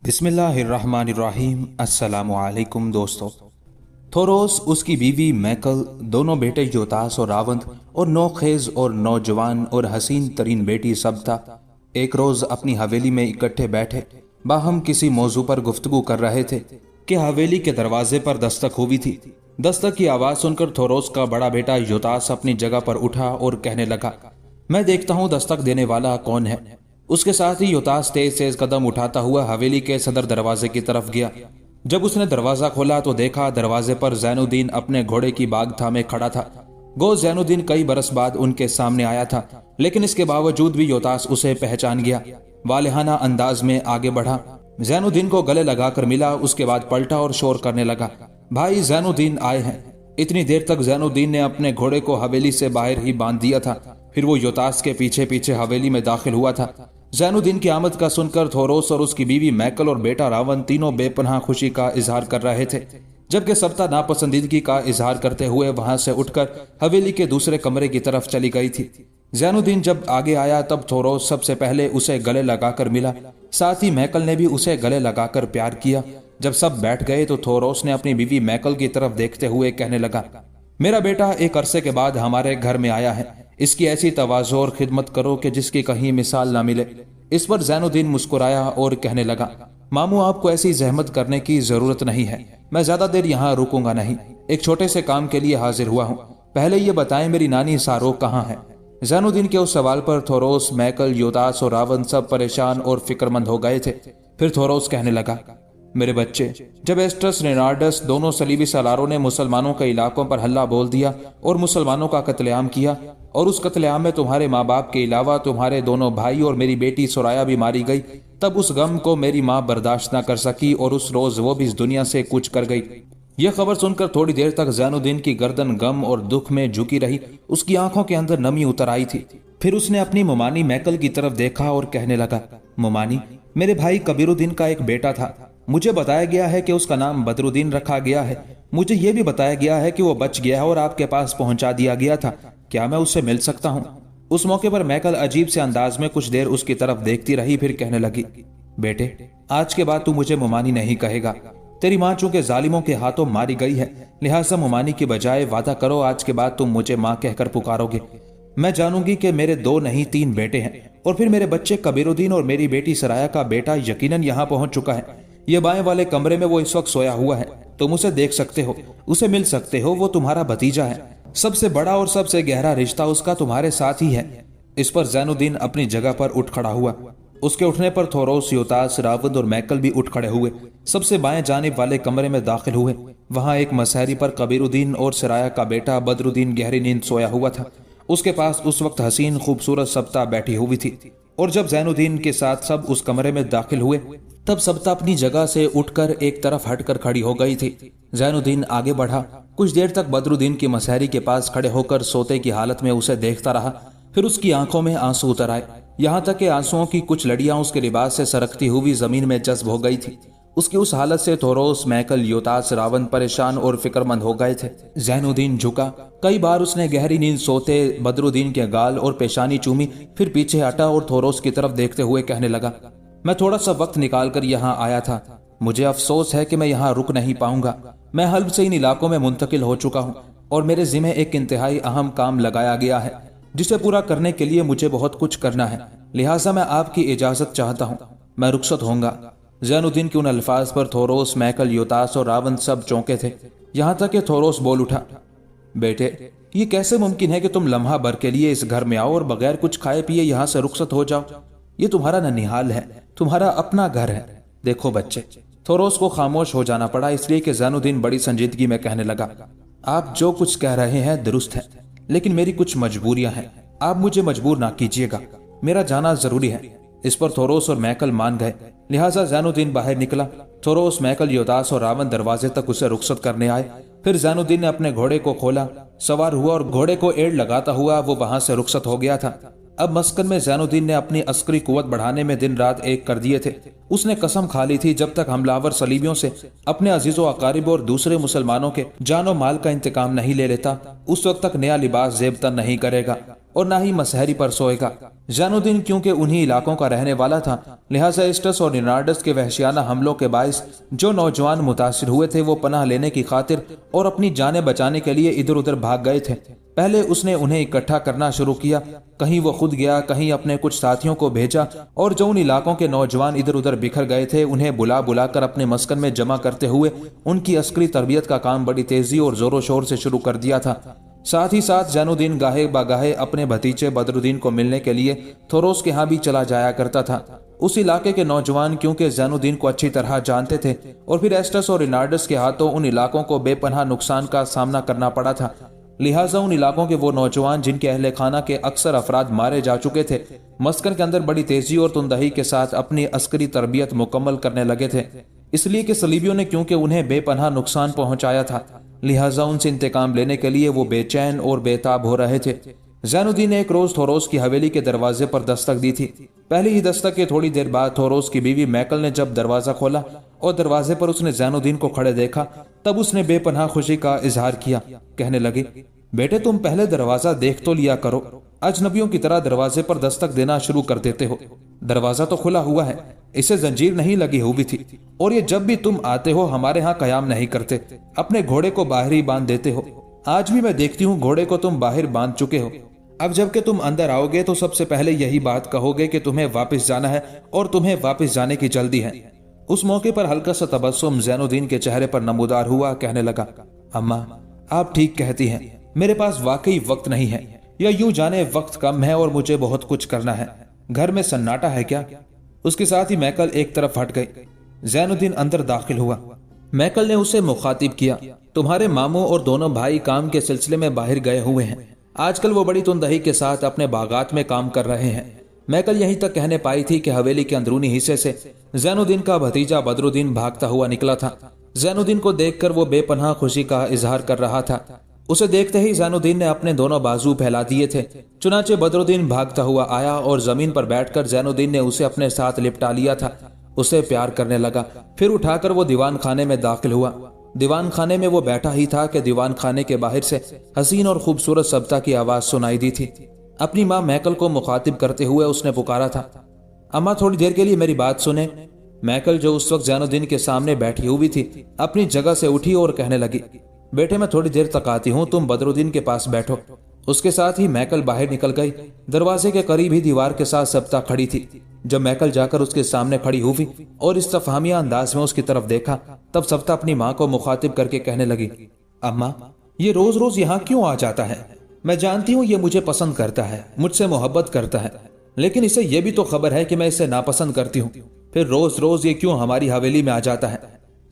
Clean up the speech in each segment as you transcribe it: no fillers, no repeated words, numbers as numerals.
बिस्मिल्लाहिर्रहमानिर्रहीम। अस्सलामु अलैकुम दोस्तों। थोरोस, उसकी बीवी मैकल, दोनों बेटे योतास और रावंद और नौखेज और नौजवान और हसीन तरीन बेटी सबता एक रोज अपनी हवेली में इकट्ठे बैठे बाहम किसी मौजू पर गुफ्तगू कर रहे थे कि हवेली के दरवाजे पर दस्तक हुई थी। दस्तक की आवाज सुनकर थोरोस का बड़ा बेटा योतास अपनी जगह पर उठा और कहने लगा, मैं देखता हूँ दस्तक देने वाला कौन है। उसके साथ ही योतास तेज तेज कदम उठाता हुआ हवेली के सदर दरवाजे की तरफ गया। जब उसने दरवाजा खोला तो देखा दरवाजे पर जैनुद्दीन अपने घोड़े की बाग थामे खड़ा था। गो जैनुद्दीन कई बरस बाद उनके सामने आया था, लेकिन इसके बावजूद भी योतास उसे पहचान गया। वालिहाना अंदाज में आगे बढ़ा, जैनुद्दीन को गले लगाकर मिला, उसके बाद पलटा और शोर करने लगा, भाई जैनुद्दीन आए हैं। इतनी देर तक जैनुद्दीन ने अपने घोड़े को हवेली से बाहर ही बांध दिया था। फिर वो योतास के पीछे पीछे हवेली में दाखिल हुआ था। जैनुद्दीन की आमद का सुनकर थोरोस और उसकी बीवी मैकल और बेटा रावण तीनों बेपनाह खुशी का इजहार कर रहे थे, जबकि सबता नापसंदीदगी का इजहार करते हुए वहां से उठकर हवेली के दूसरे कमरे की तरफ चली गई थी। जैनुद्दीन जब आगे आया तब थोरोस सबसे पहले उसे गले लगाकर मिला, साथ ही मैकल ने भी उसे गले लगाकर प्यार किया। जब सब बैठ गए तो थोरोस ने अपनी बीवी मैकल की तरफ देखते हुए कहने लगा, मेरा बेटा एक अरसे के बाद हमारे घर में आया है, इसकी ऐसी तवाज़ो और खिदमत करो कि जिसकी कहीं मिसाल ना मिले। इस पर जैनुद्दीन मुस्कुराया और कहने लगा, मामू आपको ऐसी जहमत करने की जरूरत नहीं है, मैं ज्यादा देर यहाँ रुकूंगा नहीं, एक छोटे से काम के लिए हाजिर हुआ हूँ। पहले ये बताएं मेरी नानी सारो कहाँ है। जैनुद्दीन के उस सवाल पर थोरोस, मैकल, योतास और रावण सब परेशान और फिक्रमंद हो गए थे। फिर थोरोस कहने लगा, मेरे बच्चे, जब एस्ट्रस रेनार्डस दोनों सलीबी सलारों ने मुसलमानों के इलाकों पर हल्ला बोल दिया और मुसलमानों का कत्लेआम किया, और उस कत्लेआम में तुम्हारे माँ बाप के अलावा तुम्हारे दोनों भाई और मेरी बेटी सुराया भी मारी गई, तब उस गम को मेरी माँ बर्दाश्त न कर सकी और उस रोज वो भी इस दुनिया से कूच कर गई। यह खबर सुनकर थोड़ी देर तक जैनुद्दीन की गर्दन गम और दुख में झुकी रही, उसकी आंखों के अंदर नमी उतर आई थी। फिर उसने अपनी मुमानी मैकल की तरफ देखा और कहने लगा, मुमानी, मेरे भाई कबीरुद्दीन का एक बेटा था, मुझे बताया गया है कि उसका नाम बदरुद्दीन रखा गया है। मुझे यह भी बताया गया है कि वो बच गया और आपके पास पहुंचा दिया गया था, क्या मैं उससे मिल सकता हूँ? उस मौके पर मैकल अजीब से अंदाज में कुछ देर उसकी तरफ देखती रही, फिर कहने लगी, बेटे, आज के बाद तू मुझे मुमानी नहीं कहेगा। तेरी माँ चूंकि जालिमों के हाथों मारी गई है, लिहाजा मुमानी की बजाय वादा करो आज के बाद तुम मुझे माँ कहकर पुकारोगे। मैं जानूंगी कि मेरे 2 नहीं 3 बेटे हैं, और फिर मेरे बच्चे कबीरुद्दीन और मेरी बेटी सराया का बेटा यकीनन यहाँ पहुंच चुका है। ये बाएं वाले कमरे में वो इस वक्त सोया हुआ है, तुम उसे देख सकते हो, उसे मिल सकते हो, वो तुम्हारा भतीजा है। सबसे बड़ा और सबसे गहरा रिश्ता उसका तुम्हारे साथ ही है। इस पर जैनुद्दीन अपनी जगह पर उठ खड़ा हुआ। उसके उठने पर थोरोस, योतास, रावद और मैकल भी उठ खड़े हुए, सबसे बाएं जानिब वाले कमरे में दाखिल हुए। वहां एक मसहरी पर कबीरुद्दीन और सराया का बेटा बदरुद्दीन गहरी नींद सोया हुआ था। उसके पास उस वक्त हसीन खूबसूरत सबता बैठी हुई थी, और जब जैनुद्दीन के साथ सब उस कमरे में दाखिल हुए तब सबता अपनी जगह से उठकर एक तरफ हटकर खड़ी हो गई थी। जैनुद्दीन आगे बढ़ा, कुछ देर तक बदरुद्दीन की मसहरी के पास खड़े होकर सोते की हालत में उसे देखता रहा। फिर उसकी आंखों में आंसू उतर आए, यहाँ तक कि आंसुओं की कुछ लड़ियां उसके लिबास से सरकती हुई जमीन में जज्ब हो गई थी। उसकी उस हालत से थोरोस, मैकल, योतास, रावण परेशान और फिक्रमंद हो गए थे। जैनुद्दीन झुका, कई बार उसने गहरी नींद सोते बदरुद्दीन के गाल और पेशानी चूमी, फिर पीछे हटा और थोरोस की तरफ देखते हुए कहने लगा, मैं थोड़ा सा वक्त निकालकर यहाँ आया था, मुझे अफसोस है कि मैं यहाँ रुक नहीं पाऊंगा। मैं हल्ब से इन इलाकों में मुंतकिल हो चुका हूँ और मेरे जिम्मे एक इंतहाई अहम काम लगाया गया है, जिसे पूरा करने के लिए मुझे बहुत कुछ करना है, लिहाजा मैं आपकी इजाजत चाहता हूँ, मैं रुखसत होऊंगा। जैनुद्दीन के उन अल्फाज पर थोरोस, मैकल, योतास और रावण सब चौंके थे, यहाँ तक कि थोरोस बोल उठा, बेटे, ये कैसे मुमकिन है कि तुम लम्हा भर के लिए इस घर में आओ और बगैर कुछ खाए पिए यहाँ से रुखसत हो जाओ? ये तुम्हारा ननिहाल है, तुम्हारा अपना घर है। देखो बच्चे, थोरोस को खामोश हो जाना पड़ा, इसलिए कि जैनुद्दीन बड़ी संजीदगी में कहने लगा, आप जो कुछ कह रहे हैं दुरुस्त है, लेकिन मेरी कुछ मजबूरियां हैं, आप मुझे मजबूर ना कीजिएगा, मेरा जाना जरूरी है। इस पर थोरोस और मैकल मान गए, लिहाजा जैनुद्दीन बाहर निकला। थोरोस, मैकल, योतास और रावण दरवाजे तक उसे रुखसत करने आए। फिर जैनुद्दीन ने अपने घोड़े को खोला, सवार हुआ और घोड़े को एड़ लगाता हुआ वो वहां से रुखसत हो गया था। अब मस्कन में ज़ैनुद्दीन ने अपनी अस्करी कुव्वत बढ़ाने में दिन रात एक कर दिए थे। उसने कसम खा ली थी जब तक हमलावर सलीबियों से अपने अजीजों अकारिब और दूसरे मुसलमानों के जानो माल का इंतकाम नहीं ले लेता, उस वक्त तक नया लिबास जेबतन नहीं करेगा और ना ही मसहरी पर सोएगा। ज़ैनुद्दीन क्योंकि उन्हीं इलाकों का रहने वाला था, लिहाजा एस्टस और निनार्डस के वहशियाना हमलों के बाइस जो नौजवान मुतासिर हुए थे वो पनाह लेने की खातिर और अपनी जानें बचाने के लिए इधर उधर भाग गए थे। पहले उसने उन्हें इकट्ठा करना शुरू किया, कहीं वो खुद गया, कहीं अपने कुछ साथियों को भेजा, और जो उन इलाकों के नौजवान इधर उधर बिखर गए थे उन्हें बुला बुला कर अपने मस्कन में जमा करते हुए उनकी अस्करी तरबियत का काम बड़ी तेजी और जोरों शोर से शुरू कर दिया था। साथ ही साथ ज़ैनुद्दीन गाहे बागाहे अपने भतीजे बदरुद्दीन को मिलने के लिए थोरोस के यहाँ भी चला जाया करता था। उस इलाके के नौजवान क्योंकि ज़ैनुद्दीन को अच्छी तरह जानते थे और फिर एस्टस और रिनार्डस के हाथों उन इलाकों को बेपनाह नुकसान का सामना करना पड़ा था, लिहाजा उन इलाकों के वो नौजवान जिनके अहले खाना के अक्सर अफराद मारे जा चुके थे, मस्कन के अंदर बड़ी तेजी और तुंदही के साथ अपनी अस्करी तरबियत मुकम्मल करने लगे थे। इसलिए कि सलीबियों ने क्योंकि उन्हें बेपनाह नुकसान पहुंचाया था, लिहाजा उनसे इंतकाम लेने के लिए वो बेचैन और बेताब हो रहे थे। ज़ैनुद्दीन ने एक रोज थोरोस की हवेली के दरवाजे पर दस्तक दी थी। पहली ही दस्तक के थोड़ी देर बाद थोरोस की बीवी मैकल ने जब दरवाजा खोला और दरवाजे पर उसने ज़ैनुद्दीन को खड़े देखा, तब उसने बेपनाह खुशी का इजहार किया। कहने लगी, बेटे तुम पहले दरवाजा देख तो लिया करो, अजनबियों की तरह दरवाजे पर दस्तक देना शुरू कर देते हो। दरवाजा तो खुला हुआ है, इसे जंजीर नहीं लगी हुई थी, और ये जब भी तुम आते हो हमारे यहाँ कयाम नहीं करते, अपने घोड़े को बाहर ही बांध देते हो। आज भी मैं देखती हूँ घोड़े को तुम बाहर बांध चुके हो। अब जबकि तुम अंदर आओगे तो सबसे पहले यही बात कहोगे कि तुम्हें वापस जाना है और तुम्हें वापस जाने की जल्दी है। उस मौके पर हल्का सा तबस्सुम ज़ैनुद्दीन के चेहरे पर नमूदार हुआ। कहने लगा, अम्मा आप ठीक कहती हैं, मेरे पास वाकई वक्त नहीं है, या यूं जाने वक्त कम है और मुझे बहुत कुछ करना है। घर में सन्नाटा है क्या? उसके साथ ही मैकल एक तरफ हट गई। ज़ैनुद्दीन अंदर दाखिल हुआ। मैकल ने उसे मुखातिब किया, तुम्हारे मामू और दोनों भाई काम के सिलसिले में बाहर गए हुए हैं। आजकल वो बड़ी तुंदही के साथ अपने बागात में काम कर रहे हैं। मैकल यहीं तक कहने पाई थी कि हवेली के अंदरूनी हिस्से से ज़ैनुद्दीन का भतीजा बदरुद्दीन भागता हुआ निकला था। ज़ैनुद्दीन को देखकर वो बेपनाह खुशी का इजहार कर रहा था। उसे देखते ही ज़ैनुद्दीन ने अपने दोनों बाजू फैला दिए थे। चुनाचे बदरुद्दीन भागता हुआ आया और जमीन पर बैठकर ज़ैनुद्दीन ने उसे अपने साथ लिपटा लिया था। उसे प्यार करने लगा। फिर उठाकर वो दीवान खाने में दाखिल हुआ। दीवान खाने में वो बैठा ही था कि दीवान खाने के बाहर से हसीन और खूबसूरत सब्ता की आवाज सुनाई दी थी। अपनी माँ मैकल को मुखातिब करते हुए उसने पुकारा था, अम्मा थोड़ी देर के लिए मेरी बात सुने। मैकल जो उस वक्त ज़ैनुद्दीन के सामने बैठी हुई थी अपनी जगह से उठी और कहने लगी, बेटे मैं थोड़ी देर तक आती हूँ, तुम बदरुद्दीन के पास बैठो। उसके साथ ही मैकल बाहर निकल गई। दरवाजे के करीब ही दीवार के साथ सब्ता खड़ी थी। जब मैकल जाकर उसके सामने खड़ी हुई और इस्तफहामिया अंदाज में उसकी तरफ देखा, तब सब्ता अपनी माँ को मुखातिब करके कहने लगी, अम्मा ये रोज रोज यहाँ क्यों आ जाता है? मैं जानती हूँ ये मुझे पसंद करता है, मुझसे मोहब्बत करता है, लेकिन इसे ये भी तो खबर है कि मैं इसे नापसंद करती हूँ। फिर रोज रोज ये क्यों हमारी हवेली में आ जाता है?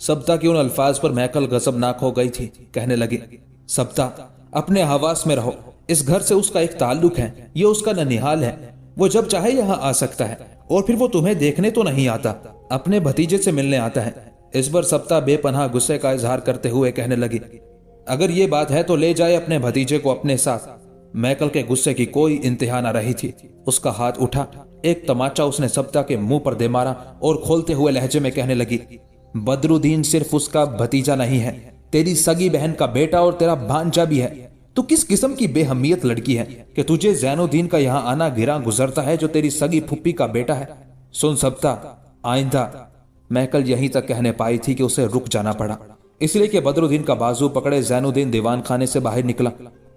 सब्ता के उन अल्फाज पर मैकल गजबनाक हो गई थी। कहने लगी, सब्ता अपने हवास में रहो, इस घर से उसका एक ताल्लुक है, ये उसका ननिहाल है, वो जब चाहे यहाँ आ सकता है, और फिर वो तुम्हें देखने तो नहीं आता, अपने भतीजे से मिलने आता है। इस पर सब्ता बेपनाह गुस्से का इजहार करते हुए कहने लगी, अगर ये बात है तो ले जाए अपने भतीजे को अपने साथ। मैकल के गुस्से की कोई इंतहा न रही थी। उसका हाथ उठा, एक तमाचा उसने सब्ता के मुंह पर दे मारा और खोलते हुए लहजे में कहने लगी, बदरुद्दीन सिर्फ उसका भतीजा नहीं है, तेरी सगी बहन का बेटा और तेरा भांजा भी है। तो किस किस्म की बेहमियत लड़की है कि तुझे ज़ैनुद्दीन का यहाँ आना गिरा गुजरता है जो तेरी सगी फुप्पी का बेटा है। सुन सब्ता, आइंदा। मैकल यहीं तक कहने पाई थी कि उसे रुक जाना पड़ा, इसलिए कि बदरुद्दीन का बाजू पकड़े ज़ैनुद्दीन दीवान खाने से बाहर निकला।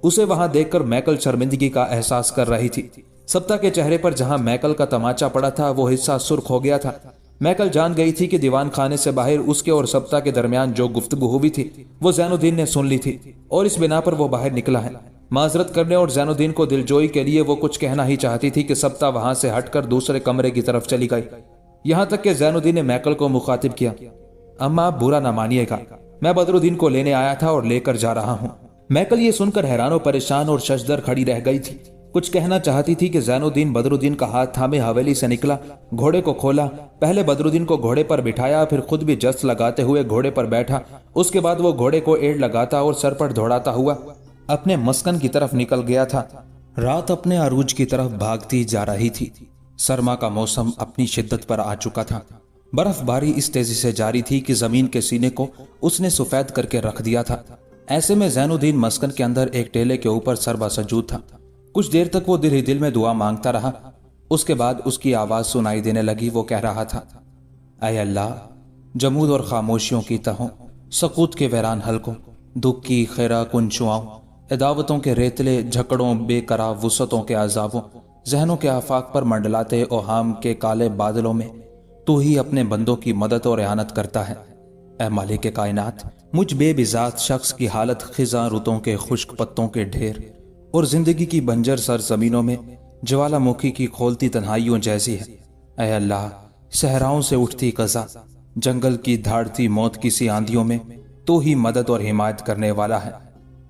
उसे वहां देखकर मैकल शर्मिंदगी का एहसास कर रही थी। सब्ता के चेहरे पर जहां मैकल का तमाचा पड़ा था वो हिस्सा सुर्ख हो गया था। मैकल जान गई थी कि दीवान खाने से बाहर उसके और सब्ता के दरमियान जो गुफ्तगू हुई थी वो ज़ैनुद्दीन ने सुन ली थी, और इस बिना पर वो बाहर निकला है। माजरत करने और ज़ैनुद्दीन को दिलजोई के लिए वो कुछ कहना ही चाहती थी कि सब्ता वहां से हटकर दूसरे कमरे की तरफ चली गई। यहां तक कि ज़ैनुद्दीन ने मैकल को मुखातिब किया, अम्मा आप बुरा ना मानिएगा, मैं बदरुद्दीन को लेने आया था और लेकर जा रहा हूँ। मैकल ये सुनकर हैरान और परेशान और शशदर खड़ी रह गई थी। कुछ कहना चाहती थी कि ज़ैनुद्दीन बदरुद्दीन का हाथ थामे हवेली से निकला, घोड़े को खोला, पहले बदरुद्दीन को घोड़े पर बिठाया, फिर खुद भी जस्त लगाते हुए घोड़े पर बैठा। उसके बाद वो घोड़े को एड़ लगाता और सर पर दौड़ाता हुआ अपने मस्कन की तरफ निकल गया था। रात अपने अरूज की तरफ भागती जा रही थी। सरमा का मौसम अपनी शिद्दत पर आ चुका था। बर्फबारी इस तेजी से जारी थी कि जमीन के सीने को उसने सफेद करके रख दिया था। ऐसे में ज़ैनुद्दीन मस्कन के अंदर एक टेले के ऊपर सरबा सजूद था। कुछ देर तक वो दिल ही दिल में दुआ मांगता रहा। उसके बाद उसकी आवाज सुनाई देने लगी। वो कह रहा था, ऐ अल्लाह, जमूद और खामोशियों की तहों, सकूत के वैरान हलकों, दुख की खैरा कुंचुआओं, अदावतों के रेतले झकड़ों, बेकरार वुसतों के अजाबों, जहनों के आफाक पर मंडलाते ओहाम के काले बादलों में तू ही अपने बंदों की मदद और इआनत करता है। ऐ मालिक के कायनात, मुझ बेबिजात शख्स की हालत खिज़ां रुतों के खुश्क पत्तों के ढेर और जिंदगी की बंजर सर जमीनों में ज्वालामुखी की खोलती तन्हाइयों जैसी है। ऐ अल्लाह, सहराओं से उठती कज़ा, जंगल की धाड़ती मौत की सी आंधियों में तू ही मदद और हिमायत करने वाला है।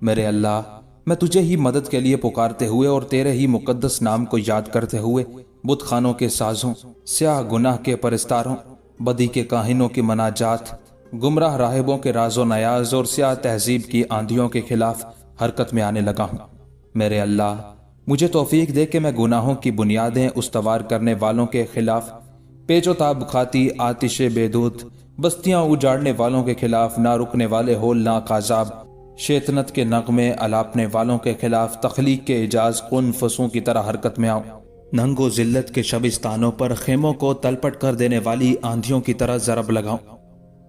मेरे अल्लाह, मैं तुझे ही मदद के लिए पुकारते हुए और तेरे ही मुकद्दस नाम को याद करते हुए बुत खानों के साजों, स्याह गुनाह के परस्तारों, बदी के काहिनों की मनाजात, गुमराह राहिबों के राजो नयाज और स्याह तहजीब की आंधियों के खिलाफ हरकत में आने लगा हूँ। मेरे अल्लाह, मुझे तौफीक दे कि मैं गुनाहों की बुनियादें उस्तवार करने वालों के खिलाफ, पेचोताब खाती आतिश बेदूत बस्तियां उजाड़ने वालों के खिलाफ, ना रुकने वाले होलनाक आजाब शेतनत के नगमे अलापने वालों के खिलाफ तख्लीक के इजाज कुन फसों की तरह हरकत में आऊं। नंगो जिल्लत के शबिस्तानों पर खेमों को तलपट कर देने वाली आंधियों की तरह जरब लगाऊं।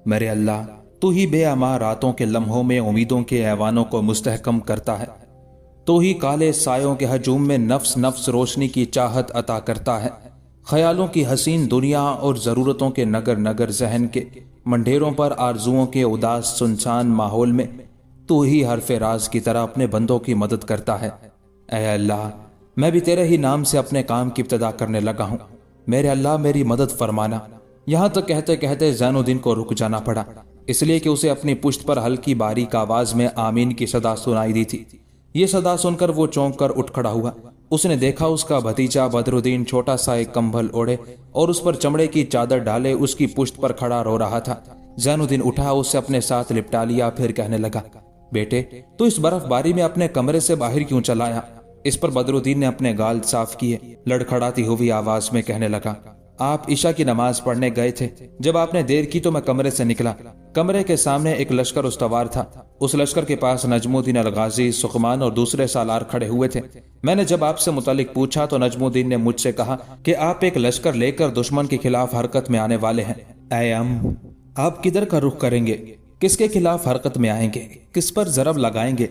मेरे अल्लाह, तू ही बेअमा रातों के लम्हों में उम्मीदों के ऐवानों को मुस्तहकम करता है। तू ही काले सायों के हजूम में नफ्स नफ्स रोशनी की चाहत अता करता है। ख्यालों की हसीन दुनिया और ज़रूरतों के नगर नगर जहन के मंडेरों पर आरजुओं के उदास सुनसान माहौल में तू ही हरफ राज की तरह अपने बंदों की मदद करता है। ऐ अल्लाह, मैं भी तेरे ही नाम से अपने काम की इब्तिदा करने लगा हूँ। मेरे अल्लाह, मेरी मदद फरमाना। यहाँ तक कहते कहते ज़ैनुद्दीन को रुक जाना पड़ा, इसलिए कि उसे अपनी पुश्त पर हल्की बारीक आवाज में आमीन की सदा सुनाई दी थी। ये सदा सुनकर वो चौंक कर उठ खड़ा हुआ। उसने देखा उसका भतीजा बदरुद्दीन छोटा सा एक कंबल ओढ़े और उस पर चमड़े की चादर डाले उसकी पुश्त पर खड़ा रो रहा था। ज़ैनुद्दीन उठा, उससे अपने साथ लिपटा लिया, फिर कहने लगा, बेटे, तू इस बर्फबारी में अपने कमरे से बाहर क्यों चला आया? इस पर बदरुद्दीन ने अपने गाल साफ किए, लड़खड़ाती हुई आवाज में कहने लगा, आप ईशा की नमाज पढ़ने गए थे। जब आपने देर की तो मैं कमरे से निकला। कमरे के सामने एक लश्कर उस्तवार था। उस लश्कर के पास नजमुद्दीन अलगाजी, सुखमान और दूसरे सालार खड़े हुए थे। मैंने जब आपसे मुतालिक पूछा तो नजमुद्दीन ने मुझसे कहा कि आप एक लश्कर लेकर दुश्मन के खिलाफ हरकत में आने वाले हैं। ऐ अम, आप किधर का रुख करेंगे? किसके खिलाफ हरकत में आएंगे? किस पर जरब लगाएंगे?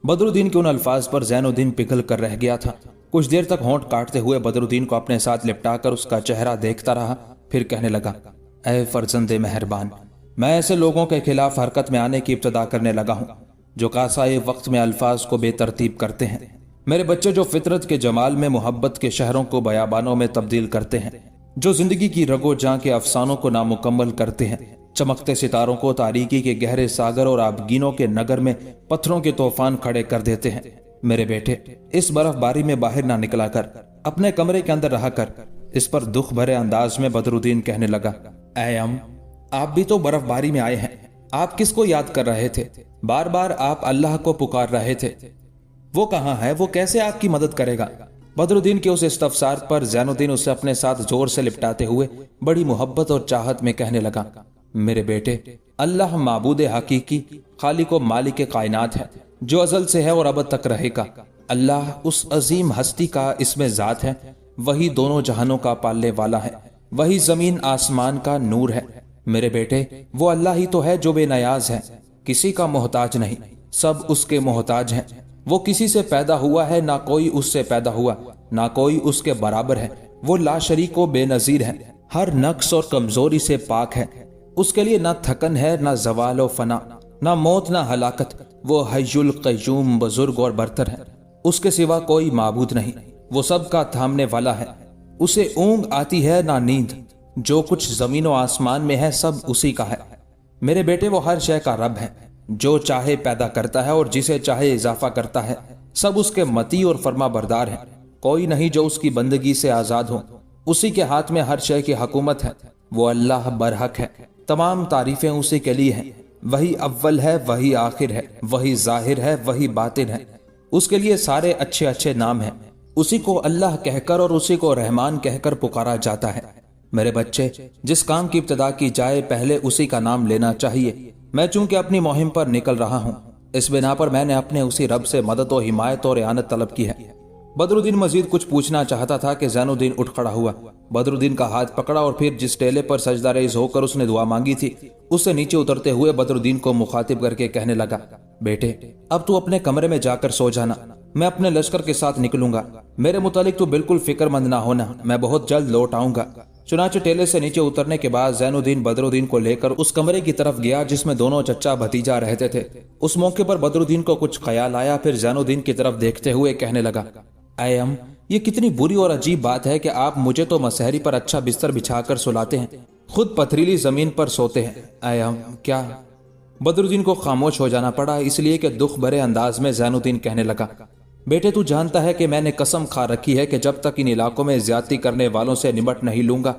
बदरुद्दीन के उन अल्फाज पर ज़ैनुद्दीन पिघल कर रह गया था। कुछ देर तक होंठ काटते हुए बदरुद्दीन को अपने साथ लिपटाकर उसका चेहरा देखता रहा, फिर कहने लगा, ऐ फर्जंदे मेहरबान, मैं ऐसे लोगों के खिलाफ हरकत में आने की इब्तिदा करने लगा हूँ जो कासाए वक्त में अल्फाज को बेतरतीब करते हैं। मेरे बच्चे जो फितरत के जमाल में मोहब्बत के शहरों को बयाबानों में तब्दील करते हैं, जो जिंदगी की रगो जां के अफसानों को नामुकम्मल करते हैं, चमकते सितारों को तारीकी के गहरे सागर और आबगीनों के नगर में पत्थरों के तूफान खड़े कर देते हैं। मेरे बेटे, इस बर्फबारी में बाहर ना निकला कर, अपने कमरे के अंदर रहा कर। इस पर दुख भरे अंदाज में बदरुद्दीन कहने लगा, ऐ अम, आप भी तो बर्फबारी में आए हैं। आप किसको याद कर रहे थे? बार बार आप अल्लाह को पुकार रहे थे। वो कहाँ है? वो कैसे आपकी मदद करेगा? बदरुद्दीन के उस इस्तफसार पर ज़ैनुद्दीन उसे अपने साथ जोर से लिपटाते हुए बड़ी मोहब्बत और चाहत में कहने लगा, मेरे बेटे, अल्लाह माबूद हकीकी, खालिक व मालिक कायनात है, जो अजल से है और अब तक रहेगा। अल्लाह उस अजीम हस्ती का इसमें ज़ात है, वही दोनों जहानों का पालने वाला है, वही जमीन आसमान का नूर है। मेरे बेटे, वो अल्लाह ही तो है जो बेनयाज है, किसी का मोहताज नहीं, सब उसके मोहताज हैं। वो किसी से पैदा हुआ है, ना कोई उससे पैदा हुआ, ना कोई उसके बराबर है। वो लाशरीक व बेनजीर है, हर नक्स और कमजोरी से पाक है। उसके लिए ना थकन है, ना जवाल व फना, ना मौत, ना हलाकत। वो हय्युल क़य्यूम, बुजुर्ग और बरतर है। उसके सिवा कोई माबूद नहीं, वो सब का थामने वाला है। उसे ऊंग आती है ना नींद, जो कुछ जमीन व आसमान में है सब उसी का है। मेरे बेटे, वो हर शय का रब है, जो चाहे पैदा करता है और जिसे चाहे इजाफा करता है। सब उसके मती और फरमा बरदार है, कोई नहीं जो उसकी बंदगी से आजाद हो। उसी के हाथ में हर शय की हुकूमत है। वो अल्लाह बरहक है, तमाम तारीफें उसी के लिए हैं। वही अव्वल है, वही आखिर है, वही जाहिर है, वही बातिन है। उसके लिए सारे अच्छे अच्छे नाम हैं। اسی کو اللہ کہہ کر اور اسی کو رحمان کہہ کر پکارا جاتا ہے۔ میرے بچے، جس کام کی ابتدا کی جائے پہلے اسی کا نام لینا چاہیے۔ میں چونکہ اپنی مہم پر نکل رہا ہوں، اس بنا پر میں نے اپنے اسی رب سے مدد و حمایت اور اعانت طلب کی ہے۔ بدرالدین مزید کچھ پوچھنا چاہتا تھا کہ زین الدین اٹھ کھڑا ہوا، بدرالدین کا ہاتھ پکڑا اور پھر جس ٹیلے پر سجدہ ریز ہو کر اس نے دعا مانگی تھی اس سے نیچے اترتے ہوئے بدرالدین کو مخاطب کر کے کہنے لگا، بیٹے اب تو اپنے کمرے میں جا کر سو جانا، میں اپنے لشکر کے ساتھ نکلوں گا، میرے متعلق تو بالکل فکر مند نہ ہونا، میں بہت جلد لوٹ آؤں گا۔ چنانچہ ٹیلے سے نیچے اترنے کے بعد زین الدین بدرالدین کو لے کر اس کمرے کی طرف گیا جس میں دونوں چچا بھتیجا رہتے تھے۔ اس موقع پر بدرالدین کو کچھ خیال آیا، پھر زین الدین کی طرف دیکھتے ہوئے کہنے لگا، اے ام، یہ کتنی بری اور عجیب بات ہے کہ آپ مجھے تو مسحری پر اچھا بستر بچھا کر سلاتے ہیں، خود پتھریلی زمین پر سوتے ہیں۔ اے ام کیا؟ بدرالدین کو خاموش ہو جانا پڑا، اس لیے کہ دکھ بھرے انداز میں زین الدین کہنے لگا، بیٹے تو جانتا ہے کہ میں نے قسم کھا رکھی ہے کہ جب تک ان علاقوں میں زیادتی کرنے والوں سے نمٹ نہیں لوں گا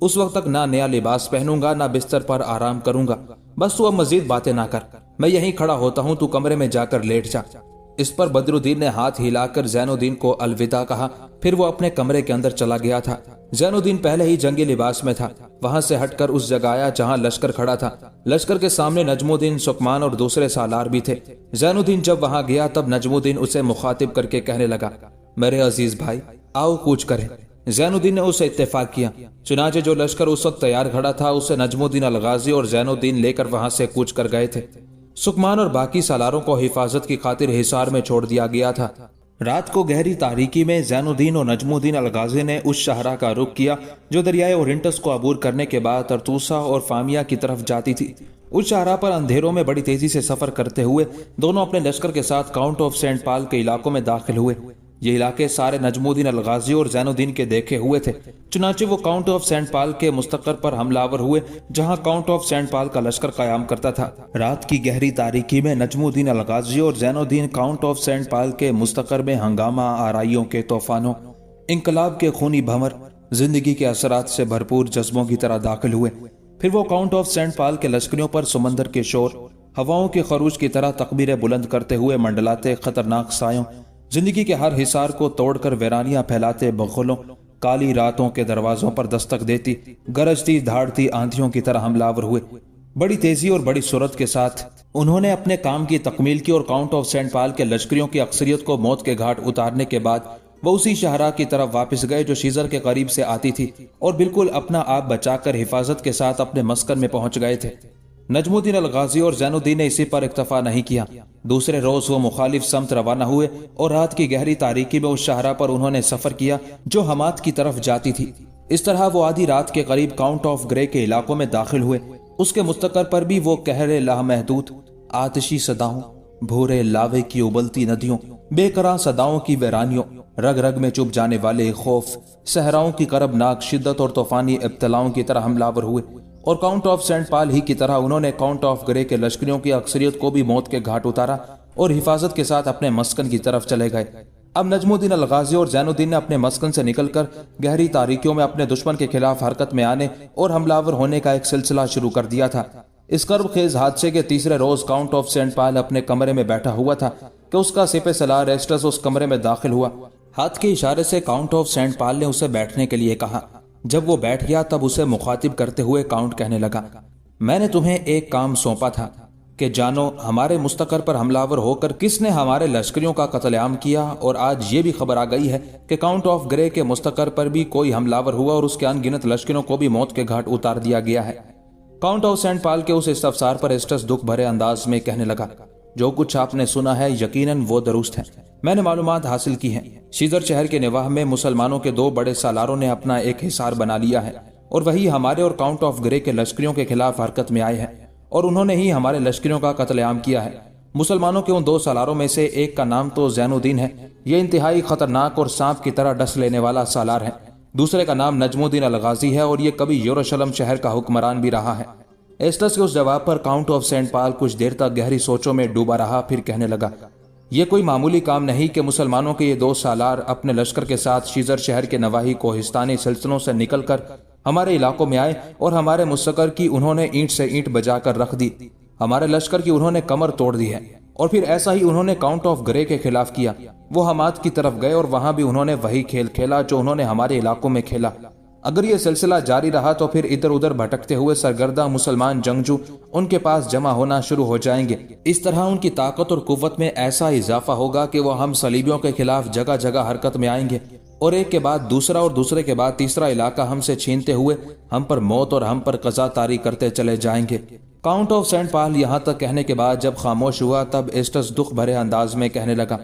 اس وقت تک نہ نیا لباس پہنوں گا نہ بستر پر آرام کروں گا۔ بس تو اب مزید باتیں نہ کر، میں یہیں کھڑا ہوتا ہوں، تو کمرے میں جا کر لیٹ جا۔ اس پر بدرالدین نے ہاتھ ہلا کر زین الدین کو الوداع کہا، پھر وہ اپنے کمرے کے اندر چلا گیا تھا۔ زین الدین پہلے ہی جنگی لباس میں تھا، وہاں سے ہٹ کر اس جگہ آیا جہاں لشکر کھڑا تھا۔ لشکر کے سامنے نجم الدین، سکمان اور دوسرے سالار بھی تھے۔ زین الدین جب وہاں گیا تب نجم الدین اسے مخاطب کر کے کہنے لگا، میرے عزیز بھائی آؤ کوچ کریں۔ زین الدین نے اسے اتفاق کیا، چنانچہ جو لشکر اس وقت تیار کھڑا تھا اسے نجم الدین الغازی اور زین الدین لے کر وہاں سے کوچ کر گئے تھے۔ سکمان اور باقی سالاروں کو حفاظت کی خاطر حصار میں چھوڑ دیا گیا تھا۔ رات کو گہری تاریکی میں زین الدین اور نجم الدین الغازی نے اس شاہراہ کا رخ کیا جو دریائے اورنٹس کو عبور کرنے کے بعد ترتوسا اور فامیا کی طرف جاتی تھی۔ اس شاہراہ پر اندھیروں میں بڑی تیزی سے سفر کرتے ہوئے دونوں اپنے لشکر کے ساتھ کاؤنٹ آف سینٹ پال کے علاقوں میں داخل ہوئے۔ یہ علاقے سارے نجم الدین الغازی اور زین الدین کے دیکھے ہوئے تھے، چنانچہ وہ کاؤنٹ آف سینٹ پال کے مستقر پر حملہ آور ہوئے جہاں کاؤنٹ آف سینٹ پال کا لشکر قیام کرتا تھا۔ رات کی گہری تاریکی میں نجم الدین الغازی اور زین الدین کاؤنٹ آف سینٹ پال کے مستقر میں ہنگامہ، آرائیوں کے طوفانوں، انقلاب کے خونی بھنور، زندگی کے اثرات سے بھرپور جذبوں کی طرح داخل ہوئے۔ پھر وہ کاؤنٹ آف سینٹ پال کے لشکریوں پر سمندر کے شور، ہواؤں کے خروج کی طرح تکبیریں بلند کرتے ہوئے منڈلاتے خطرناک سایوں، زندگی کے ہر حصار کو توڑ کر ویرانیاں پھیلاتے بغلوں، کالی راتوں کے دروازوں پر دستک دیتی گرجتی دھاڑتی آندھیوں کی طرح حملہ آور ہوئے۔ بڑی تیزی اور بڑی سرعت کے ساتھ انہوں نے اپنے کام کی تکمیل کی اور کاؤنٹ آف سینٹ پال کے لشکریوں کی اکثریت کو موت کے گھاٹ اتارنے کے بعد وہ اسی شاہراہ کی طرف واپس گئے جو شیزر کے قریب سے آتی تھی اور بالکل اپنا آپ بچا کر حفاظت کے ساتھ اپنے مسکن میں پہنچ گئے تھے۔ نجم الدین الغازی اور زین الدین نے اسی پر اکتفا نہیں کیا، دوسرے روز وہ مخالف سمت روانہ ہوئے اور رات کی گہری تاریکی میں اس شاہراہ پر انہوں نے سفر کیا جو حمات کی طرف جاتی تھی۔ اس طرح وہ آدھی رات کے قریب کاؤنٹ آف گرے کے علاقوں میں داخل ہوئے۔ اس کے مستقر پر بھی وہ قہر لامحدود، آتشی صداؤں، بھورے لاوے کی ابلتی ندیوں، بے قرار صداؤں کی ویرانیوں، رگ رگ میں چپ جانے والے خوف، صحراؤں کی کربناک شدت اور طوفانی ابتلاؤں کی طرح حملہ آور ہوئے، اور کاؤنٹ آف سینٹ پال ہی کی طرح انہوں نے کاؤنٹ آف گرے کے لشکریوں کی اکثریت کو بھی موت کے گھاٹ اتارا اور حفاظت کے ساتھ اپنے مسکن کی طرف چلے گئے۔ اب نجم الدین الغازی اور زین الدین نے اپنے مسکن سے نکل کر گہری تاریکیوں میں اپنے دشمن کے خلاف حرکت میں آنے اور حملہ آور ہونے کا ایک سلسلہ شروع کر دیا تھا۔ اس کرب خیز حادثے کے تیسرے روز کاؤنٹ آف سینٹ پال اپنے کمرے میں بیٹھا ہوا تھا کہ اس کا سپہ سالار ایسٹس اس کمرے میں داخل ہوا۔ ہاتھ کے اشارے سے کاؤنٹ آف سینٹ پال نے اسے بیٹھنے کے لیے کہا۔ جب وہ بیٹھ گیا تب اسے مخاطب کرتے ہوئے کاؤنٹ کہنے لگا، میں نے تمہیں ایک کام سونپا تھا کہ جانو ہمارے مستقر پر حملہ آور ہو کر کس نے ہمارے لشکریوں کا قتل عام کیا، اور آج یہ بھی خبر آ گئی ہے کہ کاؤنٹ آف گرے کے مستقر پر بھی کوئی حملہ آور ہوا اور اس کے ان گنت لشکریوں کو بھی موت کے گھاٹ اتار دیا گیا ہے۔ کاؤنٹ آف سینٹ پال کے اس استفسار پر ایسٹس دکھ بھرے انداز میں کہنے لگا، جو کچھ آپ نے سنا ہے یقیناً وہ درست ہے، میں نے معلومات حاصل کی ہیں۔ شیزر شہر کے نواح میں مسلمانوں کے 2 بڑے سالاروں نے اپنا ایک حصار بنا لیا ہے اور وہی ہمارے اور کاؤنٹ آف گرے کے لشکریوں کے خلاف حرکت میں آئے ہیں اور انہوں نے ہی ہمارے لشکریوں کا قتل عام کیا ہے۔ مسلمانوں کے ان 2 سالاروں میں سے ایک کا نام تو زین الدین ہے، یہ انتہائی خطرناک اور سانپ کی طرح ڈس لینے والا سالار ہے۔ دوسرے کا نام نجم الدین الغازی ہے اور یہ کبھی یروشلم شہر کا حکمران بھی رہا ہے۔ ایسٹس کے اس جواب پر کاؤنٹ آف سینٹ پال کچھ دیر تک گہری سوچوں میں ڈوبا رہا، پھر کہنے لگا، یہ کوئی معمولی کام نہیں کہ مسلمانوں کے یہ 2 سالار اپنے لشکر کے ساتھ شیزر شہر کے نواحی کوہستانی سلسلوں سے نکل کر ہمارے علاقوں میں آئے اور ہمارے مستقر کی انہوں نے اینٹ سے اینٹ بجا کر رکھ دی، ہمارے لشکر کی انہوں نے کمر توڑ دی ہے۔ اور پھر ایسا ہی انہوں نے کاؤنٹ آف گرے کے خلاف کیا۔ وہ حماد کی طرف گئے اور وہاں بھی انہوں نے وہی کھیل کھیلا جو انہوں نے ہمارے علاقوں میں کھیلا۔ اگر یہ سلسلہ جاری رہا تو پھر ادھر ادھر بھٹکتے ہوئے سرگردہ مسلمان جنگجو ان کے پاس جمع ہونا شروع ہو جائیں گے۔ اس طرح ان کی طاقت اور قوت میں ایسا اضافہ ہوگا کہ وہ ہم صلیبیوں کے خلاف جگہ جگہ حرکت میں آئیں گے، اور ایک کے بعد دوسرا اور دوسرے کے بعد تیسرا علاقہ ہم سے چھینتے ہوئے ہم پر موت اور ہم پر قضا طاری کرتے چلے جائیں گے۔ کاؤنٹ آف سینٹ پال یہاں تک کہنے کے بعد جب خاموش ہوا تب ایسٹس دکھ بھرے انداز میں کہنے لگا،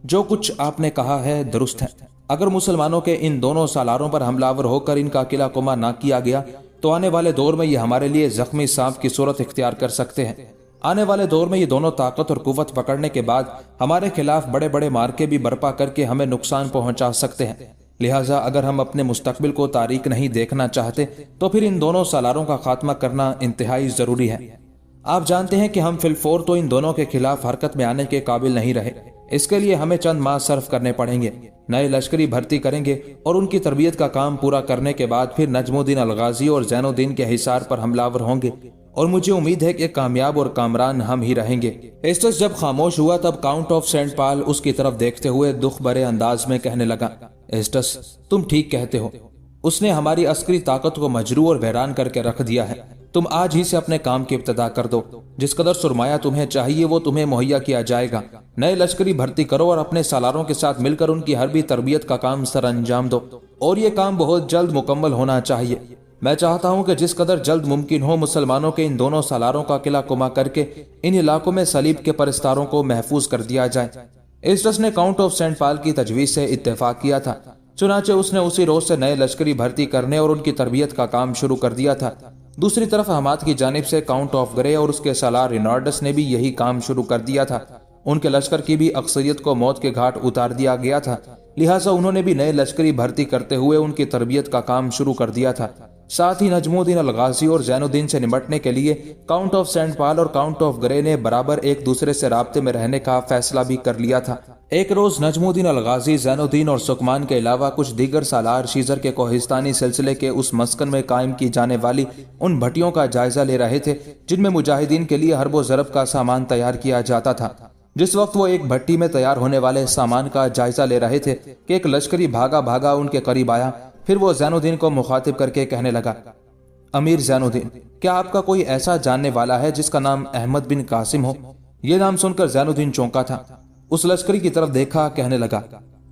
جو کچھ آپ نے کہا ہے درست ہے۔ اگر مسلمانوں کے ان دونوں سالاروں پر حملہ آور ہو کر ان کا قلعہ کما نہ کیا گیا تو آنے والے دور میں یہ ہمارے لیے زخمی سانپ کی صورت اختیار کر سکتے ہیں۔ آنے والے دور میں یہ دونوں طاقت اور قوت پکڑنے کے بعد ہمارے خلاف بڑے بڑے مارکے بھی برپا کر کے ہمیں نقصان پہنچا سکتے ہیں۔ لہٰذا اگر ہم اپنے مستقبل کو تاریک نہیں دیکھنا چاہتے تو پھر ان دونوں سالاروں کا خاتمہ کرنا انتہائی ضروری ہے۔ آپ جانتے ہیں کہ ہم فی الفور تو ان دونوں کے خلاف حرکت میں آنے کے قابل نہیں رہے۔ اس کے لیے ہمیں چند ماہ صرف کرنے پڑیں گے، نئے لشکری بھرتی کریں گے اور ان کی تربیت کا کام پورا کرنے کے بعد پھر نجم الدین الغازی اور زین الدین کے حصار پر حملہ آور ہوں گے، اور مجھے امید ہے کہ کامیاب اور کامران ہم ہی رہیں گے۔ ایسٹس جب خاموش ہوا تب کاؤنٹ آف سینٹ پال اس کی طرف دیکھتے ہوئے دکھ بھرے انداز میں کہنے لگا، ایسٹس تم ٹھیک کہتے ہو، اس نے ہماری عسکری طاقت کو مجروح اور بحران کر کے رکھ دیا ہے۔ تم آج ہی سے اپنے کام کی ابتدا کر دو، جس قدر سرمایہ تمہیں چاہیے وہ تمہیں مہیا کیا جائے گا۔ نئے لشکری بھرتی کرو اور اپنے سالاروں کے ساتھ مل کر ان کی حربی تربیت کا کام سر انجام دو، اور یہ کام بہت جلد مکمل ہونا چاہیے۔ میں چاہتا ہوں کہ جس قدر جلد ممکن ہو مسلمانوں کے ان دونوں سالاروں کا قلعہ کما کر کے ان علاقوں میں صلیب کے پرستاروں کو محفوظ کر دیا جائے۔ ایسٹس نے کاؤنٹ آف سینٹ پال کی تجویز سے اتفاق کیا تھا، چنانچہ اس نے اسی روز سے نئے لشکری بھرتی کرنے اور ان کی تربیت کا کام شروع کر دیا تھا۔ دوسری طرف حماد کی جانب سے کاؤنٹ آف گرے اور اس کے سالار رینارڈس نے بھی یہی کام شروع کر دیا تھا۔ ان کے لشکر کی بھی اکثریت کو موت کے گھاٹ اتار دیا گیا تھا، لہٰذا انہوں نے بھی نئے لشکری بھرتی کرتے ہوئے ان کی تربیت کا کام شروع کر دیا تھا۔ ساتھ ہی نجم الدین الغازی اور زین الدین سے نمٹنے کے لیے کاؤنٹ آف سینٹ پال اور کاؤنٹ آف گرے نے برابر ایک دوسرے سے رابطے میں رہنے کا فیصلہ بھی کر لیا تھا۔ ایک روز نجم الدین الغازی زین الدین اور سکمان کے علاوہ کچھ دیگر سالار شیزر کے کوہستانی سلسلے کے اس مسکن میں قائم کی جانے والی ان بھٹیوں کا جائزہ لے رہے تھے جن میں مجاہدین کے لیے حرب و ضرب کا سامان تیار کیا جاتا تھا۔ جس وقت وہ ایک بھٹی میں تیار ہونے والے سامان کا جائزہ لے رہے تھے کہ ایک لشکری بھاگا بھاگا ان کے قریب آیا۔ پھر وہ زین الدین کو مخاطب کر کے کہنے لگا، امیر زین الدین، کیا آپ کا کوئی ایسا جاننے والا ہے جس کا نام احمد بن قاسم ہو؟ یہ نام سن کر زین الدین چونکا تھا، اس لشکری کی طرف دیکھا، کہنے لگا،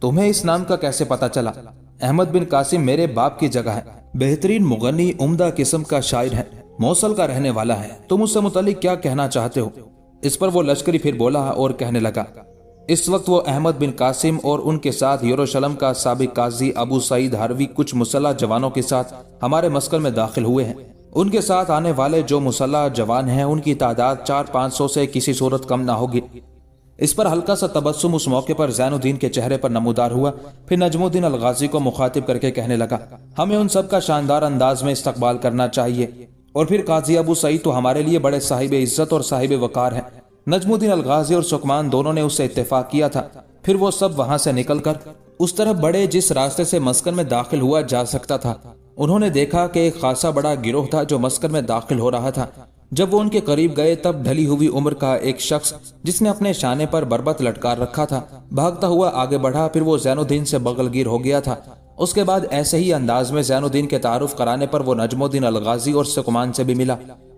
تمہیں اس نام کا کیسے پتا چلا؟ احمد بن قاسم میرے باپ کی جگہ ہے، بہترین مغنی، عمدہ قسم کا شاعر ہے، موصل کا رہنے والا ہے، تم اس سے متعلق کیا کہنا چاہتے ہو؟ اس پر وہ لشکری پھر بولا اور کہنے لگا، اس وقت وہ احمد بن قاسم اور ان کے ساتھ یروشلم کا سابق قاضی ابو سعید ہروی کچھ مسلح جوانوں کے ساتھ ہمارے مسکن میں داخل ہوئے ہیں۔ ان کے ساتھ آنے والے جو مسلح جوان ہیں ان کی تعداد 400-500 سے کسی صورت کم نہ ہوگی۔ اس پر ہلکا سا تبسم اس موقع پر زین الدین کے چہرے پر نمودار ہوا۔ پھر نجم الدین الغازی کو مخاطب کر کے کہنے لگا، ہمیں ان سب کا شاندار انداز میں استقبال کرنا چاہیے، اور پھر قاضی ابو سعید تو ہمارے لیے بڑے صاحب عزت اور صاحب وقار ہیں۔ نجم الدین الغازی اور سکمان دونوں نے اس سے اتفاق کیا تھا۔ پھر وہ سب وہاں سے نکل کر اس طرف بڑے جس راستے سے مسکن میں داخل ہوا جا سکتا تھا۔ انہوں نے دیکھا کہ ایک خاصا بڑا گروہ تھا جو مسکن میں داخل ہو رہا تھا۔ جب وہ ان کے قریب گئے تب ڈھلی ہوئی عمر کا ایک شخص جس نے اپنے شانے پر بربط لٹکار رکھا تھا بھاگتا ہوا آگے بڑھا۔ پھر وہ زین الدین سے بغل گیر ہو گیا تھا۔ اس کے بعد ایسے ہی انداز میں زین الدین کے تعارف کرانے پر وہ نجم الدین الغازی اور سکمان سے بھی ملا۔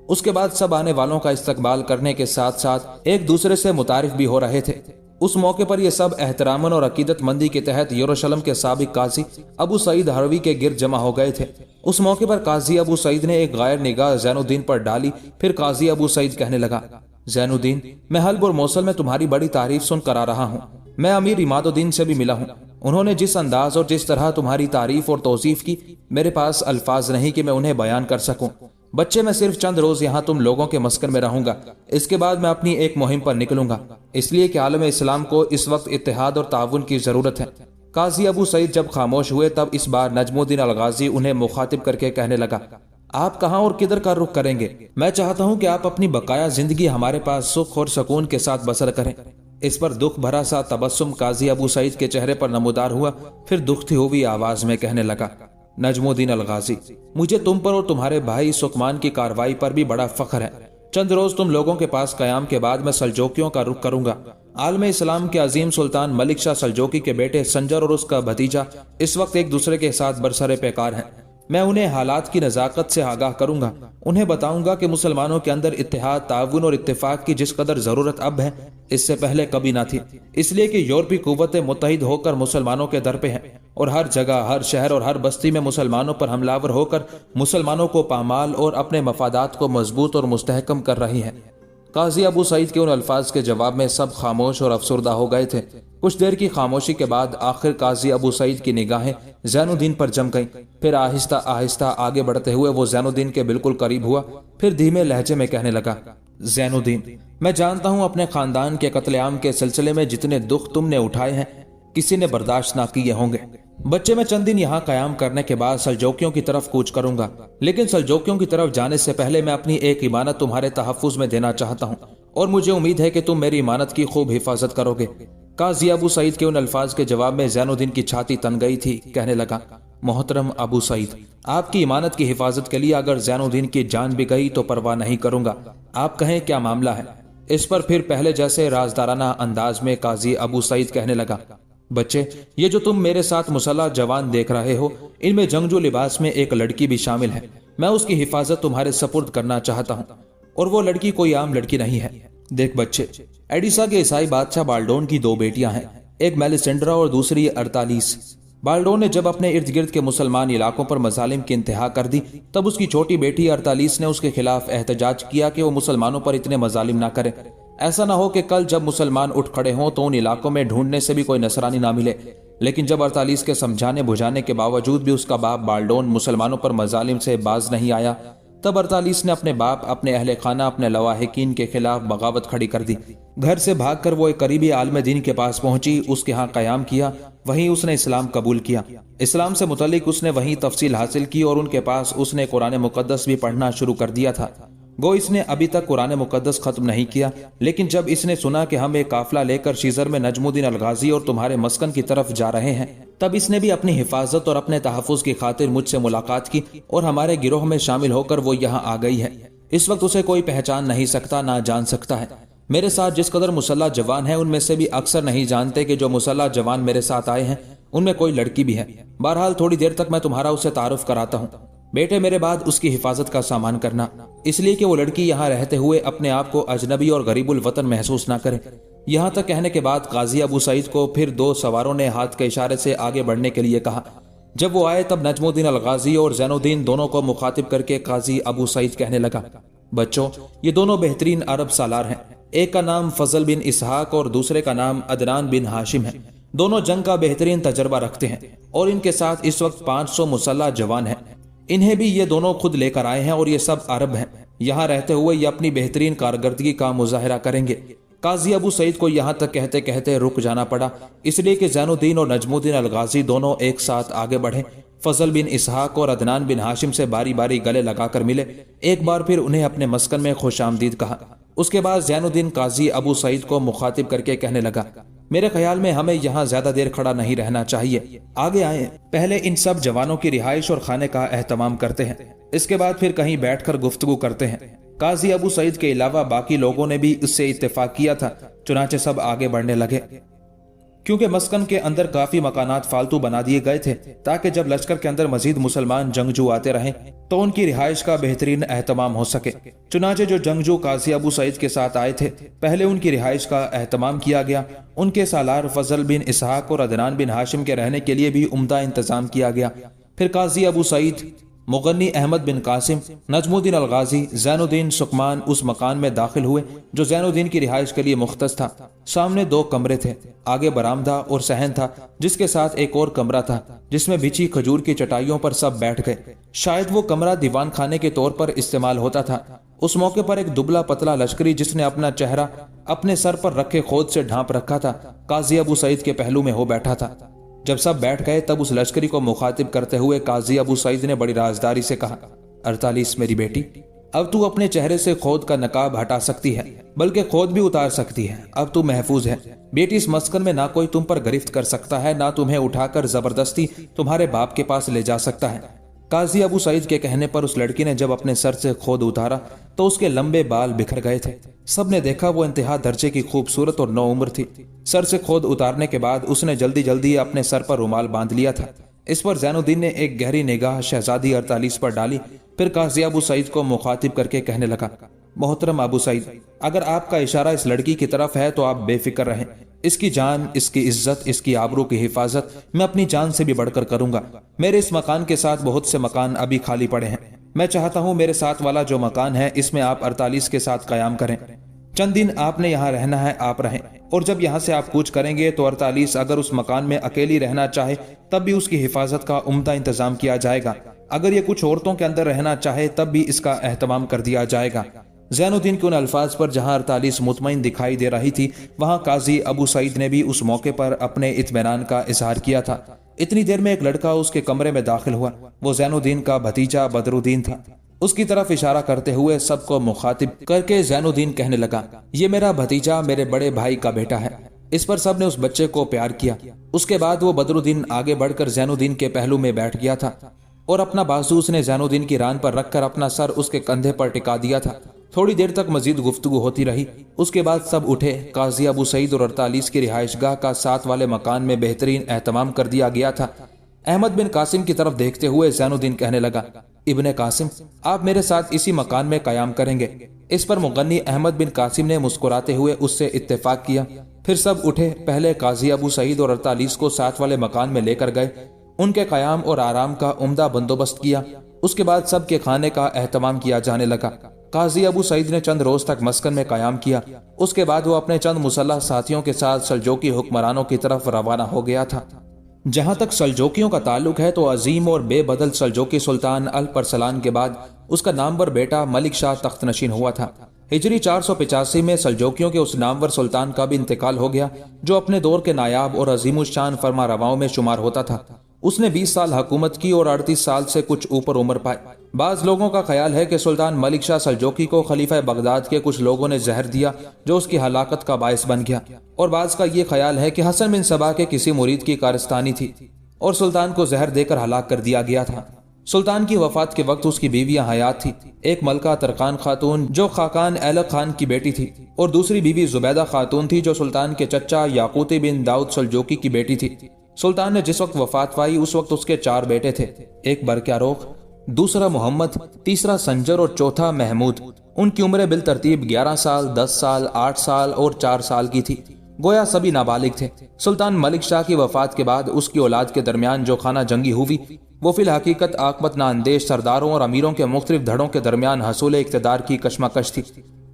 اس کے بعد سب آنے والوں کا استقبال کرنے کے ساتھ ساتھ ایک دوسرے سے متعارف بھی ہو رہے تھے۔ اس موقع پر یہ سب احتراماً اور عقیدت مندی کے تحت یروشلم کے سابق قاضی ابو سعید ہروی کے گرد جمع ہو گئے تھے۔ اس موقع پر قاضی ابو سعید نے ایک غائر نگاہ زین الدین پر ڈالی۔ پھر قاضی ابو سعید کہنے لگا، زین الدین، میں حلب اور موصل میں تمہاری بڑی تعریف سن کر آ رہا ہوں۔ میں امیر عماد الدین سے بھی ملا ہوں، انہوں نے جس انداز اور جس طرح تمہاری تعریف اور توصیف کی میرے پاس الفاظ نہیں کہ میں انہیں بیان کر سکوں۔ بچے، میں صرف چند روز یہاں تم لوگوں کے مسکن میں رہوں گا، اس کے بعد میں اپنی ایک مہم پر نکلوں گا، اس لیے کہ عالم اسلام کو اس وقت اتحاد اور تعاون کی ضرورت ہے۔ قاضی ابو سعید جب خاموش ہوئے تب اس بار نجم الدین الغازی انہیں مخاطب کر کے کہنے لگا، آپ کہاں اور کدھر کا رخ کریں گے؟ میں چاہتا ہوں کہ آپ اپنی بقایا زندگی ہمارے پاس سکھ اور سکون کے ساتھ بسر کریں۔ اس پر دکھ بھرا سا تبسم قاضی ابو سعید کے چہرے پر نمودار ہوا۔ پھر دکھتی ہوئی آواز میں کہنے لگا، نجم الدین الغازی، مجھے تم پر اور تمہارے بھائی سکمان کی کارروائی پر بھی بڑا فخر ہے۔ चंद रोज तुम लोगों के पास कयाम के बाद मैं सल्जोकियों का रुख करूंगा। आलम इस्लाम के अजीम सुल्तान मलिक शाह सल्जोकी के बेटे संजर और उसका भतीजा इस वक्त एक दूसरे के साथ बरसरे पैकार हैं। मैं उन्हें हालात की नज़ाकत से आगाह करूंगा। उन्हें बताऊंगा कि मुसलमानों के अंदर इत्तेहाद, ताउन और इत्तेफाक की जिस कदर जरूरत अब है, इससे पहले कभी ना थी। इसलिए कि यूरोपीय कुव्वतें मुत्तहिद होकर मुसलमानों के दर पे हैं और हर जगह, हर शहर और हर बस्ती में मुसलमानों पर हमलावर होकर मुसलमानों को पामाल और अपने मफादात को मजबूत और मुस्तहकम कर रही हैं। काजी अबू सईद के उन अल्फाज के जवाब में सब खामोश और अफसरदा हो गए थे। कुछ देर की खामोशी के बाद आखिर काजी अबू सईद की निगाहें ज़ैनुद्दीन पर जम गईं। फिर आहिस्ता आहिस्ता आगे बढ़ते हुए वो ज़ैनुद्दीन के बिल्कुल करीब हुआ। फिर धीमे लहजे में कहने लगा, ज़ैनुद्दीन, मैं जानता हूँ अपने खानदान के कत्लेआम के सिलसिले में जितने दुख तुमने उठाए हैं किसी ने बर्दाश्त ना किए होंगे। बच्चे, मैं चंद दिन यहाँ कयाम करने के बाद सल्जोकियों की तरफ कूच करूंगा, लेकिन सल्जोकियों की तरफ जाने से पहले मैं अपनी एक इमानत तुम्हारे तहफ्फुज में देना चाहता हूँ और मुझे उम्मीद है कि तुम मेरी इमानत की खूब हिफाजत करोगे। काजी अबू सईद के उन अल्फाज के जवाब में ज़ैनुद्दीन की छाती तन गई थी। कहने लगा, मोहतरम अबू सईद, आपकी इमानत की हिफाजत के लिए अगर ज़ैनुद्दीन की जान भी गई तो परवाह नहीं करूंगा। आप कहें क्या मामला है। इस पर फिर पहले जैसे राजदाराना अंदाज में काजी अबू सईद कहने लगा, बच्चे, ये जो तुम मेरे साथ मुसल्लह जवान देख रहे हो, इनमें जंगजू लिबास में एक लड़की भी शामिल है। मैं उसकी हिफाजत तुम्हारे सपुर्द करना चाहता हूँ और वो लड़की कोई आम लड़की नहीं है। देख बच्चे, एडिसा के ईसाई बादशाह बाल्डोन की दो बेटियां हैं, एक मेलिसेंड्रा और दूसरी अरतालीस। बाल्डोन ने जब अपने इर्द गिर्द के मुसलमान इलाकों पर मजालिम की इंतहा कर दी, तब उसकी छोटी बेटी अरतालीस ने उसके खिलाफ एहतजाज किया कि वो मुसलमानों पर इतने मजालिम ना करे। ऐसा ना हो कि कल जब मुसलमान उठ खड़े हों तो उन इलाकों में ढूंढने से भी कोई नसरानी ना मिले। लेकिन जब अरतालीस के समझाने बुझाने के बावजूद भी उसका बाप बाल्डोन मुसलमानों पर मजालिम से बाज नहीं आया, तब अरतालीस ने अपने बाप, अपने अहले खाना, अपने लवाहिकीन के खिलाफ बगावत खड़ी कर दी। घर से भागकर वो एक करीबी आलिम दीन के पास पहुंची, उसके यहाँ कयाम किया। वहीं उसने इस्लाम कबूल किया। इस्लाम से मुतल्लिक उसने वहीं तफसील हासिल की और उनके पास उसने कुरान मुकद्दस भी पढ़ना शुरू कर दिया था। गो इसने अभी तक कुरान मुकद्दस खत्म नहीं किया, लेकिन जब इसने सुना कि हम एक काफिला लेकर शीजर में नजमुद्दीन अलगाजी और तुम्हारे मस्कन की तरफ जा रहे हैं, तब इसने भी अपनी हिफाजत और अपने तहफ़्फ़ुज़ की खातिर मुझसे मुलाकात की और हमारे गिरोह में शामिल होकर वो यहाँ आ गई है। इस वक्त उसे कोई पहचान नहीं सकता, ना जान सकता है। मेरे साथ जिस कदर मुसल्ला जवान है, उनमें से भी अक्सर नहीं जानते कि जो मुसल्ला जवान मेरे साथ आए हैं उनमें कोई लड़की भी है। बहरहाल थोड़ी देर तक मैं तुम्हारा उसे तारुफ कराता हूँ। बेटे, मेरे बाद उसकी हिफाजत का सामान करना, इसलिए कि वो लड़की यहाँ रहते हुए अपने आप को अजनबी और गरीबुल वतन महसूस ना करे। यहाँ तक कहने के बाद काजी अबू सईद को फिर दो सवारों ने हाथ के इशारे से आगे बढ़ने के लिए कहा। जब वो आए तब नजमुद्दीन अलगाजी और ज़ैनुद्दीन दोनों को मुखातिब करके काजी अबू सईद कहने लगा, बच्चों, ये दोनों बेहतरीन अरब सालार हैं। एक का नाम फजल बिन इसहाक और दूसरे का नाम अदनान बिन हाशिम है। दोनों जंग का बेहतरीन तजर्बा रखते हैं और इनके साथ इस वक्त 500 मुसल्ला जवान हैं। इन्हें भी ये दोनों खुद लेकर आए हैं और ये सब अरब हैं। यहाँ रहते हुए ये अपनी बेहतरीन कारकर्दगी का मुजाहिरा करेंगे। काजी अबू सईद को यहाँ तक कहते कहते रुक जाना पड़ा, इसलिए कि ज़ैनुद्दीन और नजमुद्दीन अलगाजी दोनों एक साथ आगे बढ़े। फजल बिन इसहाक और अदनान बिन हाशिम से बारी बारी गले लगाकर मिले। एक बार फिर उन्हें अपने मस्कन में खुशामदीद कहा। उसके बाद ज़ैनुद्दीन काजी अबू सईद को मुखातिब करके कहने लगा, मेरे ख्याल में हमें यहाँ ज्यादा देर खड़ा नहीं रहना चाहिए। आगे आए, पहले इन सब जवानों की रिहाइश और खाने का एहतमाम करते हैं, इसके बाद फिर कहीं बैठकर गुफ्तगू करते हैं। काजी अबू सईद के अलावा बाकी लोगों ने भी इससे इत्तेफाक किया था। चुनाचे सब आगे बढ़ने लगे। क्योंकि मस्कन के अंदर काफी मकानात फालतू बना दिए गए थे ताकि जब लश्कर के अंदर मजीद मुसलमान जंगजू आते रहें तो उनकी रिहाइश का बेहतरीन एहतमाम हो सके। चुनाचे जो जंगजू काजी अबू सईद के साथ आए थे, पहले उनकी रिहाइश का एहतमाम किया गया। उनके सालार फजल बिन इसहाक और अदनान बिन हाशिम के रहने के लिए भी उम्दा इंतजाम किया गया। फिर काजी अबू सईद, मुगन्नी अहमद बिन कासिम, नजमुद्दीन अलगाजी, ज़ैनुद्दीन सुकमान उस मकान में दाखिल हुए जो ज़ैनुद्दीन की रिहाइश के लिए मुख्तस था। सामने 2 कमरे थे, आगे बरामदा और सहन था, जिसके साथ एक और कमरा था जिसमें बिछी खजूर की चटाइयों पर सब बैठ गए। शायद वो कमरा दीवान खाने के तौर पर इस्तेमाल होता था। उस मौके पर एक दुबला पतला लश्करी जिसने अपना चेहरा अपने सर पर रखे खोद से ढांप रखा था, काजी अबू सईद के पहलू में हो बैठा था। जब सब बैठ गए तब उस लश्करी को मुखातिब करते हुए काजी अबू सईद ने बड़ी राजदारी से कहा, 48 मेरी बेटी, अब तू अपने चेहरे से खोद का नकाब हटा सकती है, बल्कि खोद भी उतार सकती है। अब तू महफूज है बेटी। इस मस्कन में ना कोई तुम पर गिरफ्त कर सकता है, ना तुम्हें उठाकर जबरदस्ती तुम्हारे बाप के पास ले जा सकता है। قاضی ابو سعید کے کہنے پر اس لڑکی نے جب اپنے سر سے خود اتارا تو اس کے لمبے بال بکھر گئے تھے۔ سب نے دیکھا وہ انتہا درجے کی خوبصورت اور نو عمر تھی۔ سر سے خود اتارنے کے بعد اس نے جلدی جلدی اپنے سر پر رومال باندھ لیا تھا۔ اس پر زین الدین نے ایک گہری نگاہ شہزادی ارطالس پر ڈالی، پھر قاضی ابو سعید کو مخاطب کر کے کہنے لگا، محترم ابو سعید، اگر آپ کا اشارہ اس لڑکی کی طرف ہے تو آپ بے فکر رہیں۔ اس کی جان، اس کی عزت، اس کی آبرو کی حفاظت میں اپنی جان سے بھی بڑھ کر کروں گا۔ میرے اس مکان کے ساتھ بہت سے مکان ابھی خالی پڑے ہیں۔ میں چاہتا ہوں میرے ساتھ والا جو مکان ہے اس میں آپ ارطالس کے ساتھ قیام کریں۔ چند دن آپ نے یہاں رہنا ہے، آپ رہیں، اور جب یہاں سے آپ کوچ کریں گے تو ارطالس اگر اس مکان میں اکیلی رہنا چاہے تب بھی اس کی حفاظت کا عمدہ انتظام کیا جائے گا۔ اگر یہ کچھ عورتوں کے اندر رہنا چاہے تب بھی اس کا اہتمام کر دیا جائے گا۔ زین الدین کے ان الفاظ پر جہاں ارطالس مطمئن دکھائی دے رہی تھی وہاں قاضی ابو سعید نے بھی اس موقع پر اپنے اطمینان کا اظہار کیا تھا۔ اتنی دیر میں ایک لڑکا اس کے کمرے میں داخل ہوا۔ وہ زین الدین کا بھتیجا بدر الدین تھا۔ اس کی طرف اشارہ کرتے ہوئے سب کو مخاطب کر کے زین الدین کہنے لگا، یہ میرا بھتیجا میرے بڑے بھائی کا بیٹا ہے۔ اس پر سب نے اس بچے کو پیار کیا۔ اس کے بعد وہ بدر الدین آگے بڑھ کر زین الدین کے پہلو میں بیٹھ گیا تھا اور اپنا بازو اس نے زین الدین کی ران پر رکھ کر اپنا سر اس کے کندھے پر ٹکا دیا تھا۔ تھوڑی دیر تک مزید گفتگو ہوتی رہی۔ اس کے بعد سب اٹھے۔ قاضی ابو سعید اور ارطالس کی رہائش گاہ کا ساتھ والے مکان میں بہترین اہتمام کر دیا گیا تھا۔ احمد بن قاسم کی طرف دیکھتے ہوئے زین الدین کہنے لگا، ابن قاسم، آپ میرے ساتھ اسی مکان میں قیام کریں گے۔ اس پر مغنی احمد بن قاسم نے مسکراتے ہوئے اس سے اتفاق کیا۔ پھر سب اٹھے۔ پہلے قاضی ابو سعید اور ارطالس کو ساتھ والے مکان میں لے کر گئے، ان کے قیام اور آرام کا عمدہ بندوبست کیا۔ اس کے بعد سب کے کھانے کا اہتمام کیا جانے لگا۔ قاضی ابو سعید نے چند روز تک مسکن میں قیام کیا۔ اس کے بعد وہ اپنے چند مسلح ساتھیوں کے ساتھ سلجوقی حکمرانوں کی طرف روانہ ہو گیا تھا۔ جہاں تک سلجوکیوں کا تعلق ہے تو عظیم اور بے بدل سلجوکی سلطان الپرسلان کے بعد اس کا نامور بیٹا ملک شاہ تخت نشین ہوا تھا۔ ہجری 485 میں سلجوکیوں کے اس نامور سلطان کا بھی انتقال ہو گیا جو اپنے دور کے نایاب اور عظیم الشان فرما رواؤں میں شمار ہوتا تھا۔ اس نے 20 سال حکومت کی اور 38 سال سے کچھ اوپر عمر پائے۔ بعض لوگوں کا خیال ہے کہ سلطان ملک شاہ سلجوکی کو خلیفہ بغداد کے کچھ لوگوں نے زہر دیا جو اس کی ہلاکت کا باعث بن گیا، اور بعض کا یہ خیال ہے کہ حسن بن صبا کے کسی مرید کی کارستانی تھی اور سلطان کو زہر دے کر ہلاک کر دیا گیا تھا۔ سلطان کی وفات کے وقت اس کی بیویاں حیات تھی، ایک ملکہ ترکان خاتون جو خاقان ایلق خان کی بیٹی تھی، اور دوسری بیوی زبیدہ خاتون تھی جو سلطان کے چچا یاقوتی بن داؤد سلجوکی کی بیٹی تھی۔ سلطان نے جس وقت وفات پائی اس وقت اس کے 4 بیٹے تھے، ایک برقیاروق، دوسرا محمد، تیسرا سنجر اور چوتھا محمود۔ ان کی عمریں بالترتیب 11 سال، 10 سال، 8 سال اور 4 سال کی تھی، گویا سبھی نابالغ تھے۔ سلطان ملک شاہ کی وفات کے بعد اس کی اولاد کے درمیان جو خانہ جنگی ہوئی وہ فی الحقیقت عاقبت نااندیش سرداروں اور امیروں کے مختلف دھڑوں کے درمیان حصول اقتدار کی کشمکش تھی۔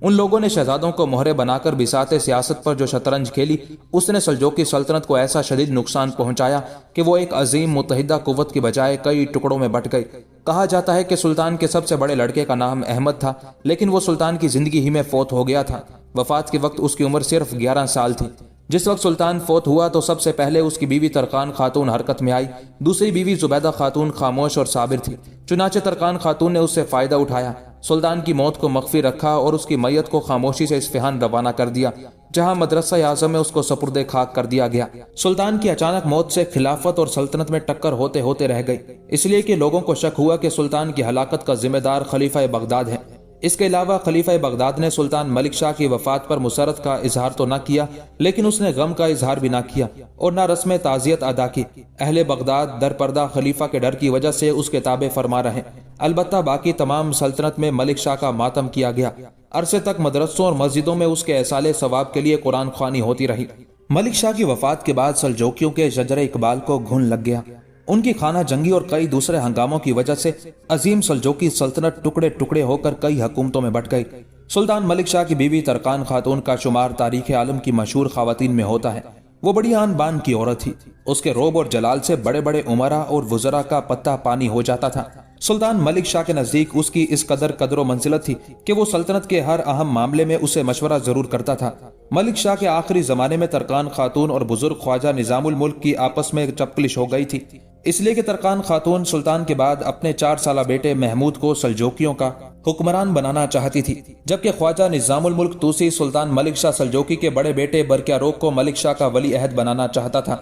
ان لوگوں نے شہزادوں کو مہرے بنا کر بساط سیاست پر جو شطرنج کھیلی اس نے سلجوکی سلطنت کو ایسا شدید نقصان پہنچایا کہ وہ ایک عظیم متحدہ قوت کی بجائے کئی ٹکڑوں میں بٹ گئی۔ کہا جاتا ہے کہ سلطان کے سب سے بڑے لڑکے کا نام احمد تھا، لیکن وہ سلطان کی زندگی ہی میں فوت ہو گیا تھا۔ وفات کے وقت اس کی عمر صرف 11 سال تھی۔ جس وقت سلطان فوت ہوا تو سب سے پہلے اس کی بیوی ترکان خاتون حرکت میں آئی۔ دوسری بیوی زبیدہ خاتون خاموش اور صابر تھی، چنانچہ ترکان خاتون نے اس سے فائدہ اٹھایا، سلطان کی موت کو مخفی رکھا اور اس کی میت کو خاموشی سے اصفہان روانہ کر دیا، جہاں مدرسہ اعظم میں اس کو سپرد خاک کر دیا گیا۔ سلطان کی اچانک موت سے خلافت اور سلطنت میں ٹکر ہوتے ہوتے رہ گئی، اس لیے کہ لوگوں کو شک ہوا کہ سلطان کی ہلاکت کا ذمہ دار خلیفہ بغداد ہے۔ اس کے علاوہ خلیفہ بغداد نے سلطان ملک شاہ کی وفات پر مسرت کا اظہار تو نہ کیا، لیکن اس نے غم کا اظہار بھی نہ کیا اور نہ رسم تعزیت ادا کی۔ اہل بغداد در پردہ خلیفہ کے ڈر کی وجہ سے اس کے تابع فرما رہے، البتہ باقی تمام سلطنت میں ملک شاہ کا ماتم کیا گیا۔ عرصے تک مدرسوں اور مسجدوں میں اس کے ایصال ثواب کے لیے قرآن خوانی ہوتی رہی۔ ملک شاہ کی وفات کے بعد سلجوکیوں کے شجر اقبال کو گھن لگ گیا۔ ان کی خانہ جنگی اور کئی دوسرے ہنگاموں کی وجہ سے عظیم سلجوکی سلطنت ٹکڑے ٹکڑے ہو کر کئی حکومتوں میں بٹ گئی۔ سلطان ملک شاہ کی بیوی ترکان خاتون کا شمار تاریخ عالم کی مشہور خواتین میں ہوتا ہے۔ وہ بڑی آن بان کی عورت تھی، اس کے روب اور جلال سے بڑے بڑے امراء اور وزراء کا پتہ پانی ہو جاتا تھا۔ سلطان ملک شاہ کے نزدیک اس کی اس قدر و منزلت تھی کہ وہ سلطنت کے ہر اہم معاملے میں اسے مشورہ ضرور کرتا تھا۔ ملک شاہ کے آخری زمانے میں ترکان خاتون اور بزرگ خواجہ نظام الملک کی آپس میں چپکلش ہو گئی تھی، اس لیے کہ ترکان خاتون سلطان کے بعد اپنے 4 سالہ بیٹے محمود کو سلجوکیوں کا حکمران بنانا چاہتی تھی، جبکہ خواجہ نظام الملک توسی سلطان ملک شاہ سلجوکی کے بڑے بیٹے برقیاروق کو ملک شاہ کا ولی عہد بنانا چاہتا تھا۔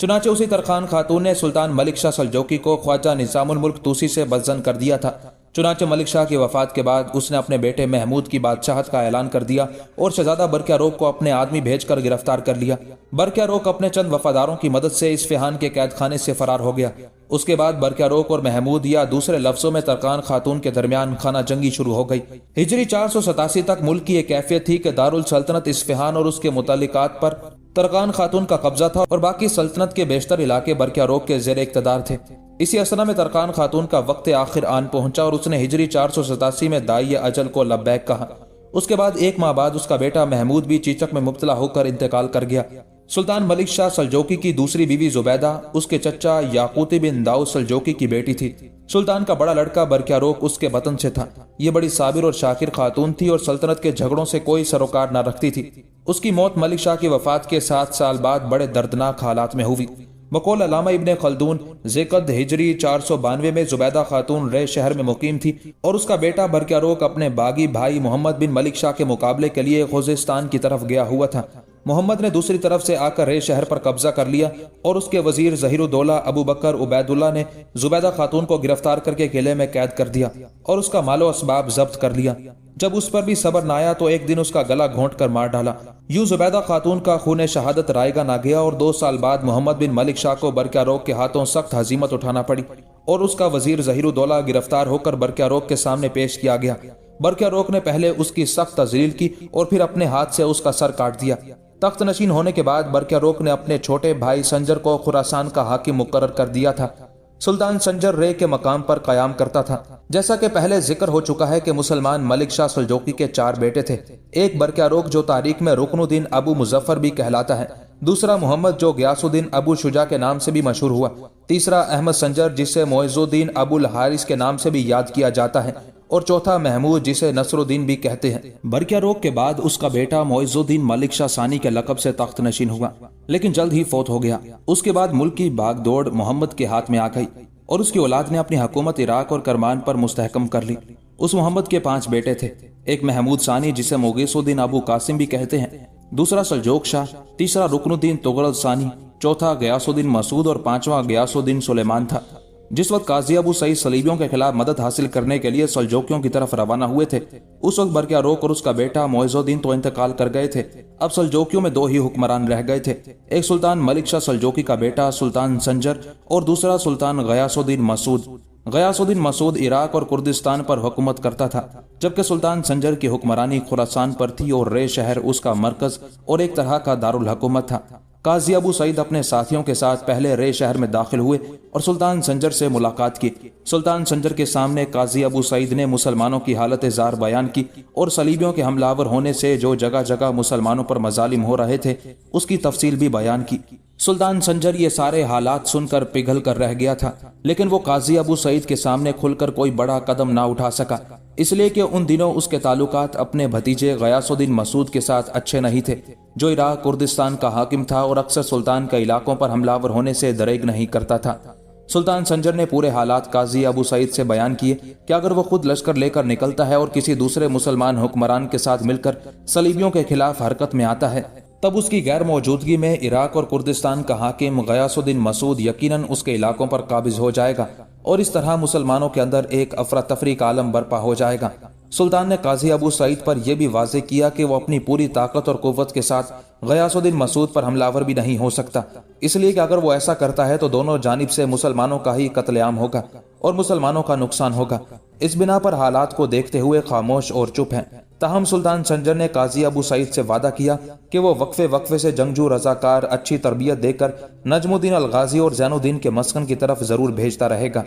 चुनाचे उसी तरखान खातून ने सुल्तान मलिक शाह सल्जोकी को ख्वाजा निज़ामुल मुल्क तूसी से बदजन कर दिया था। चुनाचे मलिक शाह की वफात के बाद उसने अपने बेटे महमूद की बादशाहत का ऐलान कर दिया और शहजादा बरक्यारोक को अपने आदमी भेजकर गिरफ्तार कर लिया। बरक्यारोक अपने चंद वफादारों की मदद से इस्फहान के कैद खाने से फरार हो गया। उसके बाद बरक्यारोक और महमूद या दूसरे लफ्जों में तरकान खातून के दरमियान खाना जंगी शुरू हो गई। हिजरी 487 तक मुल्क की एक कैफियत थी कि दारुल सल्तनत इस्फहान और उसके मुतल्लिकात पर तरकान खातून का कब्जा था और बाकी सल्तनत के बेशतर इलाके बरक्यारोक के ज़ेर इक़्तिदार थे। इसी असना में तरकान खातून का वक्त आखिर आन पहुंचा और उसने हिजरी 487 में दाई अजल को लब्बैक कहा। उसके बाद एक माह बाद उसका बेटा महमूद भी चीचक में मुब्तला होकर इंतकाल कर गया। सुल्तान मलिक शाह सल्जोकी की दूसरी बीवी जुबैदा उसके चचा याकूती बिन दाऊद सल्जोकी की बेटी थी। सुल्तान का बड़ा लड़का बरक्यारोक उसके वतन से था। ये बड़ी साबिर और शाकिर खातून थी और सल्तनत के झगड़ों से कोई सरोकार न रखती थी। उसकी मौत मलिक शाह की वफात के 7 साल बाद बड़े दर्दनाक हालात में हुई। बकौल अल्लामा इब्ने खल्दून ज़िक़द हिजरी 492 में जुबैदा खातून रे शहर में मुकीम थी और उसका बेटा बरक्यारोक अपने बागी भाई मोहम्मद बिन मलिक शाह के मुकाबले के लिए खुज़ेस्तान की तरफ गया हुआ था। मोहम्मद ने दूसरी तरफ से आकर रे शहर पर कब्जा कर लिया और उसके वजीर ज़हीरुद्दौला अबू बकर उबैदुल्लाह ने जुबैदा खातून को गिरफ्तार करके किले में कैद कर दिया और उसका मालो असबाब जब्त कर लिया। जब उस पर भी सब्र न आया तो एक दिन उसका गला घोंट कर मार डाला। यूं जुबैदा खातून का खून शहादत रायगा ना गया और 2 साल बाद मोहम्मद बिन मलिक शाह को बरक्यारोक के हाथों सख्त हजीमत उठाना पड़ी और उसका वजीर ज़हीरुद्दौला गिरफ्तार होकर बरक्यारोक के सामने पेश किया गया। बरक्यारोक ने पहले उसकी सख्त तज़लील की और फिर अपने हाथ से उसका सर काट दिया। तख्त नशीन होने के बाद बरक्यारोक ने अपने छोटे भाई संजर को खुरासान का हाकिम मुकर्रर कर दिया था। सुल्तान संजर रे के मकाम पर कयाम करता था। जैसा कि पहले जिक्र हो चुका है कि मुसलमान मलिक शाह सल्जोकी के 4 बेटे थे। एक बरक्यारोक जो तारीख में रुकनुद्दीन अबू मुजफ्फर भी कहलाता है, दूसरा मोहम्मद जो गयासुद्दीन अबू शुजा के नाम से भी मशहूर हुआ, तीसरा अहमद संजर जिसे मोइजुद्दीन अबुल हारिस के नाम से भी याद किया जाता है और चौथा महमूद जिसे नसरुद्दीन भी कहते हैं। बरक्यारोक के बाद उसका बेटा मोइजुद्दीन मलिक शाह सानी के लक़ब से तख्त नशीन हुआ, लेकिन जल्द ही फौत हो गया। उसके बाद मुल्क की बागदौड़ मोहम्मद के हाथ में आ गई और उसकी औलाद ने अपनी हुकूमत इराक और करमान पर मुस्तहकम कर ली। उस मोहम्मद के 5 बेटे थे। एक महमूद सानी जिसे मुगीसुद्दीन अबू कासिम भी कहते हैं, दूसरा सल्जोक शाह, तीसरा रुकनुद्दीन तुगरल सानी, चौथा गयासुद्दीन मसूद और 5वां गयासुद्दीन सुलेमान था। जिस वक्त काजी अबू सईद सलीबियों के खिलाफ मदद हासिल करने के लिए सल्जोकियों की तरफ रवाना हुए थे, उस वक्त बरक्यारोक और उसका बेटा मोइजुद्दीन तो इंतकाल कर गए थे। अब सल्जोकियों में 2 ही हुक्मरान रह गए थे, एक सुल्तान मलिक शाह सल्जोकी का बेटा सुल्तान संजर और दूसरा सुल्तान गयासुद्दीन मसूद। गयासुद्दीन मसूद इराक और कुर्दिस्तान पर हुकूमत करता था, जबकि सुल्तान संजर की हुक्मरानी खुरासान पर थी और रे शहर उसका मरकज और एक तरह का दारुल हुकूमत था। काजी अबू सईद अपने साथियों के साथ पहले रे शहर में दाखिल हुए और सुल्तान संजर से मुलाकात की। सुल्तान संजर के सामने काजी अबू सईद ने मुसलमानों की हालत ज़ार बयान की और सलीबियों के हमलावर होने से जो जगह जगह मुसलमानों पर मजालिम हो रहे थे उसकी तफसील भी बयान की। सुल्तान संजर ये सारे हालात सुनकर पिघल कर रह गया था, लेकिन वो काजी अबू सईद के सामने खुलकर कोई बड़ा कदम ना उठा सका, इसलिए कि उन दिनों उसके ताल्लुकात अपने भतीजे गयासुद्दीन मसूद के साथ अच्छे नहीं थे, जो इराक कुर्दिस्तान का हाकिम था और अक्सर सुल्तान के इलाकों पर हमलावर होने से दरेग नहीं करता था। सुल्तान संजर ने पूरे हालात काजी अबू सईद से बयान किए कि अगर वो खुद लश्कर लेकर निकलता है और किसी दूसरे मुसलमान हुक्मरान के साथ मिलकर सलीबियों के खिलाफ हरकत में आता है, तब उसकी गैर मौजूदगी में इराक और कुर्दिस्तान का हाकिम गयासुद्दीन मसूद यकीनन उसके इलाकों पर काबिज हो जाएगा और इस तरह मुसलमानों के अंदर एक अफरा तफरी का आलम बर्पा हो जाएगा। सुल्तान ने काजी अबू सईद पर यह भी वाज़ेह किया कि वो अपनी पूरी ताकत और कुव्वत के साथ गयासुद्दीन मसूद पर हमलावर भी नहीं हो सकता, इसलिए कि अगर वो ऐसा करता है तो दोनों जानिब से मुसलमानों का ही कत्लेआम होगा और मुसलमानों का नुकसान होगा। इस बिना पर हालात को देखते हुए खामोश और चुप हैं। ताहम सुल्तान संजर ने काजी अबू सईद से वादा किया कि वो वक्फे वक्फे से जंगजू रजाकार अच्छी तरबियत देकर नजमुद्दीन अल गाजी और जैनुद्दीन के मस्कन की तरफ जरूर भेजता रहेगा।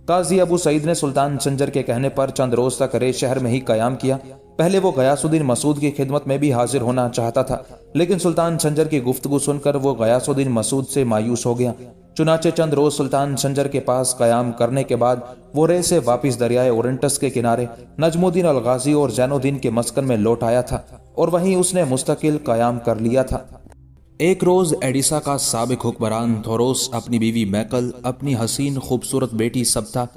काजी अबू सईद ने सुल्तान संजर के कहने पर चंद रोज तक रे शहर में ही कयाम किया। पहले वो गयासुद्दीन मसूद की खिदमत में भी हाजिर होना चाहता था, लेकिन सुल्तान संजर की गुफ्तगू सुनकर वो गयासुद्दीन मसूद से मायूस हो गया। चुनाचे चंद रोज सुल्तान संजर के पास कयाम करने के बाद वो रे से वापिस दरियाए ओरेंटस के किनारे नजमुद्दीन अल गाजी और जैनुद्दीन के मस्कन में लौट आया था और वहीं उसने मुस्तकिल कयाम कर लिया था। एक रोज एडिसा का साबिक हुक्मरान थोरोस अपनी बीवी मैकल, अपनी हसीन खूबसूरत बेटी सबता,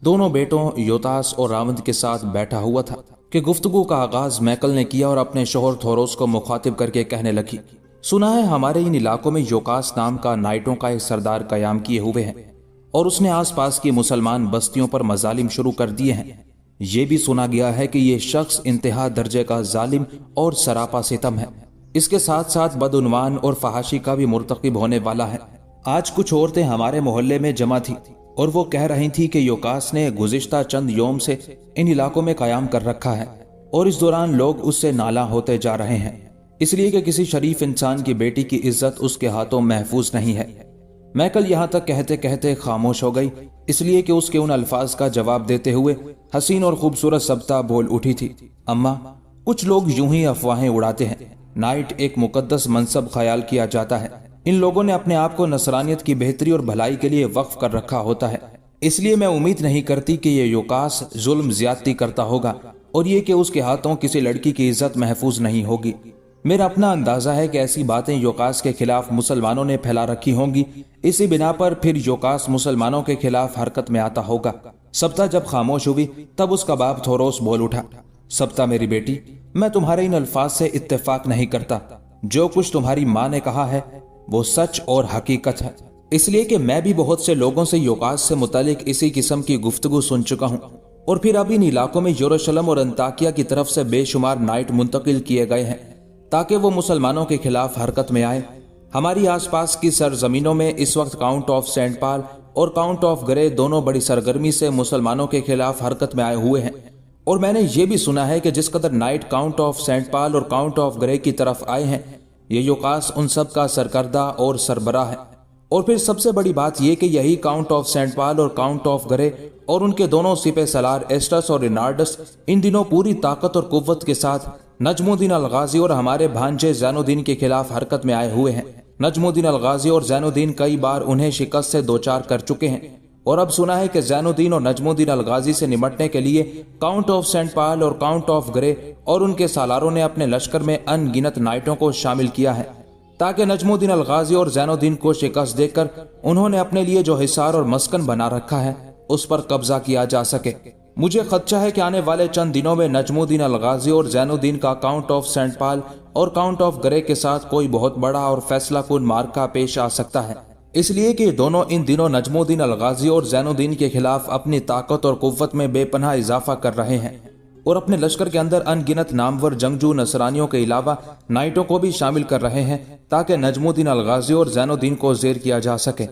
दोनों बेटों योतास और रावंद के साथ बैठा हुआ था कि गुफ्तगू का आगाज मैकल ने किया और अपने शोहर थोरोस को मुखातिब करके कहने लगी, सुना है हमारे इन इलाकों में योकास नाम का नाइटों का एक सरदार कयाम किए हुए हैं और उसने आसपास की मुसलमान बस्तियों पर मजालिम शुरू कर दिए हैं। ये भी सुना गया है कि ये शख्स इंतहा दर्जे का जालिम और सरापा सितम है। इसके साथ साथ बदउनवान और फहाशी का भी मुर्तकिब होने वाला है। आज कुछ औरतें हमारे मोहल्ले में जमा थी और वो कह रही थी कि योकास ने गुज़िश्ता चंद योम से इन इलाकों में कयाम कर रखा है और इस दौरान लोग उससे नाला होते जा रहे हैं, इसलिए कि किसी शरीफ इंसान की बेटी की इज्जत उसके हाथों महफूज नहीं है। मैकल यहाँ तक कहते कहते खामोश हो गई, इसलिए कि उसके उन अल्फाज का जवाब देते हुए हसीन और खूबसूरत सब्ता बोल उठी थी। अम्मा, कुछ लोग यूं ही अफवाहें उड़ाते हैं। नाइट एक मुकद्दस मनसब ख्याल किया जाता है। इन लोगों ने अपने आप को नसरानियत की बेहतरी और भलाई के लिए वक्फ कर रखा होता है। इसलिए मैं उम्मीद नहीं करती कि ये योकास जुल्म ज्यादती करता होगा और ये कि उसके हाथों किसी लड़की की इज्जत महफूज नहीं होगी। मेरा अपना अंदाजा है कि ऐसी बातें योकास के खिलाफ मुसलमानों ने फैला रखी होंगी। इसी बिना पर फिर योकास मुसलमानों के खिलाफ हरकत में आता होगा। सब्ता जब खामोश हुई तब उसका बाप थोरोस बोल उठा, सब्ता मेरी बेटी, मैं तुम्हारे इन अल्फाज से इत्तेफाक नहीं करता। जो कुछ तुम्हारी माँ ने कहा है वो सच और हकीकत है, इसलिए कि मैं भी बहुत से लोगों से योकास से मुतालिक इसी किस्म की गुफ्तगू सुन चुका हूँ और फिर अब इन इलाकों में यरूशलेम और अंताकिया की तरफ से बेशुमार नाइट मुंतकिल किए गए हैं ताकि वो मुसलमानों के खिलाफ हरकत में आए। हमारी आसपास की सरजमीनों में इस वक्त काउंट ऑफ सेंट पॉल और काउंट ऑफ ग्रे दोनों बड़ी सरगर्मी से मुसलमानों के खिलाफ हरकत में आए हुए हैं और मैंने ये भी सुना है कि जिस कदर knight count of Saint Paul और काउंट ऑफ ग्रे की तरफ आए हैं, ये योकास उन सब का सरकर्दा और सरबराह है। और फिर सबसे बड़ी बात यह कि यही काउंट ऑफ सेंट पॉल और काउंट ऑफ ग्रे और उनके दोनों सिपे सलार एस्टस और रिनार्डस इन दिनों पूरी ताकत और कुव्वत के साथ नजमुद्दीन अलगाजी और हमारे भांजे ज़ैनुद्दीन के खिलाफ हरकत में आए हुए हैं। नजमुद्दीन अलगाजी और ज़ैनुद्दीन कई बार उन्हें शिकस्त से दो चार कर चुके हैं और अब सुना है कि ज़ैनुद्दीन और नजमुद्दीन अलगाजी से निपटने के लिए काउंट ऑफ सेंट पॉल और काउंट ऑफ ग्रे और उनके सालारों ने अपने लश्कर में अनगिनत नाइटों को शामिल किया है ताकि नजमुद्दीन अलगाजी और ज़ैनुद्दीन को शिकस्त देकर उन्होंने अपने लिए जो हिसार और मस्कन बना रखा है उस पर कब्जा किया जा सके। मुझे खदशा है कि आने वाले चंद दिनों में नजमुद्दीन अलगाजी और ज़ैनुद्दीन का काउंट ऑफ सेंट पॉल और काउंट ऑफ ग्रे के साथ कोई बहुत बड़ा और फैसला कुन मार्का पेश आ सकता है, इसलिए कि दोनों इन दिनों नजमुद्दीन अलगाजी और ज़ैनुद्दीन के खिलाफ अपनी ताकत और कुव्वत में बेपनाह इजाफा कर रहे हैं और अपने लश्कर के अंदर अनगिनत नामवर जंगजू नसरानियों के अलावा नाइटों को भी शामिल कर रहे हैं ताकि नजमुद्दीन अलगाजी और ज़ैनुद्दीन को जेर किया जा सके।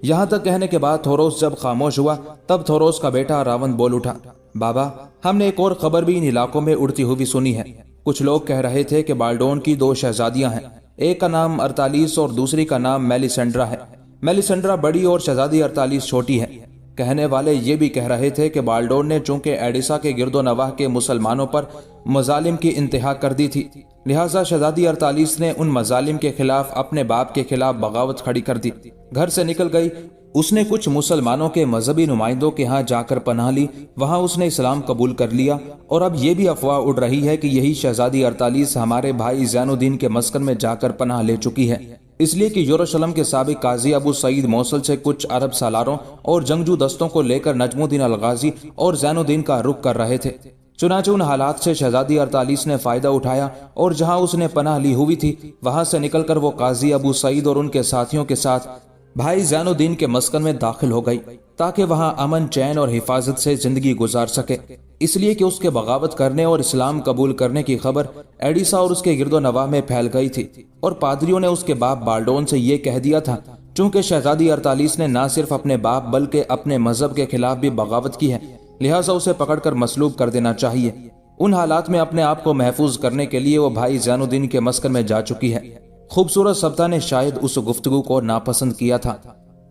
यहाँ तक कहने के बाद थोरोस जब खामोश हुआ तब थोरोस का बेटा रावण बोल उठा, बाबा, हमने एक और खबर भी इन इलाकों में उड़ती हुई सुनी है। कुछ लोग कह रहे थे कि बाल्डोन की दो शहजादियां हैं, एक का नाम अरतालीस और दूसरी का नाम मेलिसेंड्रा है। मेलिसेंड्रा बड़ी और शहजादी अरतालीस छोटी है। कहने वाले ये भी कह रहे थे कि बाल्डोन ने चूंकि एडिसा के गिरदो नवाह के मुसलमानों पर मजालिम की इंतहा कर दी थी, लिहाजा शहजादी अरतालीस ने उन मजालिम के खिलाफ अपने बाप के खिलाफ बगावत खड़ी कर दी, घर से निकल गई। उसने कुछ मुसलमानों के मजहबी नुमाइंदों के यहाँ जाकर पनाह ली, वहाँ उसने इस्लाम कबूल कर लिया और अब ये भी अफवाह उड़ रही है कि यही शहजादी अरतालीस हमारे भाई ज़ैनुद्दीन के मस्कन में जाकर पनाह ले चुकी है, इसलिए कि यरूशलेम के साबिक काजी अबू सईद मौसल से कुछ अरब सालारों और जंगजू दस्तों को लेकर नजमुद्दीन अलगाजी और ज़ैनुद्दीन का रुख कर रहे थे। चुनाचे उन हालात से शहजादी अरतालीस ने फायदा उठाया और जहां उसने पनाह ली हुई थी वहां से निकलकर वो काजी अबू सईद और उनके साथियों के साथ भाई ज़ैनुद्दीन के मस्कन में दाखिल हो गई ताकि वहां अमन, चैन और हिफाजत से जिंदगी गुजार सके, इसलिए कि उसके बगावत करने और इस्लाम कबूल करने की खबर एडिसा और उसके गिरदो नवाह में फैल गई थी और पादरियों ने उसके बाप बाल्डोन से ये कह दिया था, चूंकि शहजादी अरतालीस ने न सिर्फ अपने बाप बल्कि अपने मजहब के खिलाफ भी बगावत की है, लिहाजा उसे पकड़कर मसलूब कर देना चाहिए। उन हालात में अपने आप को महफूज करने के लिए वो भाई ज़ैनुद्दीन के मस्कन में जा चुकी है। खूबसूरत सब्ता ने शायद उस गुफ्तगू को नापसंद किया था,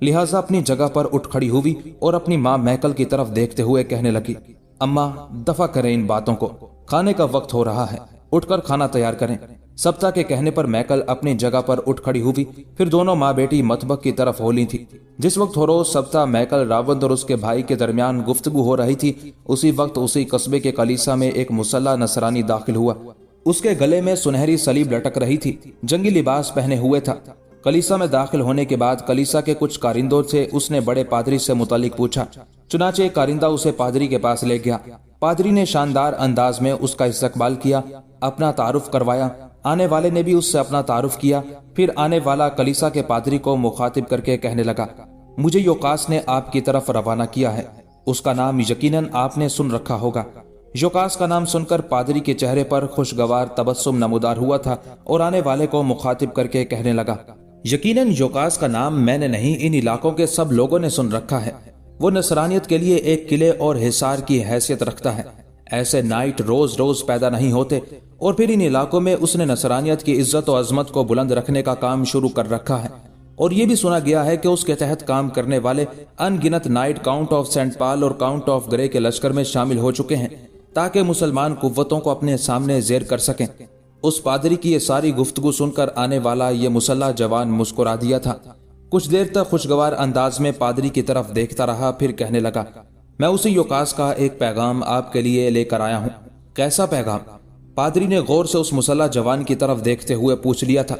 लिहाजा अपनी जगह पर उठ खड़ी हुई और अपनी माँ मैकल की तरफ देखते हुए कहने लगी, अम्मा, दफा करें इन बातों को, खाने का वक्त हो रहा है, उठकर खाना तैयार करें। सब्ता के कहने पर मैकल अपनी जगह पर उठ खड़ी हुई, फिर दोनों माँ बेटी मतबख की तरफ हो ली थी। जिस वक्त थोरोस, सब्ता, मैकल, रावंद और उसके भाई के दरमियान गुफ्तगू हो रही थी, उसी वक्त उसी कस्बे के कलीसा में एक मुसल्ला नसरानी दाखिल हुआ। उसके गले में सुनहरी सलीब लटक रही थी, जंगी लिबास पहने हुए था। कलीसा में दाखिल होने के बाद कलीसा के कुछ कारिंदों से उसने बड़े पादरी से मुतालिक पूछा। चुनाचे एक कारिंदा उसे पादरी के पास ले गया। पादरी ने शानदार अंदाज में उसका इस्तकबाल किया, अपना तारुफ करवाया। آنے والے نے بھی اس سے اپنا تعارف کیا۔ پھر آنے والا کلیسا کے پادری کو مخاطب کر کے کہنے لگا، مجھے یوکاس نے آپ کی طرف روانہ کیا ہے۔ اس کا نام یقیناً آپ نے سن رکھا ہوگا۔ یوکاس کا نام سن کر پادری کے چہرے پر خوشگوار تبسم نمودار ہوا تھا اور آنے والے کو مخاطب کر کے کہنے لگا، یقیناً یوکاس کا نام میں نے نہیں، ان علاقوں کے سب لوگوں نے سن رکھا ہے۔ وہ نصرانیت کے لیے ایک قلعے اور حصار کی حیثیت رکھتا ہے۔ ایسے نائٹ روز روز پیدا نہیں ہوتے، اور پھر ان علاقوں میں اس نے نصرانیت کی عزت و عظمت کو بلند رکھنے کا کام شروع کر رکھا ہے۔ اور یہ بھی سنا گیا ہے کہ اس کے تحت کام کرنے والے ان گنت نائٹ کاؤنٹ آف سینٹ پال اور کاؤنٹ آف گرے کے لشکر میں شامل ہو چکے ہیں تاکہ مسلمان قوتوں کو اپنے سامنے زیر کر سکیں۔ اس پادری کی یہ ساری گفتگو سن کر آنے والا یہ مسلح جوان مسکرا دیا تھا۔ کچھ دیر تک خوشگوار انداز میں پادری کی طرف دیکھتا رہا، پھر کہنے لگا، میں اسی یوکاس کا ایک پیغام آپ کے لیے لے کر آیا ہوں۔ کیسا پیغام؟ پادری نے غور سے اس مسلح جوان کی طرف دیکھتے ہوئے پوچھ لیا تھا۔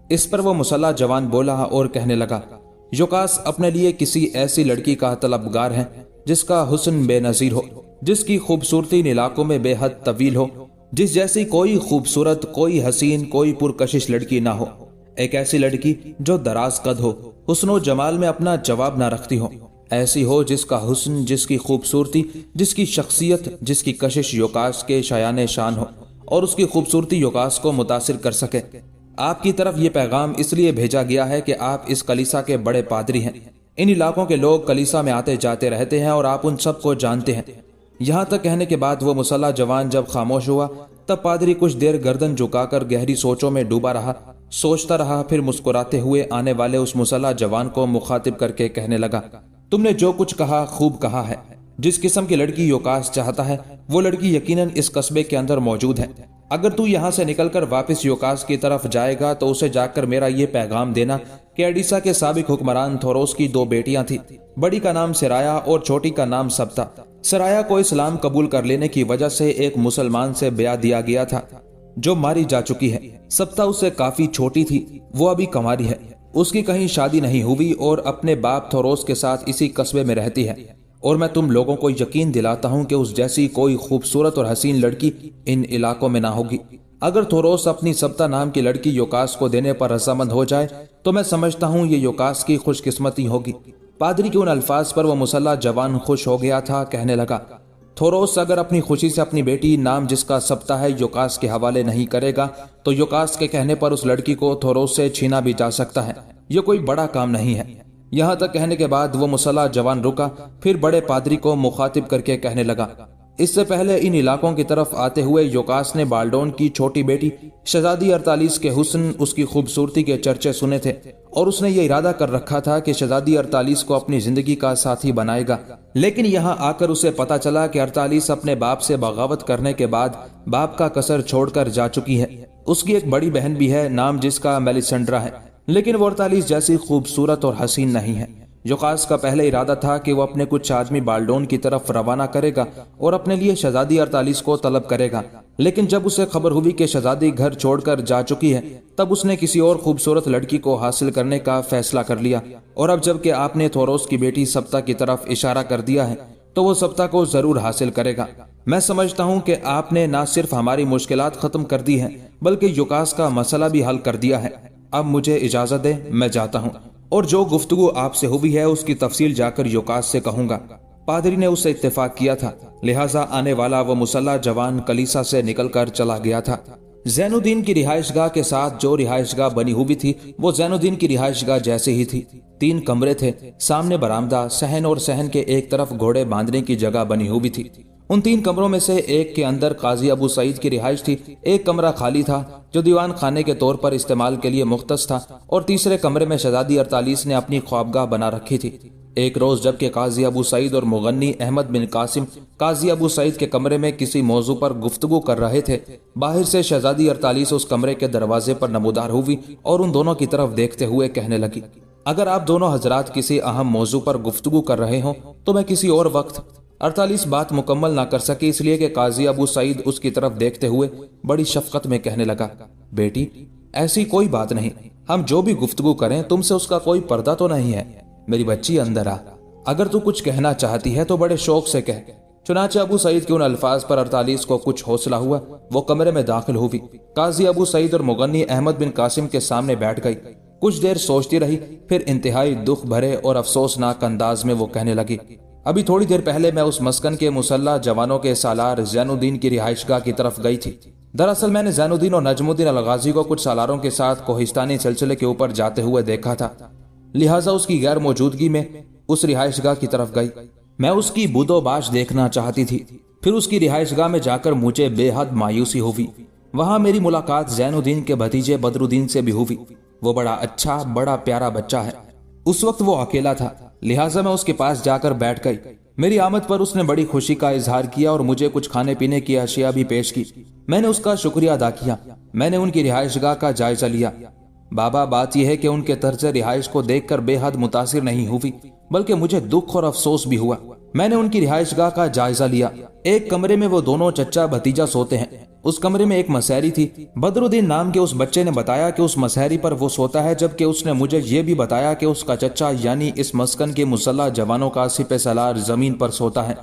اس پر وہ مسلح جوان بولا اور کہنے لگا، یوکاس اپنے لیے کسی ایسی لڑکی کا طلبگار ہے جس کا حسن بے نظیر ہو، جس کی خوبصورتی ان علاقوں میں بے حد طویل ہو، جس جیسی کوئی خوبصورت، کوئی حسین، کوئی پرکشش لڑکی نہ ہو۔ ایک ایسی لڑکی جو دراز قد ہو، حسن و جمال میں اپنا جواب نہ رکھتی ہو، ایسی ہو جس کا حسن، جس کی خوبصورتی، جس کی شخصیت، جس کی کشش یوکاس کے شایان شان ہو اور اس کی خوبصورتی یوکاس کو متاثر کر سکے۔ آپ کی طرف یہ پیغام اس لیے بھیجا گیا ہے کہ آپ اس کلیسا کے بڑے پادری ہیں۔ ان علاقوں کے لوگ کلیسا میں آتے جاتے رہتے ہیں اور آپ ان سب کو جانتے ہیں۔ یہاں تک کہنے کے بعد وہ مسلح جوان جب خاموش ہوا تب پادری کچھ دیر گردن جھکا کر گہری سوچوں میں ڈوبا رہا، سوچتا رہا، پھر مسکراتے ہوئے آنے والے اس مسلح جوان کو مخاطب کر کے کہنے لگا، تم نے جو کچھ کہا خوب کہا ہے۔ جس قسم کی لڑکی یوکاس چاہتا ہے وہ لڑکی یقیناً اس قصبے کے اندر موجود ہے۔ اگر تو یہاں سے نکل کر واپس یوکاس کی طرف جائے گا تو اسے جا کر میرا یہ پیغام دینا کہ ایڈیسا کے سابق حکمران تھوروس کی دو بیٹیاں تھیں، بڑی کا نام سرایا اور چھوٹی کا نام سبتا۔ سرایا کو اسلام قبول کر لینے کی وجہ سے ایک مسلمان سے بیعہ دیا گیا تھا جو ماری جا چکی ہے۔ سبتا اس سے کافی چھوٹی تھی، وہ ابھی کنواری ہے، اس کی کہیں شادی نہیں ہوئی اور اپنے باپ تھوروس کے ساتھ اسی قصبے میں رہتی ہے۔ اور میں تم لوگوں کو یقین دلاتا ہوں کہ اس جیسی کوئی خوبصورت اور حسین لڑکی ان علاقوں میں نہ ہوگی۔ اگر تھوروس اپنی سبتا نام کی لڑکی یوکاس کو دینے پر رضامند ہو جائے تو میں سمجھتا ہوں یہ یوکاس کی خوش قسمتی ہوگی۔ پادری کے ان الفاظ پر وہ مسلح جوان خوش ہو گیا تھا، کہنے لگا، تھوروس اگر اپنی خوشی سے اپنی بیٹی، نام جس کا سبتا ہے، یوکاس کے حوالے نہیں کرے گا تو یوکاس کے کہنے پر اس لڑکی کو تھوروس سے چھینا بھی جا سکتا ہے۔ یہ کوئی بڑا کام نہیں ہے۔ یہاں تک کہنے کے بعد وہ مسلح جوان رکا، پھر بڑے پادری کو مخاطب کر کے کہنے لگا، اس سے پہلے ان علاقوں کی طرف آتے ہوئے یوکاس نے بالڈون کی چھوٹی بیٹی شہزادی ارطالس کے حسن، اس کی خوبصورتی کے چرچے سنے تھے اور اس نے یہ ارادہ کر رکھا تھا کہ شہزادی ارطالس کو اپنی زندگی کا ساتھی بنائے گا۔ لیکن یہاں آ کر اسے پتا چلا کہ ارطالس اپنے باپ سے بغاوت کرنے کے بعد باپ کا قصر چھوڑ کر جا چکی ہے۔ اس کی ایک بڑی بہن بھی ہے، نام جس کا میلیسنڈرا ہے، لیکن وہ ارطالس جیسی خوبصورت اور حسین نہیں ہے۔ یوکاس کا پہلے ارادہ تھا کہ وہ اپنے کچھ آدمی بالڈون کی طرف روانہ کرے گا اور اپنے لیے شہزادی ارطالس کو طلب کرے گا، لیکن جب اسے خبر ہوئی کہ شہزادی گھر چھوڑ کر جا چکی ہے تب اس نے کسی اور خوبصورت لڑکی کو حاصل کرنے کا فیصلہ کر لیا۔ اور اب جب کہ آپ نے تھوروس کی بیٹی سبتا کی طرف اشارہ کر دیا ہے تو وہ سبتا کو ضرور حاصل کرے گا۔ میں سمجھتا ہوں کہ آپ نے نہ صرف ہماری مشکلات ختم کر دی ہیں بلکہ یوکاس کا مسئلہ بھی حل کر دیا ہے۔ اب مجھے اجازت دے، میں جاتا ہوں، اور جو گفتگو آپ سے ہوئی ہے اس کی تفصیل جا کر یوکاس سے کہوں گا۔ پادری نے اس سے اتفاق کیا تھا، لہٰذا آنے والا وہ مسلح جوان کلیسا سے نکل کر چلا گیا تھا۔ زین الدین کی رہائش گاہ کے ساتھ جو رہائش گاہ بنی ہوئی تھی وہ زین الدین کی رہائش گاہ جیسے ہی تھی۔ 3 کمرے تھے، سامنے برآمدہ، صحن اور صحن کے ایک طرف گھوڑے باندھنے کی جگہ بنی ہوئی تھی۔ ان 3 کمروں میں سے ایک کے اندر قاضی ابو سعید کی رہائش تھی، ایک کمرہ خالی تھا جو دیوان خانے کے طور پر استعمال کے لیے مختص تھا، اور تیسرے کمرے میں شہزادی ارطالس نے اپنی خوابگاہ بنا رکھی تھی۔ ایک روز جب کہ قاضی ابو سعید اور مغنی احمد بن قاسم قاضی ابو سعید کے کمرے میں کسی موضوع پر گفتگو کر رہے تھے، باہر سے شہزادی ارطالس اس کمرے کے دروازے پر نمودار ہوئی اور ان دونوں کی طرف دیکھتے ہوئے کہنے لگی، اگر آپ دونوں حضرات کسی اہم موضوع پر گفتگو کر رہے ہوں تو میں کسی اور وقت۔ ارطالس بات مکمل نہ کر سکی اس لیے کہ قاضی ابو سعید اس کی طرف دیکھتے ہوئے بڑی شفقت میں کہنے لگا، بیٹی ایسی کوئی بات نہیں، ہم جو بھی گفتگو کریں تم سے اس کا کوئی پردہ تو نہیں ہے۔ میری بچی اندر آ، اگر تو کچھ کہنا چاہتی ہے تو بڑے شوق سے کہہ، चुनाचे अबू सईद के उन अल्फाज पर 48 को कुछ हौसला हुआ। वो कमरे में दाखिल हुई। काजी अबू सईद और मुगन्नी अहमद बिन कासिम के सामने बैठ गई। कुछ देर सोचती रही, फिर इंतहाई दुख भरे और अफसोसनाक अंदाज में वो कहने लगी, अभी थोड़ी देर पहले मैं उस मस्कन के मुसल्ला जवानों के सालार जैनुद्दीन की रिहाइशगाह की तरफ गई थी। दरअसल मैंने जैनुद्दीन और नजमुद्दीन अलगाजी को कुछ सालारों के साथ कोहिस्तानी सिलसिले के ऊपर जाते हुए देखा था, लिहाजा उसकी गैर मौजूदगी में उस रिहाइशगाह की तरफ गई। मैं उसकी बुदोबाश देखना चाहती थी। फिर उसकी रिहाइशगाह में जाकर मुझे बेहद मायूसी हुई। वहां मेरी मुलाकात जैनुद्दीन के भतीजे बदरुद्दीन से भी हुई। वो बड़ा अच्छा, बड़ा प्यारा बच्चा है। उस वक्त वो अकेला था, लिहाजा मैं उसके पास जाकर बैठ गई। मेरी आमद पर उसने बड़ी खुशी का इजहार किया और मुझे कुछ खाने पीने की अशिया भी पेश की। मैंने उसका शुक्रिया अदा किया। मैंने उनकी रिहाइशगाह का जायजा लिया। बाबा, बात यह है कि उनके तर्ज रिहाइश को देखकर बेहद मुतासिर नहीं हुई, बल्कि मुझे दुख और अफसोस भी हुआ। मैंने उनकी रिहाइशगाह का जायजा लिया। एक कमरे में वो दोनों चच्चा भतीजा सोते हैं। उस कमरे में एक मसहरी थी। बदरुद्दीन नाम के उस बच्चे ने बताया कि उस मसहरी पर वो सोता है, जबकि उसने मुझे ये भी बताया कि उसका चच्चा यानी इस मस्कन के मुसल्ला जवानों का सिपह सलार जमीन पर सोता है।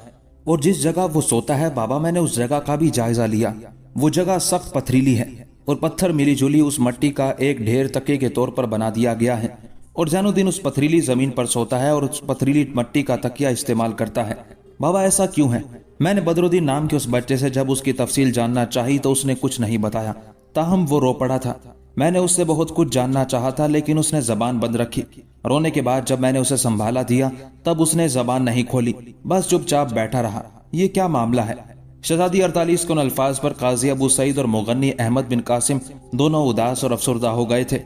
और जिस जगह वो सोता है बाबा, मैंने उस जगह का भी जायजा लिया। वो जगह सख्त पथरीली है और पत्थर मिली जुली उस मट्टी का एक ढेर तकिए के तौर पर बना दिया गया है और जैनुद्दीन उस पथरीली जमीन पर सोता है और उस पथरीली मट्टी का तकिया इस्तेमाल करता है। बाबा, ऐसा क्यों है? मैंने बदरुद्दीन नाम के उस बच्चे से जब उसकी तफसील जानना चाही तो उसने कुछ नहीं बताया। ताहम वो रो पड़ा था। मैंने उससे बहुत कुछ जानना चाहा था, लेकिन उसने जबान बंद रखी। रोने के बाद जब मैंने उसे संभाला दिया तब उसने जबान नहीं खोली, बस चुपचाप बैठा रहा। ये क्या मामला है? शहजादी 48 के उन अल्फाज पर काजी अबू सईद और मुगन्नी अहमद बिन कासिम दोनों उदास और अफसरदा हो गए थे।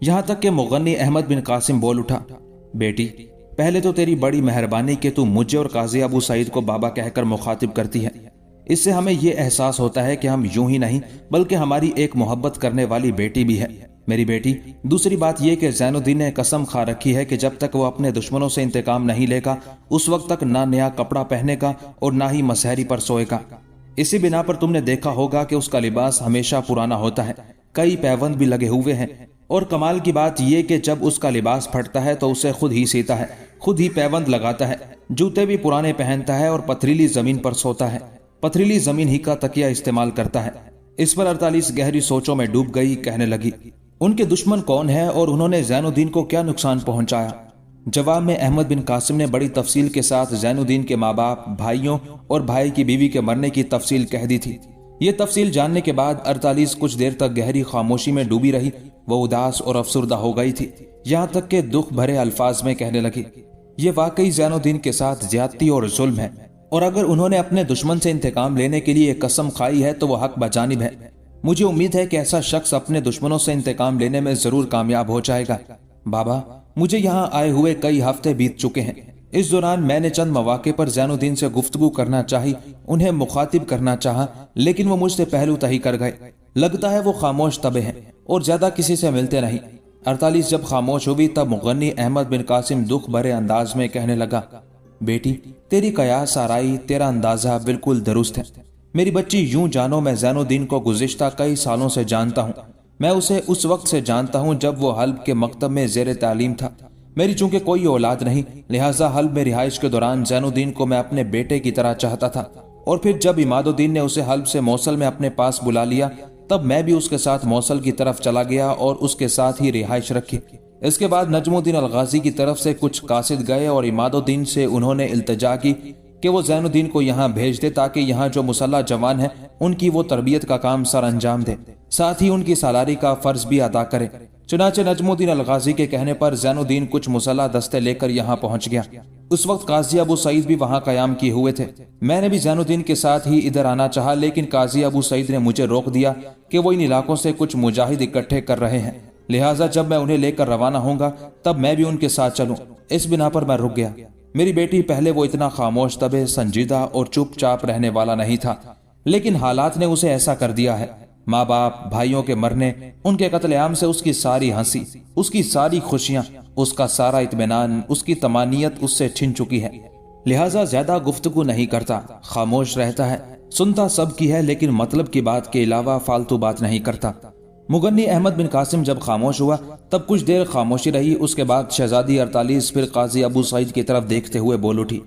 यहाँ तक कि मुगन्नी अहमद बिन कासिम बोल उठा, बेटी, पहले तो तेरी बड़ी मेहरबानी कि तू मुझे और काजी अबू सईद को बाबा कहकर मुखातिब करती है। इससे हमें यह एहसास होता है कि हम यूं ही नहीं बल्कि हमारी एक मोहब्बत करने वाली बेटी भी है। मेरी बेटी, दूसरी बात यह कि जैनुद्दीन ने कसम खा रखी है कि जब तक वो अपने दुश्मनों से इंतकाम नहीं लेगा उस वक्त तक ना नया कपड़ा पहनेगा और ना ही मसहरी पर सोएगा। इसी बिना पर तुमने देखा होगा कि उसका लिबास हमेशा पुराना होता है, कई पैबंद भी लगे हुए हैं। और कमाल की बात यह कि जब उसका लिबास फटता है तो उसे खुद ही सीता है, खुद ही पैबंद लगाता है, जूते भी पुराने पहनता है और पथरीली जमीन पर सोता है, पथरीली जमीन ही का तकिया इस्तेमाल करता है। इस पर 48 गहरी सोचों में डूब गई। कहने लगी, उनके दुश्मन कौन है और उन्होंने जैनुद्दीन को क्या नुकसान पहुंचाया? जवाब में अहमद बिन कासिम ने बड़ी तफसील के साथ जैनुद्दीन के माँ बाप, भाइयों और भाई की बीवी के मरने की तफसील कह दी थी। ये तफसील जानने के बाद 48 कुछ देर तक गहरी खामोशी में डूबी रही। वो उदास और अफसुर्दा हो गई थी, यहाँ तक के दुख भरे अल्फाज में कहने लगी, ये वाकई जैनुद्दीन के साथ ज्यादती और जुल्म है, और अगर उन्होंने अपने दुश्मन से इंतकाम लेने के लिए कसम खाई है तो वो हक बजानिब है। मुझे उम्मीद है कि ऐसा शख्स अपने दुश्मनों से इंतकाम लेने में जरूर कामयाब हो जाएगा। बाबा, मुझे यहाँ आए हुए कई हफ्ते बीत चुके हैं। इस दौरान मैंने चंद मौके पर जैनुद्दीन से गुफ्तगू करना चाही, उन्हें मुखातिब करना चाहा, लेकिन वो मुझसे पहलू तही कर गए। लगता है वो खामोश तबे हैं और ज्यादा किसी से मिलते नहीं। 48 जब खामोश हुई तब मुगन्नी अहमद बिन कासिम दुख भरे अंदाज में कहने लगा, बेटी, तेरी कयास आराई, तेरा अंदाजा बिल्कुल दुरुस्त है। मेरी बच्ची, यूं जानो मैं जैनुद्दीन को गुज़िश्ता कई सालों से जानता हूँ। मैं उसे उस वक्त से जानता हूँ जब वो हल्ब के मकतब में ज़ेर तालीम था। मेरी चूंकि कोई औलाद नहीं, लिहाजा हल्ब में रिहाइश के दौरान जैनुद्दीन को मैं अपने बेटे की तरह चाहता था, और फिर जब इमादुद्दीन ने उसे हल्ब से मौसल में अपने पास बुला लिया तब मैं भी उसके साथ मौसल की तरफ चला गया और उसके साथ ही रिहाइश रखी। इसके बाद नजमुद्दीन अलगाजी की तरफ से कुछ कासिद गए और इमादुद्दीन से उन्होंने इल्तिजा की कि वो जैनुद्दीन को यहाँ भेज दे ताकि यहाँ जो मुसल्ला जवान है उनकी वो तरबियत का काम सर अंजाम दे, साथ ही उनकी सालारी का फर्ज भी अदा करे। चुनाचे नजमुद्दीन अलगाजी के कहने पर जैनुद्दीन कुछ मुसल्ला दस्ते लेकर यहाँ पहुंच गया। उस वक्त काजी अबू सईद भी वहाँ कयाम किए हुए थे। मैंने भी जैनुद्दीन के साथ ही इधर आना चाहा, लेकिन काजी अबू सईद ने मुझे रोक दिया कि वो इन इलाकों से कुछ मुजाहिद इकट्ठे कर रहे हैं, लिहाजा जब मैं उन्हें लेकर रवाना होऊंगा तब मैं भी उनके साथ चलूं। इस बिना पर मैं रुक गया। मेरी बेटी, पहले वो इतना खामोश, तबे संजीदा और चुपचाप रहने वाला नहीं था, लेकिन हालात ने उसे ऐसा कर दिया है। माँ बाप, भाइयों के मरने, उनके कत्लेआम से उसकी सारी हंसी, उसकी सारी खुशियां, उसका सारा इत्मीनान, उसकी तमानियत उससे छिन चुकी है। लिहाजा ज्यादा गुफ्तगू नहीं करता, खामोश रहता है, सुनता सब की है लेकिन मतलब की बात के अलावा फालतू बात नहीं करता। मुगन्नी अहमद बिन कासिम जब खामोश हुआ तब कुछ देर खामोशी रही। उसके बाद शहजादी 48 फिर काजी अबू सईद की तरफ देखते हुए बोल उठी,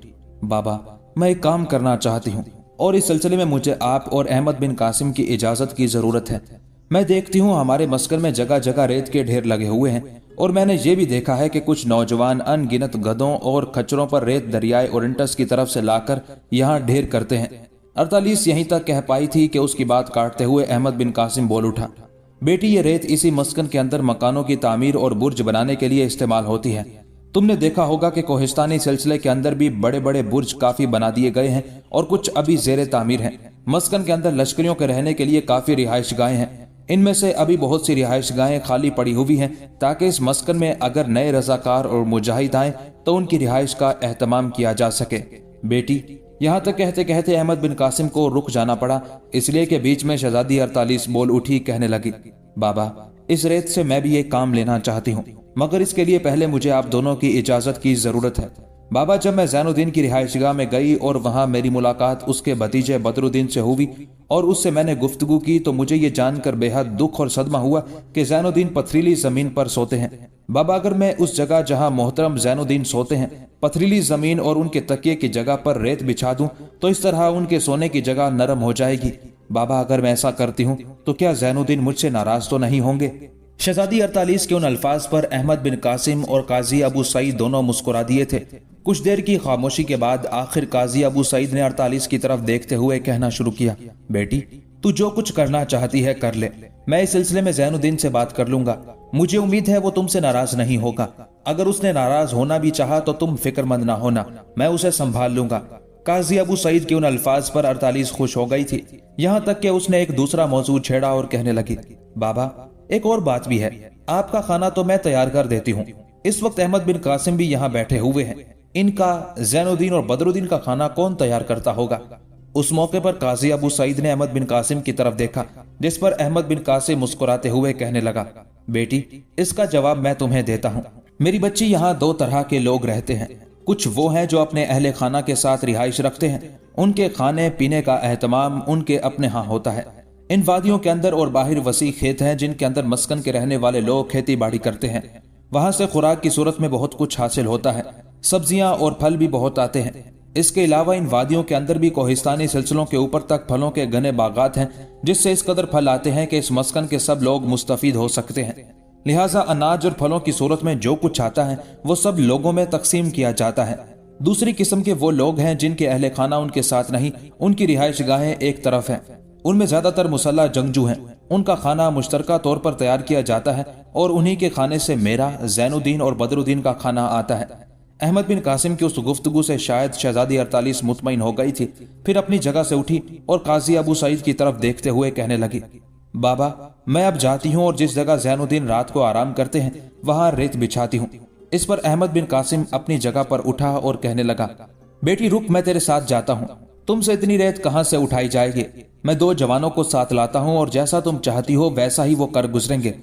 बाबा, मैं एक काम करना चाहती हूँ और इस सिलसिले में मुझे आप और अहमद बिन कासिम की इजाज़त की ज़रूरत है। मैं देखती हूँ हमारे मस्कन में जगह जगह रेत के ढेर लगे हुए हैं और मैंने ये भी देखा है कि कुछ नौजवान अनगिनत गधों और खच्चरों पर रेत दरियाए ओरेंटस की तरफ से लाकर यहाँ ढेर करते हैं। 48 यहीं तक कह पाई थी कि उसकी बात काटते हुए अहमद बिन कासिम बोल उठा, बेटी ये रेत इसी मस्कन के अंदर मकानों की तामीर और बुर्ज बनाने के लिए इस्तेमाल होती है। तुमने देखा होगा कि कोहिस्तानी सिलसिले के अंदर भी बड़े बड़े बुर्ज काफी बना दिए गए हैं और कुछ अभी जेरे तामीर हैं। मस्कन के अंदर लश्करियों के रहने के लिए काफी रिहाइश गाहें हैं। इनमें से अभी बहुत सी रिहाइश गाहें खाली पड़ी हुई हैं ताकि इस मस्कन में अगर नए रजाकार और मुजाहिद आए तो उनकी रिहाइश का एहतमाम किया जा सके। बेटी, यहाँ तक कहते कहते अहमद बिन कासिम को रुक जाना पड़ा, इसलिए कि बीच में शहजादी 48 बोल उठी, कहने लगी, बाबा इस रेत से मैं भी एक काम लेना चाहती हूँ, मगर इसके लिए पहले मुझे आप दोनों की इजाजत की जरूरत है। बाबा, जब मैं ज़ैनुद्दीन की रिहाइशगाह में गई और वहां मेरी मुलाकात उसके भतीजे बदरुद्दीन से हुई और उससे मैंने गुफ्तगू की तो मुझे ये जानकर बेहद दुख और सदमा हुआ कि ज़ैनुद्दीन पथरीली जमीन पर सोते हैं। बाबा, अगर मैं उस जगह जहां मोहतरम ज़ैनुद्दीन सोते हैं पथरीली जमीन और उनके तकिए की जगह पर रेत बिछा दूं तो इस तरह उनके सोने की जगह नरम हो जाएगी। बाबा, अगर मैं ऐसा करती हूँ तो क्या ज़ैनुद्दीन मुझसे नाराज तो नहीं होंगे? शहजादी 48 के उन अल्फाज पर अहमद बिन कासिम और काजी अबू सईद दोनों मुस्कुरा दिए थे। कुछ देर की खामोशी के बाद आखिर काजी अबू सईद ने 48 की तरफ देखते हुए कहना शुरू किया, बेटी तू जो कुछ करना चाहती है कर ले, मैं इस सिलसिले में ज़ैनुद्दीन से बात कर लूंगा। मुझे उम्मीद है वो तुमसे नाराज नहीं होगा। अगर उसने नाराज होना भी चाहा तो तुम फिक्रमंद ना होना, मैं उसे संभाल लूंगा। काजी अबू सईद के उन अल्फाज पर 48 खुश हो गई थी, यहाँ तक कि उसने एक दूसरा मौजू छेड़ा और कहने लगी, बाबा एक और बात भी है, आपका खाना तो मैं तैयार कर देती हूँ। इस वक्त अहमद बिन कासिम भी यहाँ बैठे हुए हैं, इनका ज़ैनुद्दीन और बदरुद्दीन का खाना कौन तैयार करता होगा? उस मौके पर काजी अबू सईद ने अहमद बिन कासिम की तरफ देखा, जिस पर अहमद बिन कासिम मुस्कुराते हुए कहने लगा, बेटी इसका जवाब मैं तुम्हें देता हूँ। मेरी बच्ची, यहाँ दो तरह के लोग रहते हैं। कुछ वो हैं जो अपने अहले खाना के साथ रिहाइश रखते हैं, उनके खाने पीने का एहतमाम उनके अपने यहाँ होता है। इन वादियों के अंदर और बाहर वसी खेत हैं जिनके अंदर मस्कन के रहने वाले लोग खेती बाड़ी करते हैं। वहां से खुराक की सूरत में बहुत कुछ हासिल होता है, सब्जियां और फल भी बहुत आते हैं। इसके अलावा इन वादियों के अंदर भी कोहिस्तानी सिलसिलों के ऊपर तक फलों के घने बागात हैं, जिससे इस कदर फल आते हैं कि इस मस्कन के सब लोग मुस्तफीद हो सकते हैं। लिहाजा अनाज और फलों की सूरत में जो कुछ आता है वो सब लोगों में तकसीम किया जाता है। दूसरी किस्म के वो लोग हैं जिनके अहले खाना उनके साथ नहीं, उनकी रिहाइश गाहें एक तरफ हैं। उनमें ज्यादातर मुसल्ला जंगजू हैं। उनका खाना मुश्तरका तौर पर तैयार किया जाता है और उन्हीं के खाने से मेरा, ज़ैनुद्दीन और बदरुद्दीन का खाना आता है। अहमद बिन कासिम की उस गुफ्तगू से शायद शहजादी 48 मुतमईन हो गई थी, फिर अपनी जगह से उठी और काजी अबू सईद की तरफ देखते हुए कहने लगी, बाबा मैं अब जाती हूँ और जिस जगह ज़ैनुद्दीन रात को आराम करते हैं वहां रेत बिछाती हूँ। इस पर अहमद बिन कासिम अपनी जगह पर उठा और कहने लगा, बेटी रुक, मैं तेरे साथ जाता हूँ। तुमसे इतनी रेत कहां से उठाई जाएगी? मैं 2 जवानों को साथ लाता हूं और जैसा तुम चाहती हो वैसा ही वो कर गुजरेंगे।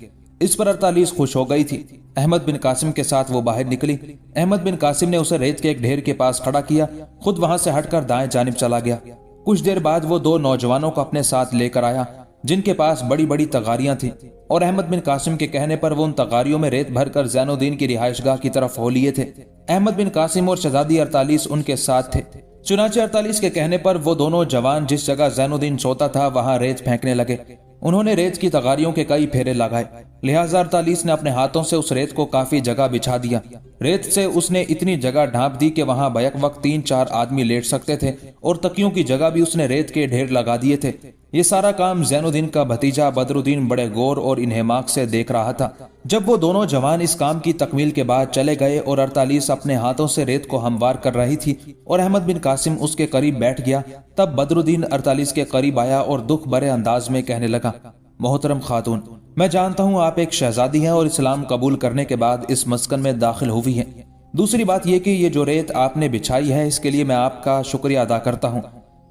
इस पर 48 खुश हो गई थी। अहमद बिन कासिम के साथ वो बाहर निकली। अहमद बिन कासिम ने उसे रेत के एक ढेर के पास खड़ा किया, खुद वहां से हटकर दाएं जानिब चला गया। कुछ देर बाद वो 2 नौजवानों को अपने साथ लेकर आया जिनके पास बड़ी बड़ी तगारियां थी और अहमद बिन कासिम के कहने पर वो उन तगारियों में रेत भरकर ज़ैनुद्दीन की रिहाइशगाह की तरफ हो लिए थे। अहमद बिन कासिम और शहजादी 48 उनके साथ थे। चुनाचे 48 के कहने पर वो दोनों जवान जिस जगह ज़ैनुद्दीन सोता था वहां रेत फेंकने लगे। उन्होंने रेत की तगारियों के कई फेरे लगाए, लिहाजा 48 ने अपने हाथों से उस रेत को काफी जगह बिछा दिया। रेत से उसने इतनी जगह ढांप दी कि वहां बैक वक्त 3-4 आदमी लेट सकते थे और तकियों की जगह भी उसने रेत के ढेर लगा दिए थे। ये सारा काम ज़ैनुद्दीन का भतीजा बदरुद्दीन बड़े गौर और इन्हेमाक से देख रहा था। जब वो दोनों जवान इस काम की तकमील के बाद चले गए और 48 अपने हाथों से रेत को हमवार कर रही थी और अहमद बिन कासिम उसके करीब बैठ गया, तब बदरुद्दीन 48 के करीब आया और दुख भरे अंदाज में कहने लगा, मोहतरम खातून, मैं जानता हूँ आप एक शहजादी हैं और इस्लाम कबूल करने के बाद इस मस्कन में दाखिल हुई हैं। दूसरी बात यह कि ये जो रेत आपने बिछाई है इसके लिए मैं आपका शुक्रिया अदा करता हूँ।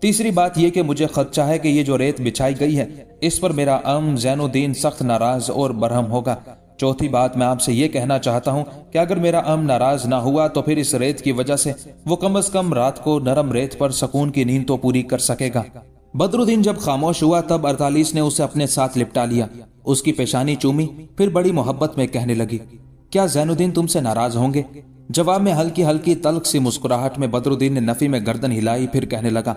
तीसरी बात यह कि मुझे खदशा है कि ये जो रेत बिछाई गई है इस पर मेरा अम ज़ैनुद्दीन सख्त नाराज और बरहम होगा। चौथी बात, मैं आपसे ये कहना चाहता हूँ कि अगर मेरा अम नाराज ना हुआ तो फिर इस रेत की वजह से वो कम अज कम रात को नरम रेत पर सुकून की नींद तो पूरी कर सकेगा। बदरुद्दीन जब खामोश हुआ तब 48 ने उसे अपने साथ लिपटा लिया, उसकी पेशानी चूमी, फिर बड़ी मोहब्बत में कहने लगी, क्या ज़ैनुद्दीन तुमसे नाराज होंगे? जवाब में हल्की हल्की तल्ख सी मुस्कुराहट में बदरुद्दीन ने नफी में गर्दन हिलाई, फिर कहने लगा,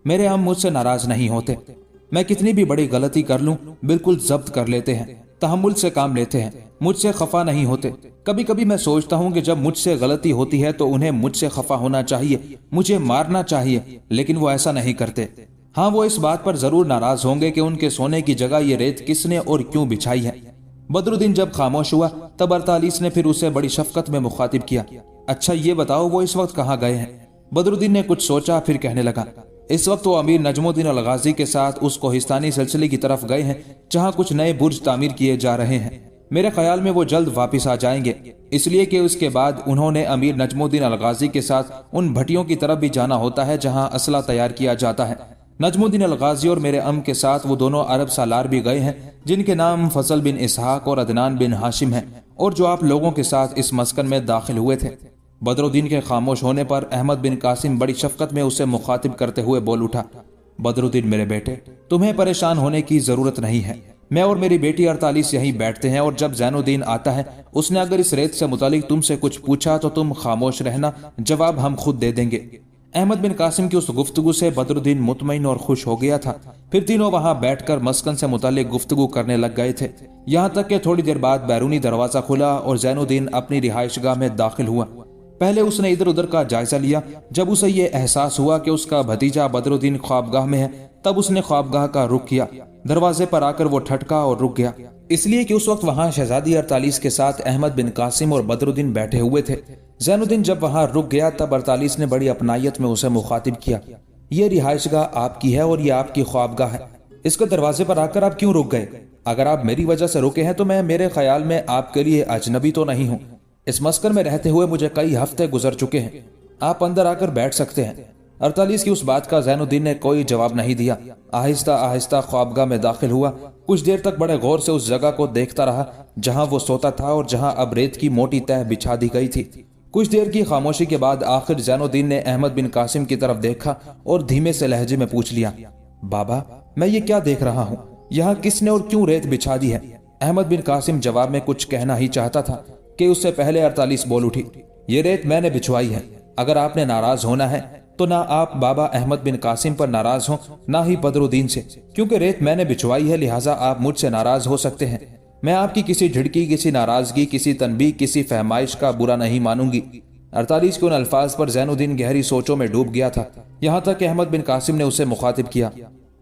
मेरे हम मुझसे नाराज नहीं होते। मैं कितनी भी बड़ी गलती कर लूं बिल्कुल जब्त कर लेते हैं, तहम्मुल से काम लेते हैं, मुझसे खफा नहीं होते। कभी कभी मैं सोचता हूं कि जब मुझसे गलती होती है तो उन्हें मुझसे खफा होना चाहिए, मुझे मारना चाहिए, लेकिन वो ऐसा नहीं करते। हाँ, वो इस बात पर जरूर नाराज होंगे कि उनके सोने की जगह ये रेत किसने और क्यों बिछाई है। बदरुद्दीन जब खामोश हुआ तब 48 ने फिर उसे बड़ी शफकत में मुखातिब किया, अच्छा ये बताओ वो इस वक्त कहाँ गए हैं? बदरुद्दीन ने कुछ सोचा, फिर कहने लगा, इस वक्त वो अमीर नजमुद्दीन अल-गाजी के साथ उस कोहिस्तानी सिलसिले की तरफ गए हैं जहां कुछ नए बुर्ज तामीर किए जा रहे हैं। मेरे ख्याल में वो जल्द वापस आ जाएंगे, इसलिए कि उसके बाद उन्होंने अमीर नजमुद्दीन अल-गाजी के साथ उन भट्टियों की तरफ भी जाना होता है जहां असला तैयार किया जाता है। नजमुद्दीन अल-गाजी और मेरे अम के साथ वो दोनों अरब सालार भी गए हैं जिनके नाम फसल बिन इसहाक और अदनान बिन हाशिम हैं, और जो आप लोगों के साथ इस मस्कन में दाखिल हुए थे। बदरुद्दीन के खामोश होने पर अहमद बिन कासिम बड़ी शफकत में उसे मुखातिब करते हुए बोल उठा, बदरुद्दीन मेरे बेटे, तुम्हें परेशान होने की जरूरत नहीं है। मैं और मेरी बेटी 48 यहीं बैठते हैं, और जब जैनुद्दीन आता है उसने अगर इस रेत से मुतालिक तुमसे कुछ पूछा तो तुम खामोश रहना, जवाब हम खुद दे देंगे। अहमद बिन कासिम की उस गुफ्तगू से बदरुद्दीन मुतमईन और खुश हो गया था। फिर तीनों वहां बैठकर मस्कन से मुतालिक गुफ्तगू करने लग गए थे, यहाँ तक कि थोड़ी देर बाद बैरूनी दरवाजा खुला और जैनुद्दीन अपनी रिहाइशगाह में दाखिल हुआ। पहले उसने इधर उधर का जायजा लिया। जब उसे ये एहसास हुआ कि उसका भतीजा बदरुद्दीन ख्वाबगाह में है तब उसने ख्वाबगाह का रुख किया। दरवाजे पर आकर वो ठटका और रुक गया, इसलिए कि उस वक्त वहां शहजादी 48 के साथ अहमद बिन कासिम और बदरुद्दीन बैठे हुए थे। जैनुद्दीन जब वहां रुक गया तब 48 ने बड़ी अपनायत में उसे मुखातिब किया, ये रिहाइशगाह आपकी है और ये आपकी ख्वाबगाह है, इसके दरवाजे पर आकर आप क्यों रुक गए? अगर आप मेरी वजह से रुके हैं तो मैं मेरे ख्याल में आपके लिए अजनबी तो नहीं हूँ। इस मस्कन में रहते हुए मुझे कई हफ्ते गुजर चुके हैं, आप अंदर आकर बैठ सकते हैं। 48 की उस बात का जैनुद्दीन ने कोई जवाब नहीं दिया। आहिस्ता आहिस्ता ख्वाबगाह में दाखिल हुआ। कुछ देर तक बड़े गौर से उस जगह को देखता रहा जहां वो सोता था और जहां अब रेत की मोटी तह बिछा दी गई थी। कुछ देर की खामोशी के बाद आखिर जैनुद्दीन ने अहमद बिन कासिम की तरफ देखा और धीमे से लहजे में पूछ लिया, बाबा मैं ये क्या देख रहा हूँ, यहाँ किसने और क्यों रेत बिछा दी है? अहमद बिन कासिम जवाब में कुछ कहना ही चाहता था कि उससे पहले 48 बोल उठी, ये रेत मैंने बिछवाई है। अगर आपने नाराज होना है तो ना आप बाबा अहमद बिन कासिम पर नाराज हो, ना ही बदरुद्दीन से, क्योंकि रेत मैंने बिछवाई है, लिहाजा आप मुझसे नाराज हो सकते हैं। मैं आपकी किसी झिड़की, किसी नाराजगी, किसी तनबीह, किसी फहमाइश का बुरा नहीं मानूंगी। 48 के उन अल्फाज पर जैनुद्दीन गहरी सोचों में डूब गया था। यहाँ तक कि अहमद बिन कासिम ने उसे मुखातिब किया,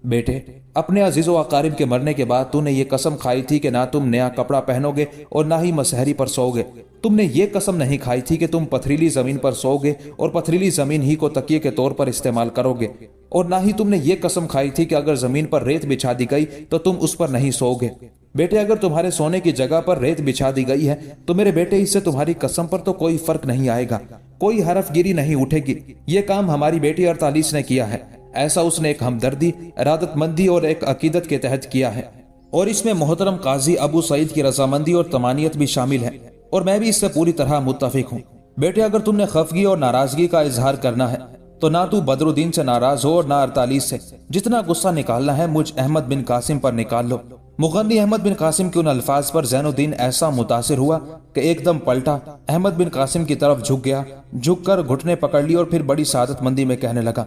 बेटे अपने अजीज़ व अकारिब के मरने के बाद तूने ये कसम खाई थी कि ना तुम नया कपड़ा पहनोगे और ना ही मसहरी पर सोओगे। तुमने ये कसम नहीं खाई थी कि तुम पथरीली जमीन पर सोओगे और पथरीली जमीन ही को तकिए के तौर पर इस्तेमाल करोगे, और ना ही तुमने ये कसम खाई थी कि अगर जमीन पर रेत बिछा दी गई तो तुम उस पर नहीं सोओगे। बेटे अगर तुम्हारे सोने की जगह पर रेत बिछा दी गई है तो मेरे बेटे इससे तुम्हारी कसम पर तो कोई फर्क नहीं आएगा, कोई हरफगिरी नहीं उठेगी। ये काम हमारी बेटी 48 ने किया है। ऐसा उसने एक हमदर्दी, इरादतमंदी और एक अकीदत के तहत किया है, और इसमें मोहतरम काजी अबू सईद की रजामंदी और तमानियत भी शामिल है, और मैं भी इससे पूरी तरह मुत्तफिक हूँ। बेटे अगर तुमने खफगी और नाराजगी का इजहार करना है तो ना तू बदरुद्दीन से नाराज हो और ना 48 से। जितना गुस्सा निकालना है मुझ अहमद बिन कासिम पर निकाल लो। मुगन्नी अहमद बिन कासिम के उन अल्फाज पर जैनुद्दीन ऐसा मुतासिर हुआ कि एकदम पलटा, अहमद बिन कासिम की तरफ झुक गया, झुककर घुटने पकड़ ली और फिर बड़ी सादतमंदी में कहने लगा,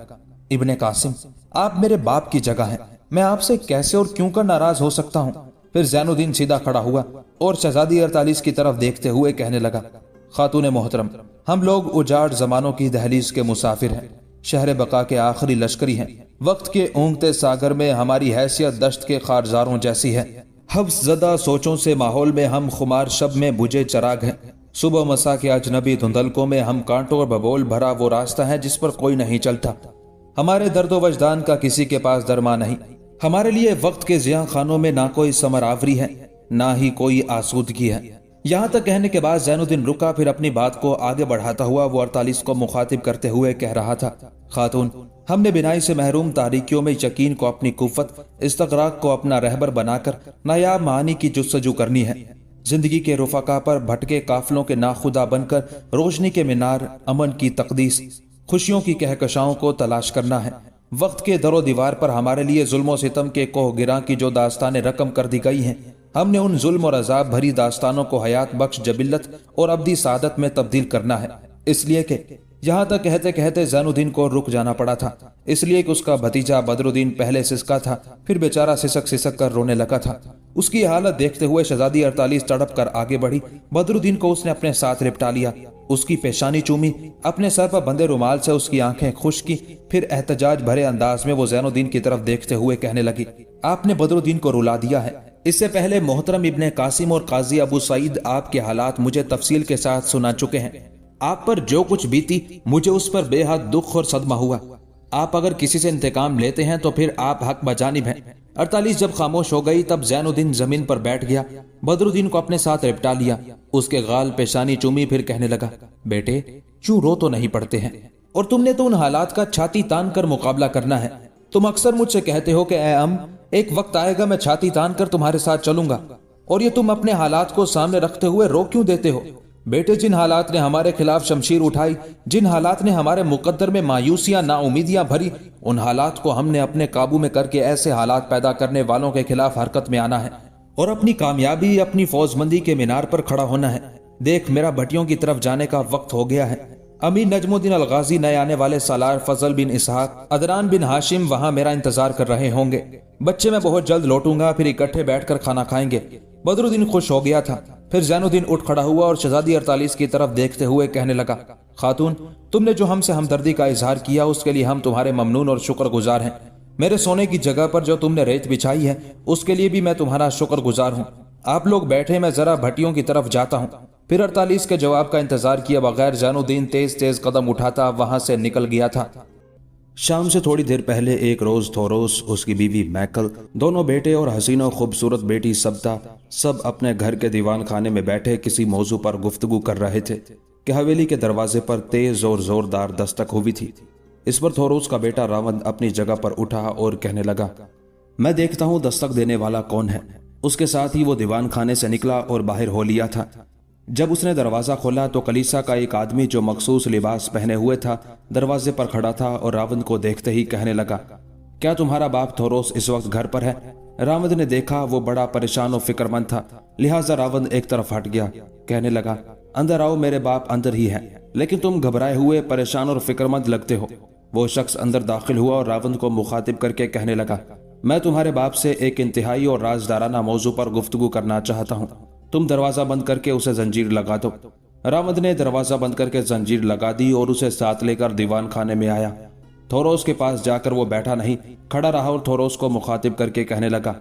इब्ने कासिम आप मेरे बाप की जगह हैं, मैं आपसे कैसे और क्यों कर नाराज हो सकता हूँ? फिर जैनुद्दीन सीधा खड़ा हुआ और शहजादी 48 की तरफ देखते हुए कहने लगा, खातूने मोहतरम हम लोग उजाड़ जमानों की दहलीज के मुसाफिर हैं, शहर बका के आखिरी लश्करी हैं। वक्त के ऊँगते सागर में हमारी हैसियत दश्त के खारजारों जैसी है। हफ्स ज़दा सोचों से माहौल में हम खुमार शब में बुझे चराग हैं। सुबह मसा के अजनबी धुंधलकों में हम कांटों और बबोल भरा वो रास्ता है जिस पर कोई नहीं चलता। हमारे दर्द व वजदान का किसी के पास दरमा नहीं। हमारे लिए वक्त के जिया खानों में ना कोई समरावरी है, ना ही कोई आसूदगी है। यहाँ तक कहने के बाद जैनुद्दीन रुका, फिर अपनी बात को आगे बढ़ाता हुआ वो 48 को मुखातिब करते हुए कह रहा था, खातून हमने बिनाई से महरूम तारीकियों में यकीन को अपनी कुव्वत, इस्तगराक को अपना रहबर बनाकर नायाब मानी की जुस्तजू करनी है। जिंदगी के रुफका पर भटके काफिलों के नाखुदा बनकर रोशनी के मीनार, अमन की तकदीस, खुशियों की कहकशाओं को तलाश करना है। वक्त के दरो दीवार पर हमारे लिए जुल्मो सितम के कोह गिरां की जो दास्तानें रकम कर दी गई हैं, हमने उन जुल्म और अजाब भरी दास्तानों को हयात बख्श जबिल्लत और अब्दी सादत में तब्दील करना है, इसलिए कि यहाँ तक कहते कहते ज़ैनुद्दीन को रुक जाना पड़ा था, इसलिए कि उसका भतीजा बदरुद्दीन पहले सिसका था, फिर बेचारा सिसक सिसक कर रोने लगा था। उसकी हालत देखते हुए शहजादी 48 तड़प कर आगे बढ़ी। बदरुद्दीन को उसने अपने साथ लिपटा लिया, उसकी पेशानी चूमी, अपने सर पर बंधे रुमाल से उसकी आंखें खुश की, फिर एहतजाज भरे अंदाज में वो ज़ैनुद्दीन की तरफ देखते हुए कहने लगी, आपने बदरुद्दीन को रुला दिया है। इससे पहले मोहतरम इब्ने कासिम और काजी अबू सईद आपके हालात मुझे तफसील के साथ सुना चुके हैं। आप पर जो कुछ बीती मुझे उस पर बेहद दुख और सदमा हुआ। आप अगर किसी से इंतकाम लेते हैं तो फिर आप हक बजानिब हैं। 48 जब खामोश हो गई तब ज़ैनुद्दीन जमीन पर बैठ गया, बदरुद्दीन को अपने साथ लिपटा लिया, उसके गाल पेशानी चूमी, फिर कहने लगा, बेटे क्यों रो तो नहीं पड़ते हैं, और तुमने तो उन हालात का छाती तान कर मुकाबला करना है। तुम अक्सर मुझसे कहते हो कि ए अम, एक वक्त आएगा मैं छाती तान कर तुम्हारे साथ चलूंगा, और ये तुम अपने हालात को सामने रखते हुए रो क्यों देते हो। बेटे, जिन हालात ने हमारे खिलाफ शमशीर उठाई, जिन हालात ने हमारे मुकद्दर में मायूसियां नाउमीदियां भरी, उन हालात को हमने अपने काबू में करके ऐसे हालात पैदा करने वालों के खिलाफ हरकत में आना है और अपनी कामयाबी, अपनी फौजमंदी के मीनार पर खड़ा होना है। देख, मेरा भट्टियों की तरफ जाने का वक्त हो गया है। अमीर नजमुद्दीन अल गाजी, नए आने वाले सालार फजल बिन इसहाक, अदनान बिन हाशिम वहां मेरा इंतजार कर रहे होंगे। बच्चे मैं बहुत जल्द लौटूंगा, फिर इकट्ठे बैठकर खाना खाएंगे। बदरुद्दीन खुश हो गया था। फिर ज़ैनुद्दीन उठ खड़ा हुआ और शहजादी 48 की तरफ देखते हुए कहने लगा, खातून, तुमने जो हमसे हमदर्दी का इजहार किया उसके लिए हम तुम्हारे ममनून और शुक्रगुजार हैं। मेरे सोने की जगह पर जो तुमने रेत बिछाई है उसके लिए भी मैं तुम्हारा शुक्रगुजार हूँ। आप लोग बैठे, मैं जरा भट्टियों की तरफ जाता हूँ। फिर 48 के जवाब का इंतजार किए बगैर ज़ैनुद्दीन तेज तेज कदम उठाता वहां से निकल गया था। शाम से थोड़ी देर पहले एक रोज थोरोस, उसकी बीवी मैकल, दोनों बेटे और हसीन और खूबसूरत बेटी सबता सब अपने घर के दीवान खाने में बैठे किसी मौजू पर गुफ्तगू कर रहे थे कि हवेली के दरवाजे पर तेज और जोरदार दस्तक हुई थी। इस पर थोरोस का बेटा रावंद अपनी जगह पर उठा और कहने लगा, मैं देखता हूँ दस्तक देने वाला कौन है। उसके साथ ही वो दीवान खाने से निकला और बाहर हो लिया था। जब उसने दरवाजा खोला तो कलीसा का एक आदमी जो मखसूस लिबास पहने हुए था दरवाजे पर खड़ा था और रावंद को देखते ही कहने लगा, क्या तुम्हारा बाप थोरोस इस वक्त घर पर है। रावंद ने देखा वो बड़ा परेशान और फिक्रमंद था, लिहाजा रावंद एक तरफ हट गया। कहने लगा, अंदर आओ, मेरे बाप अंदर ही है, लेकिन तुम घबराए हुए, परेशान और फिक्रमंद लगते हो। वो शख्स अंदर दाखिल हुआ और रावंद को मुखातिब करके कहने लगा, मैं तुम्हारे बाप से एक इंतहाई और राजदाराना मौजू पर गुफ्तगू करना चाहता हूँ। तुम दरवाजा बंद करके उसे जंजीर लगा दो। रावंद ने दरवाजा बंद करके जंजीर लगा दी और उसे साथ लेकर दीवान खाने में आया। थोरोस के पास जाकर वो बैठा नहीं, खड़ा रहा और थोरोस को मुखातिब करके कहने लगा,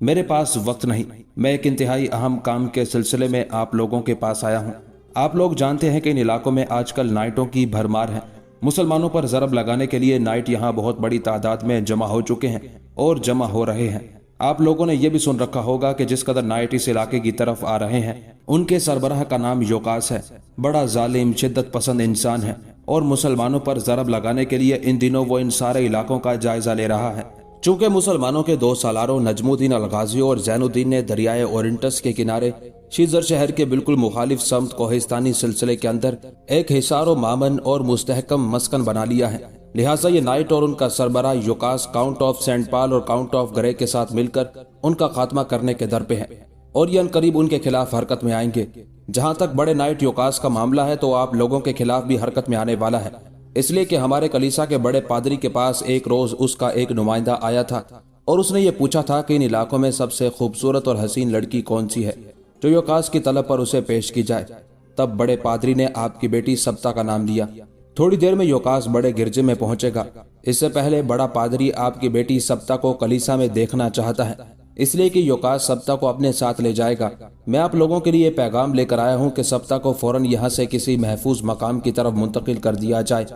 मेरे पास वक्त नहीं, मैं एक इंतहाई अहम काम के सिलसिले में आप लोगों के पास आया हूँ। आप लोग जानते हैं कि इन इलाकों में आजकल नाइटों की भरमार है। मुसलमानों पर ज़रब लगाने के लिए नाइट यहाँ बहुत बड़ी तादाद में जमा हो चुके हैं और जमा हो रहे हैं। आप लोगों ने यह भी सुन रखा होगा कि जिस कदर नाइट इस इलाके की तरफ आ रहे हैं, उनके सरबराह का नाम योकास है। बड़ा जालिम, शिद्दत पसंद इंसान है और मुसलमानों पर ज़रब लगाने के लिए इन दिनों वो इन सारे इलाकों का जायजा ले रहा है। चूंकि मुसलमानों के दो सालारों नजमुद्दीन अल गाजी और ज़ैनुद्दीन ने दरियाए ओरिंटस के किनारे शीजर शहर के बिल्कुल मुखालिफ समत कोहिस्तानी सिलसिले के अंदर एक हिसार मामन और मुस्तहकम मस्कन बना लिया है। लिहाजा ये नाइट और उनका सरबराह योकास काउंट ऑफ सेंट पाल और काउंट ऑफ ग्रे के साथ मिलकर उनका खात्मा करने के दर पे है और ये अनकरीब उनके खिलाफ हरकत में आएंगे। जहां तक बड़े नाइट योकास का मामला है तो आप लोगों के खिलाफ भी हरकत में आने वाला है, इसलिए कि हमारे कलीसा के बड़े पादरी के पास एक रोज उसका एक नुमाइंदा आया था और उसने ये पूछा था कि इन इलाकों में सबसे खूबसूरत और हसीन लड़की कौन सी है जो योकास की तलब पर उसे पेश की जाए। तब बड़े पादरी ने आपकी बेटी सबता का नाम लिया। थोड़ी देर में योकास बड़े गिरजे में पहुंचेगा। इससे पहले बड़ा पादरी आपकी बेटी सबता को कलीसा में देखना चाहता है, इसलिए कि योकास सबता को अपने साथ ले जाएगा। मैं आप लोगों के लिए पैगाम लेकर आया हूं कि सबता को फौरन यहां से किसी महफूज मकाम की तरफ मुंतकिल कर दिया जाए,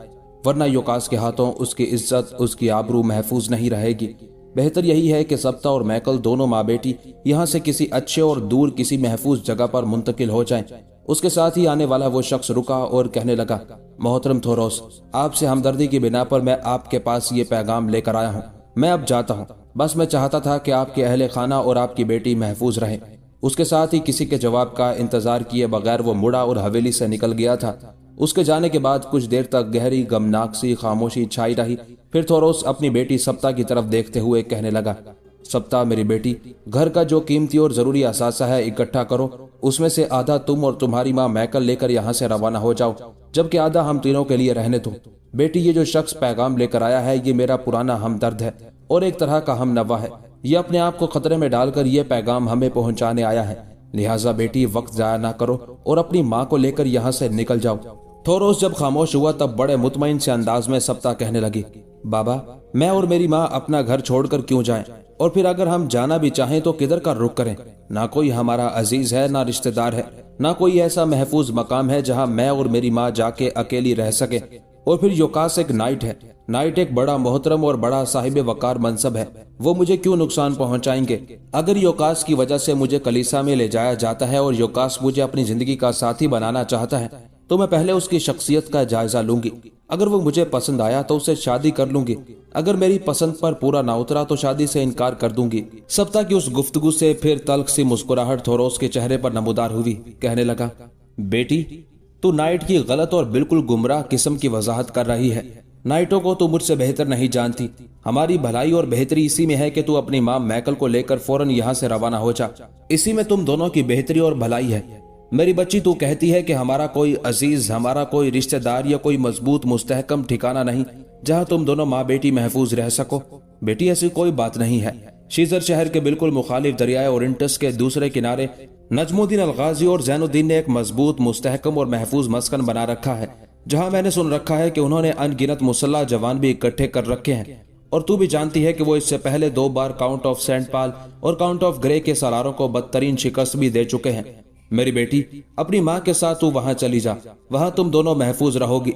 वरना योकास के हाथों उसकी इज्जत, उसकी आबरू महफूज नहीं रहेगी। बेहतर यही है कि सबता और मैकल दोनों माँ बेटी यहाँ से किसी अच्छे और दूर किसी महफूज जगह पर मुंतकिल हो जाएं। उसके साथ ही आने वाला वो शख्स रुका और कहने लगा, मोहतरम थोरोस, आपसे हमदर्दी की बिना पर मैं आपके पास ये पैगाम लेकर आया हूँ। मैं अब जाता हूँ। बस मैं चाहता था कि आपके अहले खाना और आपकी बेटी महफूज रहे। उसके साथ ही किसी के जवाब का इंतजार किए बगैर वो मुड़ा और हवेली से निकल गया था। उसके जाने के बाद कुछ देर तक गहरी गमनाक सी खामोशी छाई रही। फिर थोरोस अपनी बेटी सबता की तरफ देखते हुए कहने लगा, सप्ता मेरी बेटी, घर का जो कीमती और जरूरी असासा है इकट्ठा करो, उसमें से आधा तुम और तुम्हारी माँ मैकल लेकर यहाँ से रवाना हो जाओ, जबकि आधा हम तीनों के लिए रहने दो। बेटी, ये जो शख्स पैगाम लेकर आया है ये मेरा पुराना हमदर्द है और एक तरह का हमनवा है। ये अपने आप को खतरे में डालकर ये पैगाम हमें पहुंचाने आया है। लिहाजा बेटी, वक्त जाया ना करो और अपनी माँ को लेकर यहाँ से निकल जाओ। थोरोस जब खामोश हुआ तब बड़े मुतमईन से अंदाज में सप्ता कहने लगी, बाबा, मैं और मेरी माँ अपना घर छोड़कर क्यों जाएं? और फिर अगर हम जाना भी चाहें तो किधर का रुख करें? ना कोई हमारा अजीज है, ना रिश्तेदार है, ना कोई ऐसा महफूज मकाम है जहां मैं और मेरी माँ जाके अकेली रह सके। और फिर योकास एक नाइट है। नाइट एक बड़ा मोहतरम और बड़ा साहिब वकार मनसब है। वो मुझे क्यों नुकसान पहुंचाएंगे? अगर योकास की वजह से मुझे कलीसा में ले जाया जाता है और योकास मुझे अपनी जिंदगी का साथी बनाना चाहता है तो मैं पहले उसकी शख्सियत का जायजा लूंगी। अगर वो मुझे पसंद आया तो उससे शादी कर लूंगी। अगर मेरी पसंद पर पूरा ना उतरा तो शादी से इनकार कर दूंगी। सप्ता की उस गुफ्तगू से फिर तल्ख सी मुस्कुराहट थोरोस के चेहरे पर नमूदार हुई। कहने लगा, बेटी, तू नाइट की गलत और बिल्कुल गुमराह किस्म की वजाहत कर रही है। नाइटों को तू मुझसे बेहतर नहीं जानती। हमारी भलाई और बेहतरी इसी में है कि तू अपनी माँ मैकल को लेकर फौरन यहाँ से रवाना हो जा। इसी में तुम दोनों की बेहतरी और भलाई है। मेरी बच्ची, तू कहती है कि हमारा कोई अजीज, हमारा कोई रिश्तेदार या कोई मजबूत मुस्तहकम ठिकाना नहीं जहां तुम दोनों माँ बेटी महफूज रह सको। बेटी, ऐसी कोई बात नहीं है। शीजर शहर के बिल्कुल मुखालिफ दरियाए ओरिंटस के दूसरे किनारे नजमुद्दीन अलगाजी और जैनुद्दीन ने एक मजबूत, मुस्तहकम और महफूज मस्कन बना रखा है, जहां मैंने सुन रखा है कि उन्होंने अनगिनत मुसल्लह जवान भी इकट्ठे कर रखे हैं। और तू भी जानती है कि वो इससे पहले 2 बार काउंट ऑफ सेंट पाल और काउंट ऑफ ग्रे के सलारों को बदतरीन शिकस्त भी दे चुके हैं। मेरी बेटी, अपनी माँ के साथ तू वहां चली जा, वहां तुम दोनों महफूज रहोगी।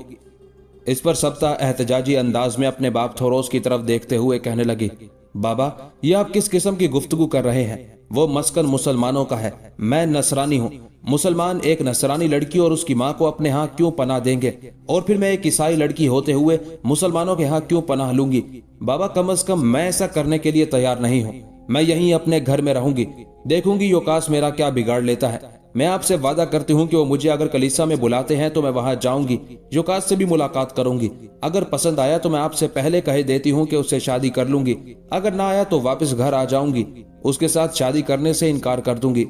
इस पर सप्ता एहतजाजी अंदाज में अपने बाप थोरोस की तरफ देखते हुए कहने लगी, बाबा, ये आप किस किस्म की गुफ्तगू कर रहे हैं? वो मस्कन मुसलमानों का है, मैं नसरानी हूँ। मुसलमान एक नसरानी लड़की और उसकी माँ को अपने यहाँ क्यों पनाह देंगे? और फिर मैं एक ईसाई लड़की होते हुए मुसलमानों के यहाँ क्यों पनाह लूंगी? बाबा, कम अज कम मैं ऐसा करने के लिए तैयार नहीं हूँ। मैं यहीं अपने घर में रहूंगी, देखूंगी योकास मेरा क्या बिगाड़ लेता है। मैं आपसे वादा करती हूँ कि वो मुझे अगर कलीसा में बुलाते हैं तो मैं वहां जाऊंगी, योकास से भी मुलाकात करूंगी। अगर पसंद आया तो मैं आपसे पहले कह देती हूँ कि उससे शादी कर लूंगी। अगर ना आया तो वापस घर आ जाऊंगी, उसके साथ शादी करने से इनकार कर दूंगी।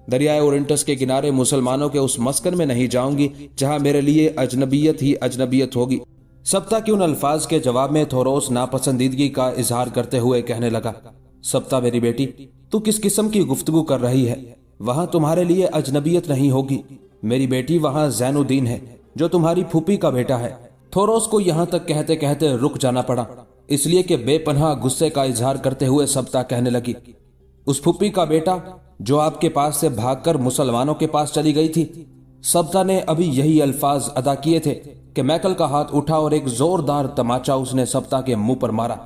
दरियाए ओरिंटस के किनारे मुसलमानों के उस मस्कन में नहीं जाऊंगी जहां मेरे लिए अजनबियत ही अजनबियत होगी। सप्ता के उन अल्फाज के जवाब में थोरोस नापसंदीदगी का इजहार करते हुए कहने लगा, सप्ता मेरी बेटी, तू किस किस्म की गुफ्तगू कर रही है? वहां तुम्हारे लिए अजनबियत नहीं होगी मेरी बेटी, वहां जैनुद्दीन है जो तुम्हारी फूफी का बेटा है। थोरोस को यहाँ तक कहते कहते रुक जाना पड़ा, इसलिए कि बेपनाह गुस्से का इजहार करते हुए सप्ता कहने लगी, उस फूफी का बेटा जो आपके पास से भागकर मुसलमानों के पास चली गई थी। सप्ता ने अभी यही अल्फाज अदा किए थे कि मैकल का हाथ उठा और एक जोरदार तमाचा उसने सप्ता के मुंह पर मारा।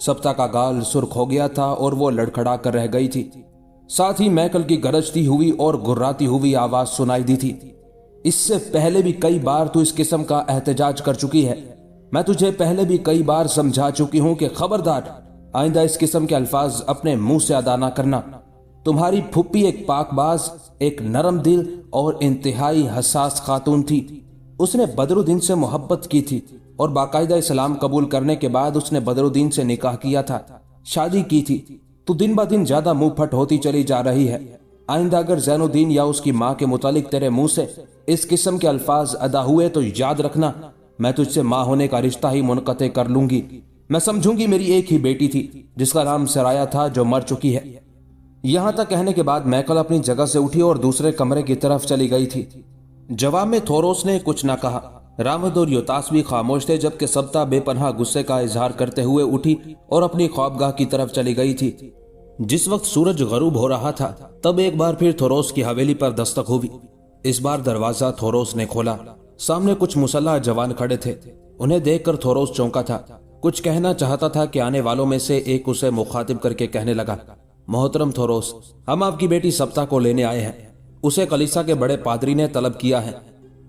सप्ता का गाल सुर्ख हो गया था और वो लड़खड़ा कर रह गई थी। साथ ही मैकल की गरजती हुई और गुर्राती हुई आवाज सुनाई दी थी, इससे पहले भी कई बार तू इस किस्म का एहतजाज कर चुकी है। मैं तुझे पहले भी कई बार समझा चुकी हूं कि खबरदार, आइंदा इस किस्म के अल्फाज अपने मुंह से अदा ना करना। तुम्हारी फुप्पी एक पाकबाज, एक नरम दिल और इंतहाई हसास खातून थी। उसने बदरुद्दीन से मोहब्बत की थी और बाकायदा इस्लाम कबूल करने के बाद उसने बदरुद्दीन से निकाह किया था, शादी की थी। तू दिन ब दिन ज्यादा मुंह फट होती चली जा रही है। आइंदा अगर जैनुद्दीन या उसकी माँ के मुतालिक तेरे मुंह से इस किस्म के अल्फाज अदा हुए तो याद रखना, मैं तुझसे माँ होने का रिश्ता ही मुनक़ते कर लूंगी। मैं समझूंगी मेरी एक ही बेटी थी जिसका नाम सराया था, जो मर चुकी है। यहां तक कहने के बाद मैकल अपनी जगह से उठी और दूसरे कमरे की तरफ चली गई थी। जवाब में थोरोस ने कुछ न कहा। रामद और योतास भी खामोश थे, जबकि सप्ता बेपनाह गुस्से का इजहार करते हुए उठी और अपनी ख्वाबगाह की तरफ चली गई थी। जिस वक्त सूरज गरूब हो रहा था तब एक बार फिर थोरोस की हवेली पर दस्तक हुई। इस बार दरवाजा थोरोस ने खोला। सामने कुछ मुसल्लह जवान खड़े थे। उन्हें देखकर थोरोस चौंका था। कुछ कहना चाहता था कि आने वालों में से एक उसे मुखातिब करके कहने लगा, मोहतरम थोरोस, हम आपकी बेटी सप्ता को लेने आए हैं। उसे कलीसा के बड़े पादरी ने तलब किया है।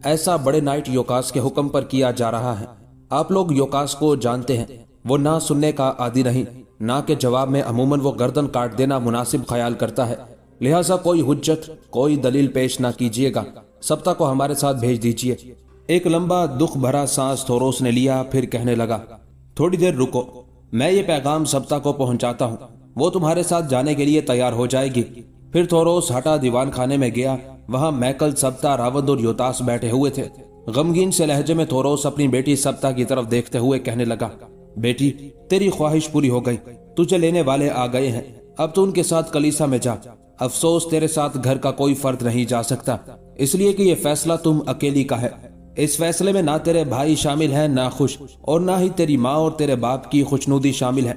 ऐसा बड़े नाइट योकास के हुक्म पर किया जा रहा है। आप लोग योकास को जानते हैं, वो ना सुनने का आदी नहीं, ना के जवाब में अमूमन वो गर्दन काट देना मुनासिब ख्याल करता है। लिहाजा कोई हुज्जत, कोई दलील पेश ना कीजिएगा, सप्ता को हमारे साथ भेज दीजिए। एक लंबा दुख भरा सांस थोरोस ने लिया, फिर कहने लगा, थोड़ी देर रुको, मैं ये पैगाम सप्ता को पहुंचाता हूँ। وہ تمہارے ساتھ جانے کے لیے تیار ہو جائے گی۔ پھر تھوروس ہٹا دیوان خانے میں گیا۔ وہاں میکل، سبتا، راوند اور یوتاس بیٹھے ہوئے تھے۔ غمگین سے لہجے میں تھوروس اپنی بیٹی سبتا کی طرف دیکھتے ہوئے کہنے لگا، بیٹی، تیری خواہش پوری ہو گئی، تجھے لینے والے آ گئے ہیں، اب تو ان کے ساتھ کلیسا میں جا۔ افسوس تیرے ساتھ گھر کا کوئی فرد نہیں جا سکتا، اس لیے کہ یہ فیصلہ تم اکیلی کا ہے۔ اس فیصلے میں نہ تیرے بھائی شامل ہیں نہ خوش، اور نہ ہی تیری ماں اور تیرے باپ کی خوشنودی شامل ہے۔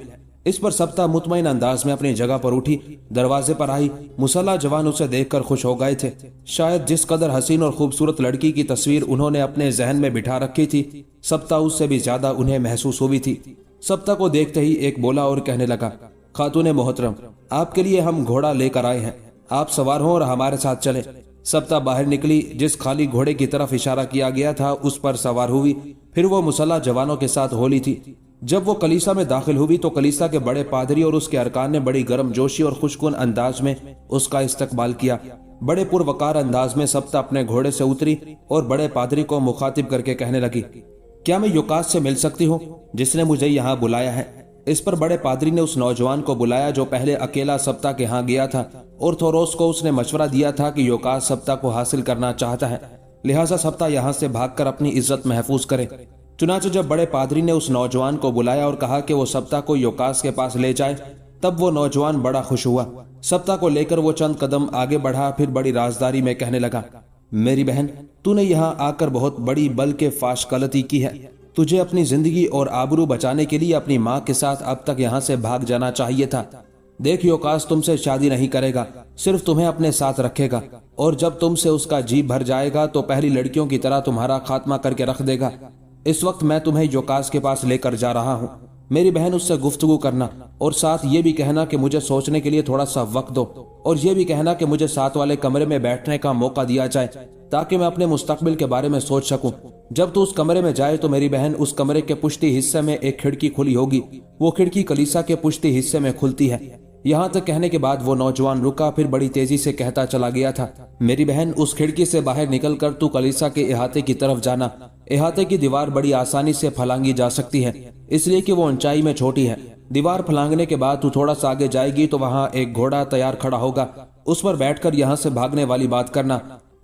اس پر سبتا مطمئن انداز میں اپنی جگہ پر اٹھی، دروازے پر آئی۔ مسلح جوان اسے دیکھ کر خوش ہو گئے تھے۔ شاید جس قدر حسین اور خوبصورت لڑکی کی تصویر انہوں نے اپنے ذہن میں بٹھا رکھی تھی، سبتا اس سے بھی زیادہ انہیں محسوس ہوئی تھی۔ سبتا کو دیکھتے ہی ایک بولا اور کہنے لگا، خاتون محترم، آپ کے لیے ہم گھوڑا لے کر آئے ہیں، آپ سوار ہوں اور ہمارے ساتھ چلیں۔ سبتا باہر نکلی، جس خالی گھوڑے کی طرف اشارہ کیا گیا تھا اس پر سوار ہوئی۔ پھر وہ مسلح جوانوں کے ساتھ ہولی تھی۔ جب وہ کلیسا میں داخل ہوئی تو کلیسا کے بڑے پادری اور اس کے ارکان نے بڑی گرم جوشی اور خوشگوار انداز میں اس کا استقبال کیا۔ بڑے پروقار انداز میں سبتا اپنے گھوڑے سے اتری اور بڑے پادری کو مخاطب کر کے کہنے لگی، کیا میں یوکاس سے مل سکتی ہوں جس نے مجھے یہاں بلایا ہے؟ اس پر بڑے پادری نے اس نوجوان کو بلایا جو پہلے اکیلا سبتا کے ہاں گیا تھا، اور تھوروس کو اس نے مشورہ دیا تھا کہ یوکاس سبتا کو حاصل کرنا چاہتا ہے، لہٰذا سبتا یہاں سے بھاگ کر اپنی عزت محفوظ کرے۔ چنانچہ جب بڑے پادری نے اس نوجوان کو بلایا اور کہا کہ وہ سبتا کو یوکاس کے پاس لے جائے، تب وہ نوجوان بڑا خوش ہوا۔ سبتا کو لے کر وہ چند قدم آگے بڑھا، پھر بڑی رازداری میں کہنے لگا، میری بہن، تو نے یہاں آ کر بہت بڑی بلکہ فاش غلطی کی ہے۔ تجھے اپنی زندگی اور آبرو بچانے کے لیے اپنی ماں کے ساتھ اب تک یہاں سے بھاگ جانا چاہیے تھا۔ دیکھ، یوکاس تم سے شادی نہیں کرے گا، صرف تمہیں اپنے ساتھ رکھے گا، اور جب تم سے اس کا جی بھر جائے گا تو پہلی لڑکیوں کی طرح تمہارا خاتمہ کر کے رکھ دے گا۔ اس وقت میں تمہیں یوکاس کے پاس لے کر جا رہا ہوں۔ میری بہن، اس سے گفتگو کرنا، اور ساتھ یہ بھی کہنا کہ مجھے سوچنے کے لیے تھوڑا سا وقت دو، اور یہ بھی کہنا کہ مجھے ساتھ والے کمرے میں بیٹھنے کا موقع دیا جائے تاکہ میں اپنے مستقبل کے بارے میں سوچ سکوں۔ جب تو اس کمرے میں جائے تو میری بہن، اس کمرے کے پشتی حصے میں ایک کھڑکی کھلی ہوگی، وہ کھڑکی کلیسا کے پشتی حصے میں کھلتی ہے۔ یہاں تک کہنے کے بعد وہ نوجوان رکا، پھر بڑی تیزی سے کہتا چلا گیا تھا، میری بہن، اس کھڑکی سے باہر نکل کر تو کلیسا کے احاطے کی طرف جانا۔ احاطے کی دیوار بڑی آسانی سے پھلانگی جا سکتی ہے، اس لیے کہ وہ اونچائی میں چھوٹی ہے۔ دیوار پھلانگنے کے بعد تو تھوڑا سا آگے جائے گی تو وہاں ایک گھوڑا تیار کھڑا ہوگا، اس پر بیٹھ کر یہاں سے بھاگنے والی بات کرنا۔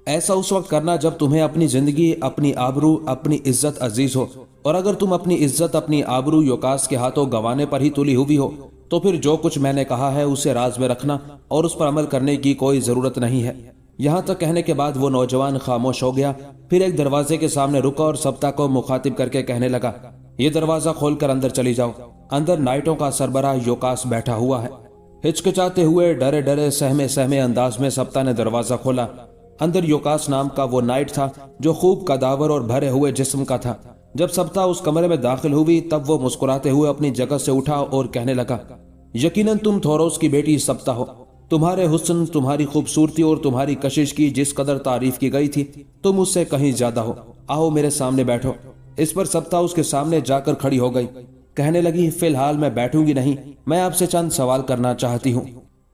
ایسا اس وقت کرنا جب تمہیں اپنی زندگی، اپنی آبرو، اپنی عزت عزیز ہو، اور اگر تم اپنی عزت، اپنی آبرو یوکاس کے ہاتھوں گنوانے پر ہی تلی ہوئی ہو تو پھر جو کچھ میں نے کہا ہے اسے راز میں رکھنا اور اس پر عمل کرنے کی کوئی ضرورت نہیں ہے۔ یہاں تک کہنے کے بعد وہ نوجوان خاموش ہو گیا، پھر ایک دروازے کے سامنے رکا اور سبتا کو مخاطب کر کے کہنے لگا، یہ دروازہ کھول کر اندر چلی جاؤ۔ اندر نائٹوں کا سربراہ یوکاس بیٹھا ہوا ہے۔ ہچکچاتے ہوئے، ڈرے ڈرے، سہمے انداز میں سبتا نے دروازہ کھولا۔ اندر یوکاس نام کا وہ نائٹ تھا جو خوب قداور اور بھرے ہوئے جسم کا تھا۔ جب سبتا اس کمرے میں داخل ہوئی تب وہ مسکراتے ہوئے اپنی جگہ سے اٹھا اور کہنے لگا، یقیناً تم تھوروس کی بیٹی سبتا ہو۔ تمہارے حسن، تمہاری خوبصورتی اور تمہاری کشش کی جس قدر تعریف کی گئی تھی تم اس سے کہیں زیادہ ہو۔ آؤ میرے سامنے بیٹھو۔ اس پر سبتا اس کے سامنے جا کر کھڑی ہو گئی، کہنے لگی، فی الحال میں بیٹھوں گی نہیں، میں آپ سے چند سوال کرنا چاہتی ہوں۔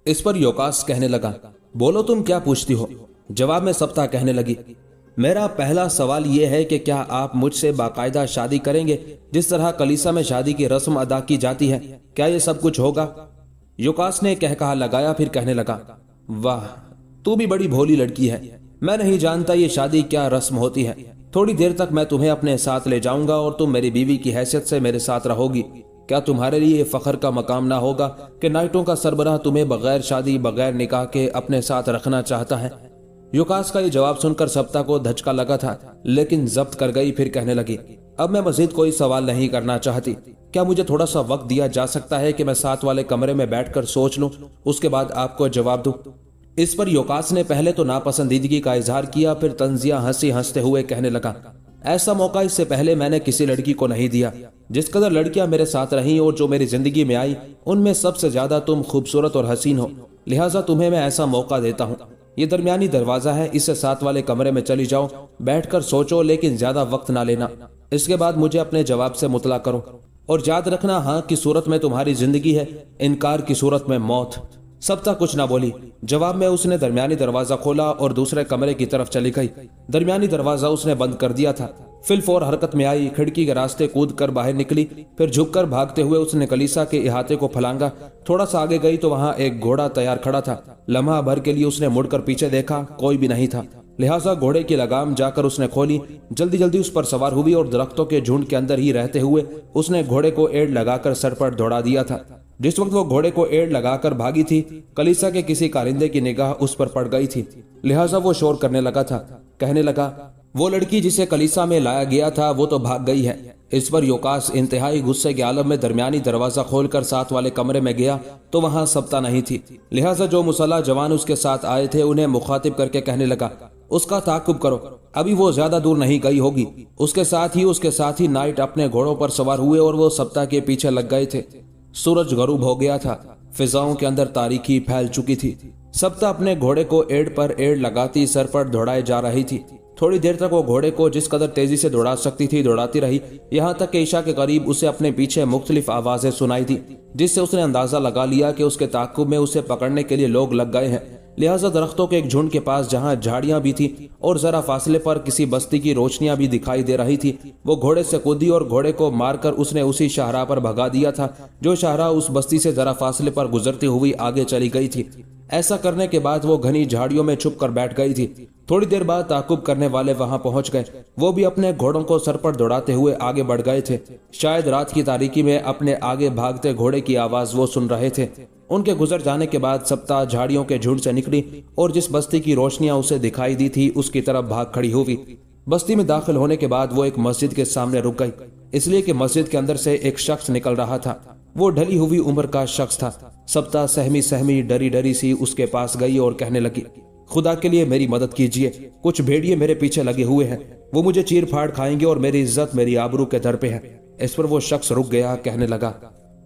اس پر یوکاس کہنے لگا، بولو، تم کیا پوچھتی ہو؟ جواب میں سبتا کہنے لگی، میرا پہلا سوال یہ ہے کہ کیا آپ مجھ سے باقاعدہ شادی کریں گے جس طرح کلیسا میں شادی کی رسم ادا کی جاتی ہے؟ کیا یہ سب کچھ ہوگا؟ یوکاس نے کہا لگایا، پھر کہنے لگا، واہ، تو بھی بڑی بھولی لڑکی ہے۔ میں نہیں جانتا یہ شادی کیا رسم ہوتی ہے۔ تھوڑی دیر تک میں تمہیں اپنے ساتھ لے جاؤں گا اور تم میری بیوی کی حیثیت سے میرے ساتھ رہو گی۔ کیا تمہارے لیے یہ فخر کا مقام نہ ہوگا کہ نائٹوں کا سربراہ تمہیں بغیر شادی، بغیر نکاح کے اپنے ساتھ رکھنا چاہتا ہے؟ یوکاس کا یہ جواب سن کر سبتا کو دھچکا لگا تھا، لیکن ضبط کر گئی، پھر کہنے لگی، اب میں مزید کوئی سوال نہیں کرنا چاہتی۔ کیا مجھے تھوڑا سا وقت دیا جا سکتا ہے کہ میں ساتھ والے کمرے میں بیٹھ کر سوچ لوں، اس کے بعد آپ کو جواب دوں؟ اس پر یوکاس نے پہلے تو ناپسندیدگی کا اظہار کیا، پھر طنزیہ ہنستے ہوئے کہنے لگا، ایسا موقع اس سے پہلے میں نے کسی لڑکی کو نہیں دیا۔ جس قدر لڑکیاں میرے ساتھ رہیں اور جو میری زندگی میں آئی، ان میں سب سے زیادہ تم خوبصورت اور حسین ہو، لہٰذا تمہیں میں ایسا موقع دیتا ہوں۔ یہ درمیانی دروازہ ہے، اس سے ساتھ والے کمرے میں چلی جاؤ، بیٹھ کر سوچو، لیکن زیادہ وقت نہ لینا۔ اس کے بعد مجھے اپنے جواب سے مطلع کرو، اور یاد رکھنا، ہاں کی صورت میں تمہاری زندگی ہے، انکار کی صورت میں موت۔ سبتا کچھ نہ بولی۔ جواب میں اس نے درمیانی دروازہ کھولا اور دوسرے کمرے کی طرف چلی گئی۔ درمیانی دروازہ اس نے بند کر دیا تھا۔ फिलफौर हरकत में आई, खिड़की के रास्ते कूद कर बाहर निकली, फिर झुककर भागते हुए उसने कलीसा के इहाते को फलांगा। थोड़ा सा आगे गई तो वहां एक घोड़ा तैयार खड़ा था। लम्हा भर के लिए उसने मुड़कर पीछे देखा, कोई भी नहीं था। लिहाजा घोड़े की लगाम जाकर उसने खोली, जल्दी जल्दी उस पर सवार हुई और दरख्तों के झुंड के अंदर ही रहते हुए उसने घोड़े को एड़ लगाकर सर पर दौड़ा दिया था। जिस वक्त वो घोड़े को एड़ लगाकर भागी थी, कलीसा के किसी कारिंदे की निगाह उस पर पड़ गई थी। लिहाजा वो शोर करने लगा था, कहने लगा, वो लड़की जिसे कलीसा में लाया गया था वो तो भाग गई है। इस पर योकास इंतहाई गुस्से के आलम में दरमियानी दरवाजा खोलकर साथ वाले कमरे में गया तो वहां सब्ता नहीं थी। लिहाजा जो मुसल्ला जवान उसके साथ आए थे उन्हें मुखातिब करके कहने लगा, उसका ताकुब करो, अभी वो ज्यादा दूर नहीं गई होगी। उसके साथ ही नाइट अपने घोड़ों पर सवार हुए और वो सब्ता के पीछे लग गए थे। सूरज गरूब हो गया था, फिजाओं के अंदर तारीकी फैल चुकी थी। सब्ता अपने घोड़े को एड़ पर एड़ लगाती सर पर दौड़ाए जा रही थी। थोड़ी देर तक वो घोड़े को जिस कदर तेजी से दौड़ा सकती थी दौड़ाती रही, यहाँ तक कि ईशा के करीब उसे अपने पीछे मुख्तलिफ आवाजें सुनाई थी, जिससे उसने अंदाजा लगा लिया कि उसके ताक़ुब में उसे पकड़ने के लिए लोग लग गए हैं। लिहाजा दरख्तों के एक झुंड के पास जहां झाड़ियां भी थी और जरा फासले पर किसी बस्ती की रोशनियां भी दिखाई दे रही थी, वो घोड़े से कूदी और घोड़े को मारकर उसने उसी शाहराह पर भगा दिया था जो शाहराह उस बस्ती से जरा फासले पर गुजरती हुई आगे चली गई थी। ऐसा करने के बाद वो घनी झाड़ियों में छुप कर बैठ गई थी। थोड़ी देर बाद ताकुब करने वाले वहां पहुंच गए। वो भी अपने घोड़ों को सर पर दौड़ाते हुए आगे बढ़ गए थे। शायद रात की तारीकी में अपने आगे भागते घोड़े की आवाज वो सुन रहे थे। उनके गुजर जाने के बाद सप्ताह झाड़ियों के झुंड से निकली और जिस बस्ती की रोशनियां उसे दिखाई दी थी उसकी तरफ भाग खड़ी हुई। बस्ती में दाखिल होने के बाद वो एक मस्जिद के सामने रुक गई, इसलिए कि मस्जिद के अंदर से एक शख्स निकल रहा था। वो ढली हुई उम्र का शख्स था। सप्ताह सहमी सहमी डरी डरी सी उसके पास गई और कहने लगी, खुदा के लिए मेरी मदद कीजिए, कुछ भेड़िए मेरे पीछे लगे हुए हैं, वो मुझे चीर फाड़ खाएंगे और मेरी इज्जत मेरी आबरू के दर पे है। इस पर वो शख्स रुक गया, कहने लगा,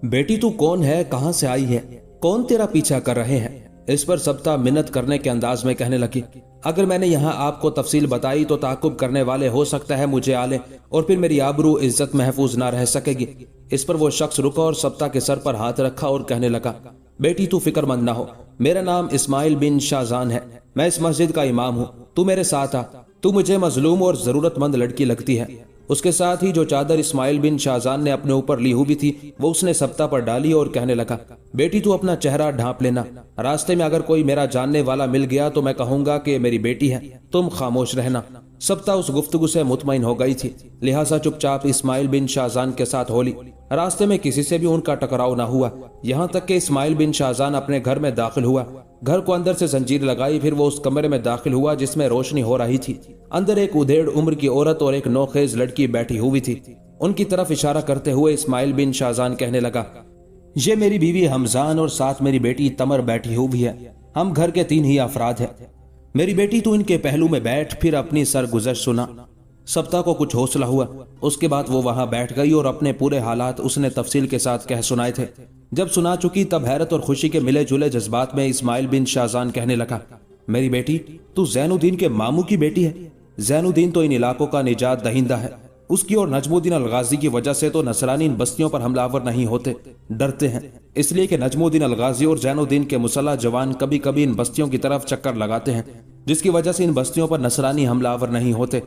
बेटी तू कौन है, कहां से आई है, कौन तेरा पीछा कर रहे हैं? इस पर सप्ताह मिन्नत करने के अंदाज में कहने लगी, अगर मैंने यहाँ आपको तफसील बताई तो ताकुब करने वाले हो सकता है मुझे आले और फिर मेरी आबरू इज्जत महफूज ना रह सकेगी। इस पर वो शख्स रुका और सप्ताह के सर पर हाथ रखा और कहने लगा, बेटी तू फिक्रमंद ना हो, मेरा नाम इस्माइल बिन शाहजान है, मैं इस मस्जिद का इमाम हूँ, तू मेरे साथ आ, तू मुझे मजलूम और जरूरतमंद लड़की लगती है। उसके साथ ही जो चादर इस्माइल बिन शाहजान ने अपने ऊपर ली हुई थी वो उसने सप्ताह पर डाली और कहने लगा, बेटी तू अपना चेहरा ढांप लेना, रास्ते में अगर कोई मेरा जानने वाला मिल गया तो मैं कहूंगा कि मेरी बेटी है, तुम खामोश रहना। सप्ताह उस गुफ्तगू से मुतमईन हो गई थी, लिहाजा चुपचाप इस्माइल बिन शाहजान के साथ होली। रास्ते में किसी से भी उनका टकराव ना हुआ, यहाँ तक कि इस्माइल बिन शाहजान अपने घर में दाखिल हुआ। घर को अंदर से जंजीर लगाई, फिर वो उस कमरे में दाखिल हुआ जिसमें रोशनी हो रही थी। अंदर एक उधेड़ उम्र की औरत और एक नौखेज लड़की बैठी हुई थी। उनकी तरफ इशारा करते हुए इस्माइल बिन शाहजान कहने लगा, ये मेरी बीवी हमजान और साथ मेरी बेटी तमर बैठी हुई है, हम घर के 3 ही अफराद हैं। मेरी बेटी तू इनके पहलू में बैठ, फिर अपनी सरगुजर सुना। सप्ताह को कुछ हौसला हुआ, उसके बाद वो वहां बैठ गई और अपने पूरे हालात उसने तफसील के साथ कह सुनाए थे। जब सुना चुकी तब हैरत और खुशी के मिले जुले जज्बात में इस्माइल बिन शाहजान कहने लगा, मेरी बेटी तू जैनुद्दीन के मामू की बेटी है। जैनुद्दीन तो इन इलाकों का निजात दहिंदा है, उसकी और नजमुद्दीन अलगाजी की वजह से तो नसरानी इन बस्तियों पर हमलावर नहीं होते, डरते हैं, इसलिए कि नजमुद्दीन अलगाजी और जैनुद्दीन के मुसल्ला जवान कभी कभी इन बस्तियों की तरफ चक्कर लगाते हैं, जिसकी वजह से इन बस्तियों पर नसरानी हमलावर नहीं होते।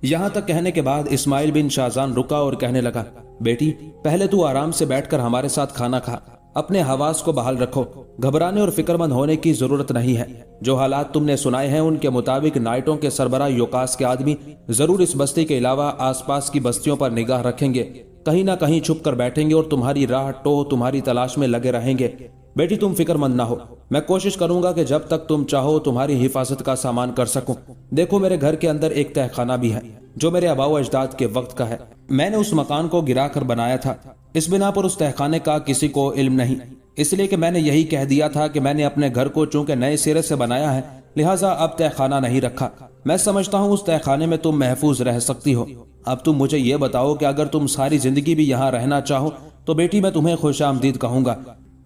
यहाँ तक कहने के बाद इस्माइल बिन शाहजान रुका और कहने लगा, बेटी पहले तू आराम से बैठकर हमारे साथ खाना खा, अपने हवास को बहाल रखो, घबराने और फिक्रमंद होने की जरूरत नहीं है। जो हालात तुमने सुनाए हैं उनके मुताबिक नाइटों के सरबराह योकास के आदमी जरूर इस बस्ती के अलावा आसपास की बस्तियों पर निगाह रखेंगे, कहीं ना कहीं छुप कर बैठेंगे और तुम्हारी राह टो तुम्हारी तलाश में लगे रहेंगे। बेटी तुम फिक्रमंद ना हो, मैं कोशिश करूंगा कि जब तक तुम चाहो तुम्हारी हिफाजत का सामान कर सकूं। देखो मेरे घर के अंदर एक तहखाना भी है जो मेरे आबाओ अजदाद के वक्त का है, मैंने उस मकान को गिरा कर बनाया था। इस बिना पर उस तहखाने का किसी को इल्म नहीं, इसलिए कि मैंने यही कह दिया था कि मैंने अपने घर को चूंकि नए सिरे से बनाया है लिहाजा अब तहखाना नहीं रखा। मैं समझता हूँ उस तहखाने में तुम महफूज रह सकती हो। अब तुम मुझे ये बताओ कि अगर तुम सारी जिंदगी भी यहाँ रहना चाहो तो बेटी मैं तुम्हें खुशामदीद कहूंगा।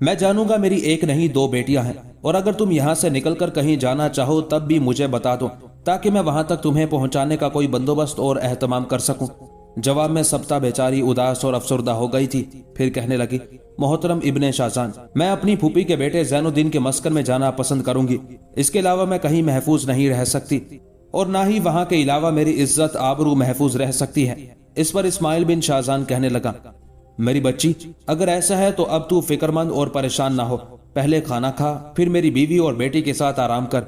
मैं जानूंगा मेरी एक नहीं 2 बेटियां हैं, और अगर तुम यहाँ से निकलकर कहीं जाना चाहो तब भी मुझे बता दो ताकि मैं वहां तक तुम्हें पहुंचाने का कोई बंदोबस्त और एहतमाम कर सकूं। जवाब में सप्ताह बेचारी उदास और अफसरदा हो गई थी, फिर कहने लगी, मोहतरम इब्ने शाहजान, मैं अपनी फूफी के बेटे जैनुद्दीन के मस्कन में जाना पसंद करूंगी, इसके अलावा मैं कहीं महफूज नहीं रह सकती। اور نہ ہی وہاں کے علاوہ میری عزت آبرو محفوظ رہ سکتی ہے۔ اس پر اسماعیل بن شاہزان کہنے لگا، میری بچی، اگر ایسا ہے تو اب تو فکر مند اور پریشان نہ ہو، پہلے کھانا کھا، پھر میری بیوی اور بیٹی کے ساتھ آرام کر،